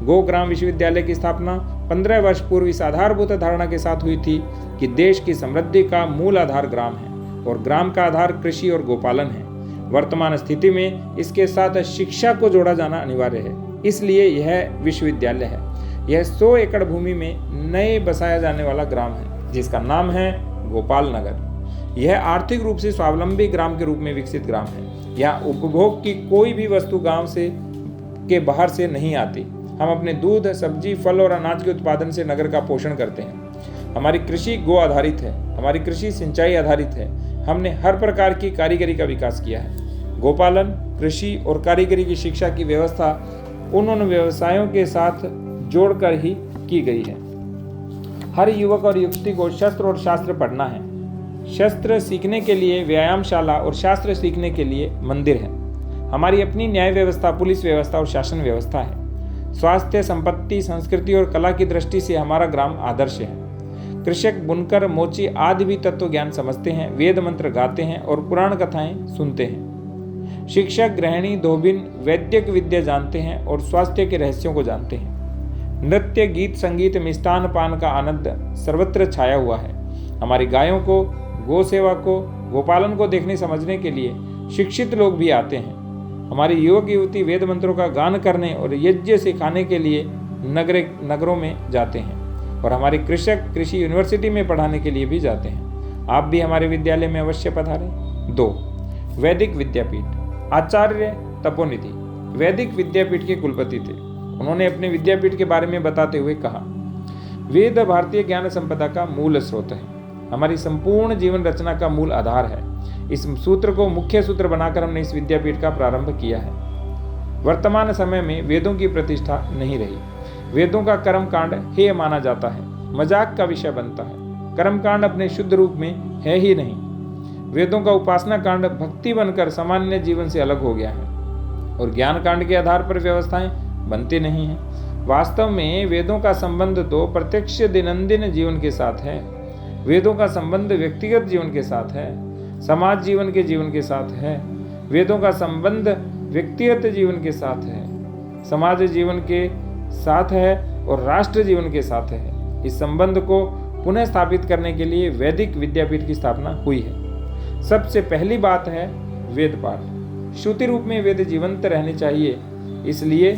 गो ग्राम विश्वविद्यालय की स्थापना 15 वर्ष पूर्व इस आधारभूत धारणा के साथ हुई थी कि देश की समृद्धि का मूल आधार ग्राम है और ग्राम का आधार कृषि और गोपालन है। वर्तमान स्थिति में इसके साथ शिक्षा को जोड़ा जाना अनिवार्य है, इसलिए यह विश्वविद्यालय है। यह 100 एकड़ भूमि में नए बसाया जाने वाला ग्राम है, जिसका नाम है गोपाल नगर। यह आर्थिक रूप से स्वावलंबी ग्राम के रूप में विकसित ग्राम है। यहाँ उपभोग की कोई भी वस्तु गांव से के बाहर से नहीं आती। हम अपने दूध, सब्जी, फल और अनाज के उत्पादन से नगर का पोषण करते हैं। हमारी कृषि गो आधारित है, हमारी कृषि सिंचाई आधारित है। हमने हर प्रकार की कारीगरी का विकास किया है। गोपालन, कृषि और कारीगरी की शिक्षा की व्यवस्था उन व्यवसायों के साथ जोड़कर ही की गई है। हर युवक और युवती को शस्त्र और शास्त्र पढ़ना है। शस्त्र सीखने के लिए व्यायामशाला और शास्त्र सीखने के लिए मंदिर है। हमारी अपनी न्याय व्यवस्था, पुलिस व्यवस्था और शासन व्यवस्था है। स्वास्थ्य, संपत्ति, संस्कृति और कला की दृष्टि से हमारा ग्राम आदर्श है। कृषक, बुनकर, मोची आदि भी तत्व ज्ञान समझते हैं, वेद मंत्र गाते हैं और पुराण कथाएं सुनते हैं। शिक्षक, गृहिणी, धोबिन वैद्यक विद्या जानते हैं और स्वास्थ्य के रहस्यों को जानते हैं। नृत्य, गीत, संगीत, मिष्टान पान का आनंद सर्वत्र छाया हुआ है। हमारी गायों को, गो सेवा को, गोपालन को देखने समझने के लिए शिक्षित लोग भी आते हैं। हमारी युवक युवती वेद मंत्रों का गान करने और यज्ञ सिखाने के लिए नगरों में जाते हैं और हमारे कृषक कृषि यूनिवर्सिटी में पढ़ाने के लिए भी जाते हैं। आप भी हमारे विद्यालय में अवश्य पधारें। 2, वैदिक विद्यापीठ। आचार्य तपोनिधि वैदिक विद्यापीठ के कुलपति थे। उन्होंने अपने विद्यापीठ के बारे में बताते हुए कहा, वेद भारतीय ज्ञान संपदा का मूल स्रोत है, हमारी संपूर्ण जीवन रचना का मूल आधार है। इस सूत्र को मुख्य सूत्र बनाकर हमने इस विद्यापीठ का प्रारंभ किया है। वर्तमान समय में वेदों की प्रतिष्ठा नहीं रही। वेदों का कर्मकांड हेय माना जाता है, मजाक का विषय बनता है। कर्मकांड अपने शुद्ध रूप में है ही नहीं। वेदों का उपासना कांड भक्ति बनकर सामान्य जीवन से अलग हो गया है और ज्ञान कांड के आधार पर व्यवस्थाएं बनती नहीं हैं। वास्तव में वेदों का संबंध तो प्रत्यक्ष दैनंदिन जीवन के साथ है। वेदों का संबंध व्यक्तिगत जीवन के साथ है, समाज जीवन के साथ है। वेदों का संबंध व्यक्तिगत जीवन के साथ है, समाज जीवन के साथ है और राष्ट्र जीवन के साथ है। इस संबंध को पुनः स्थापित करने के लिए वैदिक विद्यापीठ की स्थापना हुई है। सबसे पहली बात है वेद पाठ। श्रुति रूप में वेद जीवंत रहने चाहिए, इसलिए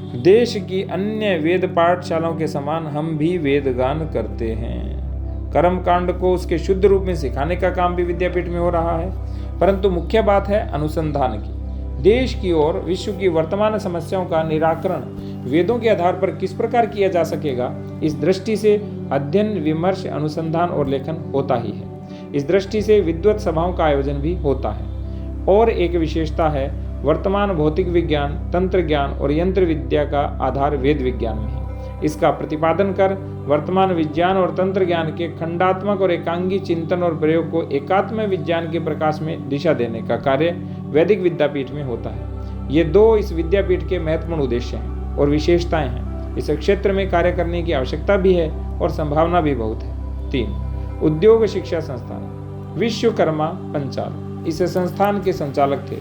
देश की अन्य वेद पाठशालाओं के समान हम भी वेदगान करते हैं। कर्म कांड को उसके शुद्ध रूप में सिखाने का काम भी विद्यापीठ में हो रहा है, परंतु मुख्य बात है अनुसंधान की। देश की और विश्व की वर्तमान समस्याओं का निराकरण वेदों के आधार पर किस प्रकार किया जा सकेगा, इस दृष्टि से अध्ययन, विमर्श, अनुसंधान और लेखन होता ही है। इस दृष्टि से विद्वत सभाओं का आयोजन भी होता है। और एक विशेषता है, वर्तमान भौतिक विज्ञान, तंत्र ज्ञान और यंत्र विद्या का आधार वेद विज्ञान में है। इसका प्रतिपादन कर वर्तमान विज्ञान और तंत्र ज्ञान के खंडात्मक और एकांगी चिंतन और प्रयोग को एकात्म विज्ञान के प्रकाश में दिशा देने का कार्य वैदिक विद्यापीठ में होता है। ये दो इस विद्यापीठ के महत्वपूर्ण उद्देश्य हैं और विशेषताएं हैं। इस क्षेत्र में कार्य करने की आवश्यकता भी है और संभावना भी बहुत है। 3. उद्योग शिक्षा संस्थान। विश्वकर्मा पंचाल इस संस्थान के संचालक थे।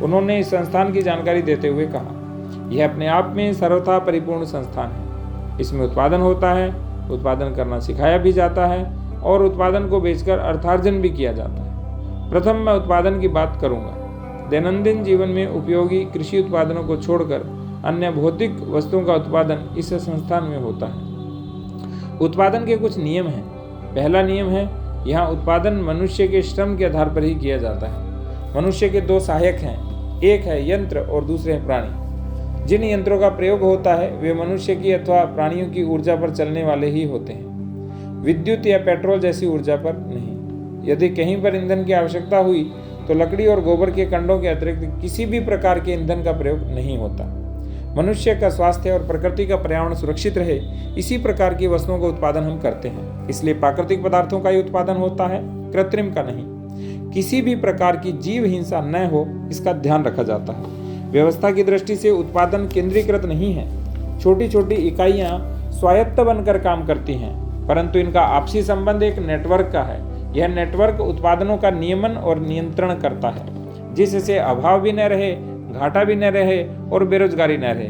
उन्होंने इस संस्थान की जानकारी देते हुए कहा, यह अपने आप में सर्वथा परिपूर्ण संस्थान है। इसमें उत्पादन होता है, उत्पादन करना सिखाया भी जाता है और उत्पादन को बेचकर अर्थार्जन भी किया जाता है। प्रथम मैं उत्पादन की बात करूंगा। दैनंदिन जीवन में उपयोगी कृषि उत्पादनों को छोड़कर अन्य भौतिक वस्तुओं का उत्पादन इस संस्थान में होता है। उत्पादन के कुछ नियम हैं। पहला नियम है, यहाँ उत्पादन मनुष्य के श्रम के आधार पर ही किया जाता है। मनुष्य के दो सहायक हैं, एक है यंत्र और दूसरे हैं प्राणी। जिन यंत्रों का प्रयोग होता है वे मनुष्य की अथवा प्राणियों की ऊर्जा पर चलने वाले ही होते हैं, विद्युत या पेट्रोल जैसी ऊर्जा पर नहीं। यदि कहीं पर ईंधन की आवश्यकता हुई तो लकड़ी और गोबर के कंडों के अतिरिक्त किसी भी प्रकार के ईंधन का प्रयोग नहीं होता। मनुष्य का स्वास्थ्य और प्रकृति का पर्यावरण सुरक्षित रहे, इसी प्रकार की वस्तुओं का उत्पादन हम करते हैं। इसलिए प्राकृतिक पदार्थों का ही उत्पादन होता है, कृत्रिम का नहीं। किसी भी प्रकार की जीव हिंसा न हो, इसका ध्यान रखा जाता है। व्यवस्था की दृष्टि से उत्पादन केंद्रीकृत नहीं है। छोटी छोटी इकाइयां स्वायत्त बनकर काम करती हैं, परंतु इनका आपसी संबंध एक नेटवर्क का है। यह नेटवर्क उत्पादनों का नियमन और नियंत्रण करता है, जिससे अभाव भी न रहे, घाटा भी न रहे और बेरोजगारी न रहे।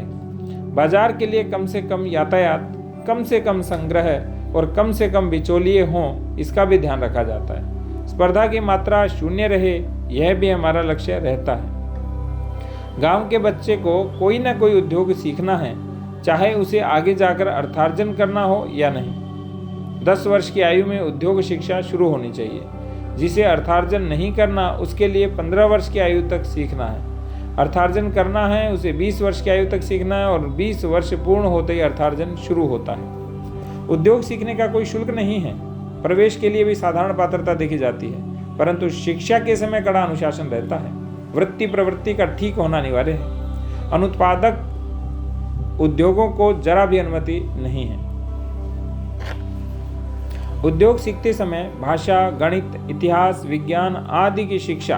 बाजार के लिए कम से कम यातायात, कम से कम संग्रह और कम से कम बिचौलिए हों, इसका भी ध्यान रखा जाता है। स्पर्धा की मात्रा शून्य रहे, यह भी हमारा लक्ष्य रहता है। गांव के बच्चे को कोई ना कोई उद्योग सीखना है, चाहे उसे आगे जाकर अर्थार्जन करना हो या नहीं। 10 वर्ष की आयु में उद्योग शिक्षा शुरू होनी चाहिए। जिसे अर्थार्जन नहीं करना, उसके लिए 15 वर्ष की आयु तक सीखना है। अर्थार्जन करना है, उसे 20 वर्ष की आयु तक सीखना है और 20 वर्ष पूर्ण होते ही अर्थार्जन शुरू होता है। उद्योग सीखने का कोई शुल्क नहीं है। प्रवेश के लिए भी साधारण पात्रता देखी जाती है, परंतु शिक्षा के समय कड़ा अनुशासन रहता है। वृत्ति प्रवृत्ति का ठीक होना अनिवार्य है। अनुत्पादक उद्योगों को जरा भी अनुमति नहीं है। उद्योग सीखते समय भाषा, गणित, इतिहास, विज्ञान आदि की शिक्षा,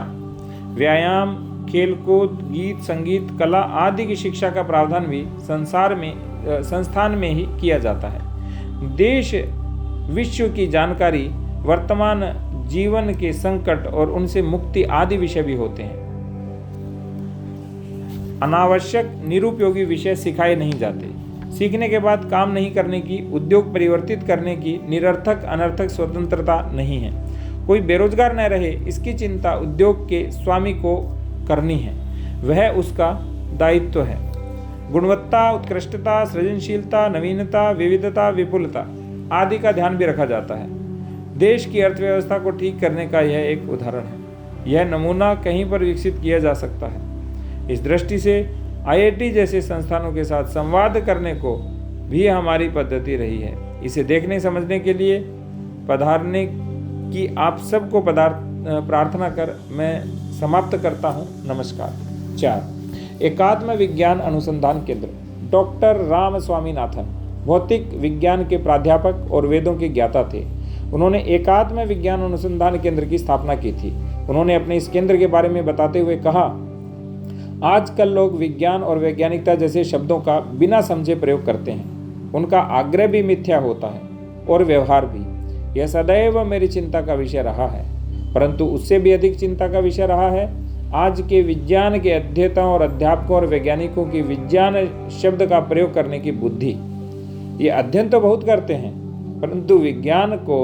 व्यायाम, खेलकूद, गीत, संगीत, कला आदि की शिक्षा का प्रावधान भी संस्थान में ही किया जाता है। देश विश्व की जानकारी, वर्तमान जीवन के संकट और उनसे मुक्ति आदि विषय भी होते हैं। अनावश्यक निरुपयोगी विषय सिखाए नहीं जाते। सीखने के बाद काम नहीं करने की, उद्योग परिवर्तित करने की निरर्थक अनर्थक स्वतंत्रता नहीं है। कोई बेरोजगार न रहे, इसकी चिंता उद्योग के स्वामी को करनी है, वह उसका दायित्व है। गुणवत्ता, उत्कृष्टता, सृजनशीलता, नवीनता, विविधता, विपुलता आदि का ध्यान भी रखा जाता है। देश की अर्थव्यवस्था को ठीक करने का यह एक उदाहरण है। यह नमूना कहीं पर विकसित किया जा सकता है। इस दृष्टि से IIT जैसे संस्थानों के साथ संवाद करने को भी हमारी पद्धति रही है। इसे देखने समझने के लिए पधारने की आप सबको प्रार्थना कर मैं समाप्त करता हूँ। नमस्कार। 4. एकात्म विज्ञान अनुसंधान केंद्र। डॉक्टर राम स्वामीनाथन भौतिक विज्ञान के प्राध्यापक और वेदों के ज्ञाता थे। उन्होंने एकात्म विज्ञान अनुसंधान केंद्र की स्थापना की थी। उन्होंने अपने इस केंद्र के बारे में बताते हुए कहा, आजकल लोग विज्ञान और वैज्ञानिकता जैसे शब्दों का बिना समझे प्रयोग करते हैं। उनका आग्रह भी मिथ्या होता है और व्यवहार भी। यह सदैव मेरी चिंता का विषय रहा है, परंतु उससे भी अधिक चिंता का विषय रहा है आज के विज्ञान के अध्येताओं और अध्यापकों और वैज्ञानिकों की विज्ञान शब्द का प्रयोग करने की बुद्धि। ये अध्ययन तो बहुत करते हैं, परंतु विज्ञान को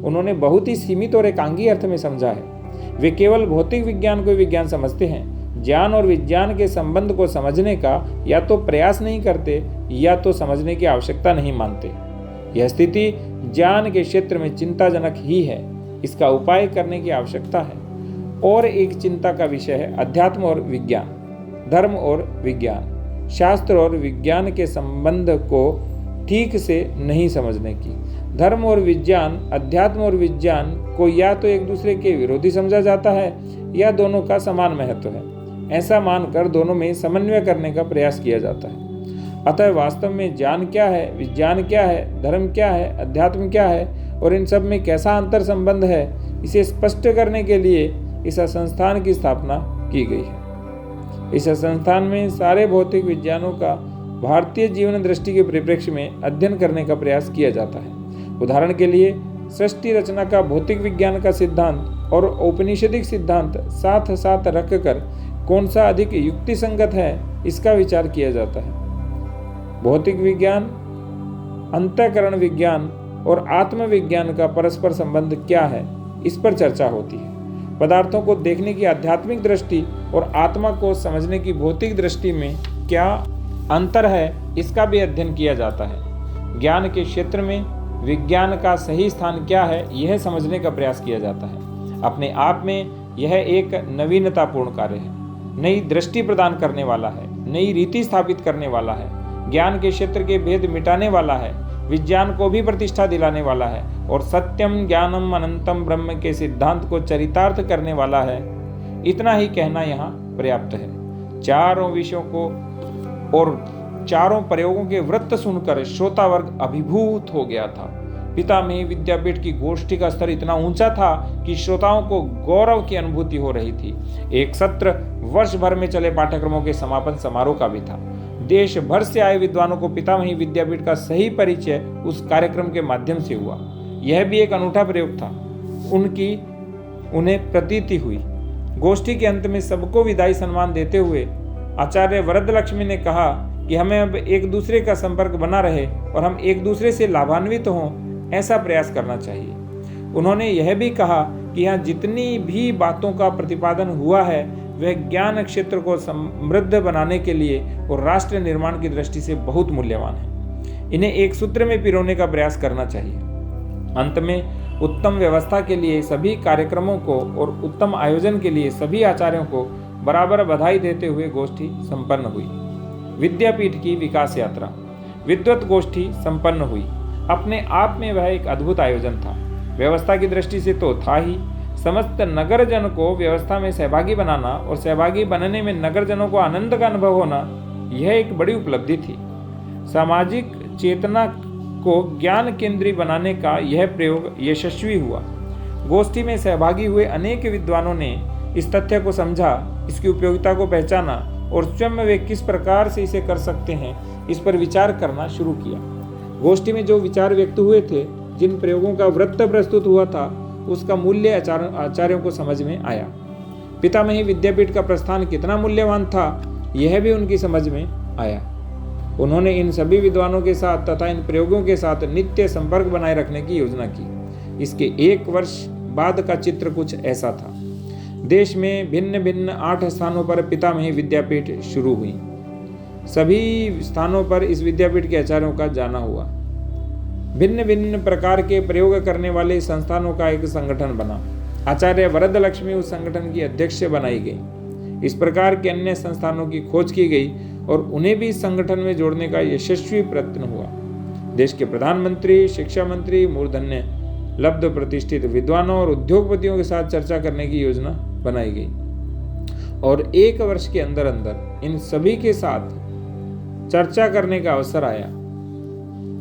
उन्होंने बहुत ही सीमित और एकांगी अर्थ में समझा है। वे केवल भौतिक विज्ञान को विज्ञान समझते हैं, ज्ञान और विज्ञान के संबंध को समझने का या तो प्रयास नहीं करते या तो समझने की आवश्यकता नहीं मानते। यह स्थिति ज्ञान के क्षेत्र में चिंताजनक ही है। इसका उपाय करने की आवश्यकता है। और एक चिंता का विषय है अध्यात्म और विज्ञान, धर्म और विज्ञान, शास्त्र और विज्ञान के संबंध को ठीक से नहीं समझने की। धर्म और विज्ञान, अध्यात्म और विज्ञान को या तो एक दूसरे के विरोधी समझा जाता है या दोनों का समान महत्व है। ऐसा मानकर दोनों में समन्वय करने का प्रयास किया जाता है। अतः वास्तव में ज्ञान क्या है, विज्ञान क्या है, धर्म क्या है, अध्यात्म क्या है और इन सब में कैसा अंतर संबंध है, इसे स्पष्ट करने के लिए इस संस्थान की स्थापना की गई है। इस संस्थान में सारे भौतिक विज्ञानों का भारतीय जीवन दृष्टि के परिप्रेक्ष्य में अध्ययन करने का प्रयास किया जाता है। उदाहरण के लिए सृष्टि रचना का भौतिक विज्ञान का सिद्धांत और औपनिषदिक सिद्धांत साथ साथ रखकर कौन सा अधिक युक्ति संगत है, इसका विचार किया जाता है। भौतिक विज्ञान, अंतःकरण विज्ञान और आत्मविज्ञान का परस्पर संबंध क्या है, इस पर चर्चा होती है। पदार्थों को देखने की आध्यात्मिक दृष्टि और आत्मा को समझने की भौतिक दृष्टि में क्या अंतर है, इसका भी अध्ययन किया जाता है। ज्ञान के क्षेत्र में विज्ञान का सही स्थान क्या है, यह समझने का प्रयास किया जाता है। अपने आप में यह एक नवीनतापूर्ण कार्य है, नई दृष्टि प्रदान करने वाला है, नई रीति स्थापित करने वाला है, ज्ञान के क्षेत्र के भेद मिटाने वाला है, विज्ञान को भी प्रतिष्ठा दिलाने वाला है और सत्यम ज्ञानम अनंतम ब्रह्म के सिद्धांत को चरितार्थ करने वाला है। इतना ही कहना यहाँ पर्याप्त है। चारों विषयों को और चारों प्रयोगों के वृत्त सुनकर श्रोता वर्ग अभिभूत हो गया था। पितामही विद्यापीठ की गोष्ठी का स्तर इतना ऊंचा था कि श्रोताओं को गौरव की अनुभूति हो रही थी। एक सत्र वर्ष भर में चले पाठ्यक्रमों के समापन समारोह का भी था। देश भर से आए विद्वानों को पितामही विद्यापीठ का सही परिचय उस कार्यक्रम के माध्यम से हुआ। यह भी एक अनूठा प्रयोग था। उन्हें प्रतीति हुई। गोष्ठी के अंत में सबको विदाई सम्मान देते हुए आचार्य वरदलक्ष्मी ने कहा कि हमें अब एक दूसरे का संपर्क बना रहे और हम एक दूसरे से लाभान्वित हों, ऐसा प्रयास करना चाहिए। उन्होंने यह भी कहा कि यहाँ जितनी भी बातों का प्रतिपादन हुआ है वह ज्ञान क्षेत्र को समृद्ध बनाने के लिए और राष्ट्र निर्माण की दृष्टि से बहुत मूल्यवान है। इन्हें एक सूत्र में पिरोने का प्रयास करना चाहिए। अंत में उत्तम व्यवस्था के लिए सभी कार्यक्रमों को और उत्तम आयोजन के लिए सभी आचार्यों को बराबर बधाई देते हुए गोष्ठी संपन्न हुई। विद्यापीठ की विकास यात्रा। विद्वत गोष्ठी संपन्न हुई। अपने आप में वह एक अद्भुत आयोजन था। व्यवस्था की दृष्टि से तो था ही। समस्त नगरजन को व्यवस्था में सहभागी बनाना और सहभागी बनने में नगरजनों को आनंद का अनुभव होना, यह एक बड़ी उपलब्धि थी। सामाजिक चेतना को ज्ञान केंद्रीय बनाने का यह प्रयोग यशस्वी हुआ। गोष्ठी में सहभागी हुए अनेक विद्वानों ने इस तथ्य को समझा, इसकी उपयोगिता को पहचाना और स्वयं वे किस प्रकार से इसे कर सकते हैं, इस पर विचार करना शुरू किया। गोष्ठी में जो विचार व्यक्त हुए थे, जिन प्रयोगों का वृत्त प्रस्तुत हुआ था, उसका मूल्य आचार्यों को समझ में आया। पितामही विद्यापीठ का प्रस्थान कितना मूल्यवान था, यह भी उनकी समझ में आया। उन्होंने इन सभी विद्वानों के साथ तथा इन प्रयोगों के साथ नित्य संपर्क बनाए रखने की योजना की। इसके 1 वर्ष बाद का चित्र कुछ ऐसा था। देश में भिन्न भिन्न 8 स्थानों पर पितामही विद्यापीठ शुरू हुई। सभी स्थानों पर इस विद्यापीठ के आचार्यों का जाना हुआ। भिन्न भिन्न प्रकार के प्रयोग करने वाले संस्थानों का एक संगठन बना। आचार्य वरदलक्ष्मी उस संगठन की अध्यक्ष बनाई गई। इस प्रकार के अन्य संस्थानों की खोज की गई और उन्हें भी इस संगठन में जोड़ने का यशस्वी प्रयत्न हुआ। देश के प्रधानमंत्री, शिक्षा मंत्री, मूर्धन्य लब्ध प्रतिष्ठित विद्वानों और उद्योगपतियों के साथ चर्चा करने की योजना बनाई गई और 1 वर्ष के अंदर अंदर इन सभी के साथ चर्चा करने का अवसर आया।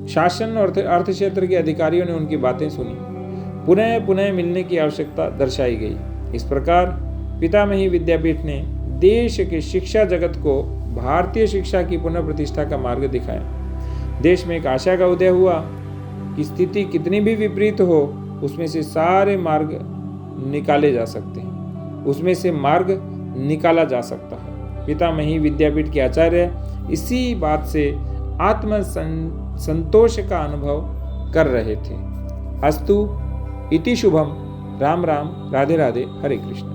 शासन और अर्थ क्षेत्र के अधिकारियों ने उनकी बातें सुनी। पुनः पुनः मिलने की आवश्यकता दर्शाई गई। इस प्रकार पितामही विद्यापीठ ने देश के शिक्षा जगत को भारतीय शिक्षा की पुनः प्रतिष्ठा का मार्ग दिखाया। देश में एक आशा का उदय हुआ कि स्थिति कितनी भी विपरीत हो, उसमें से सारे मार्ग निकाले जा सकते हैं, उसमें से मार्ग निकाला जा सकता है। पितामही विद्यापीठ के आचार्य इसी बात से आत्म संतोष का अनुभव कर रहे थे। अस्तु इति शुभम। राम राम, राधे राधे, हरे कृष्ण।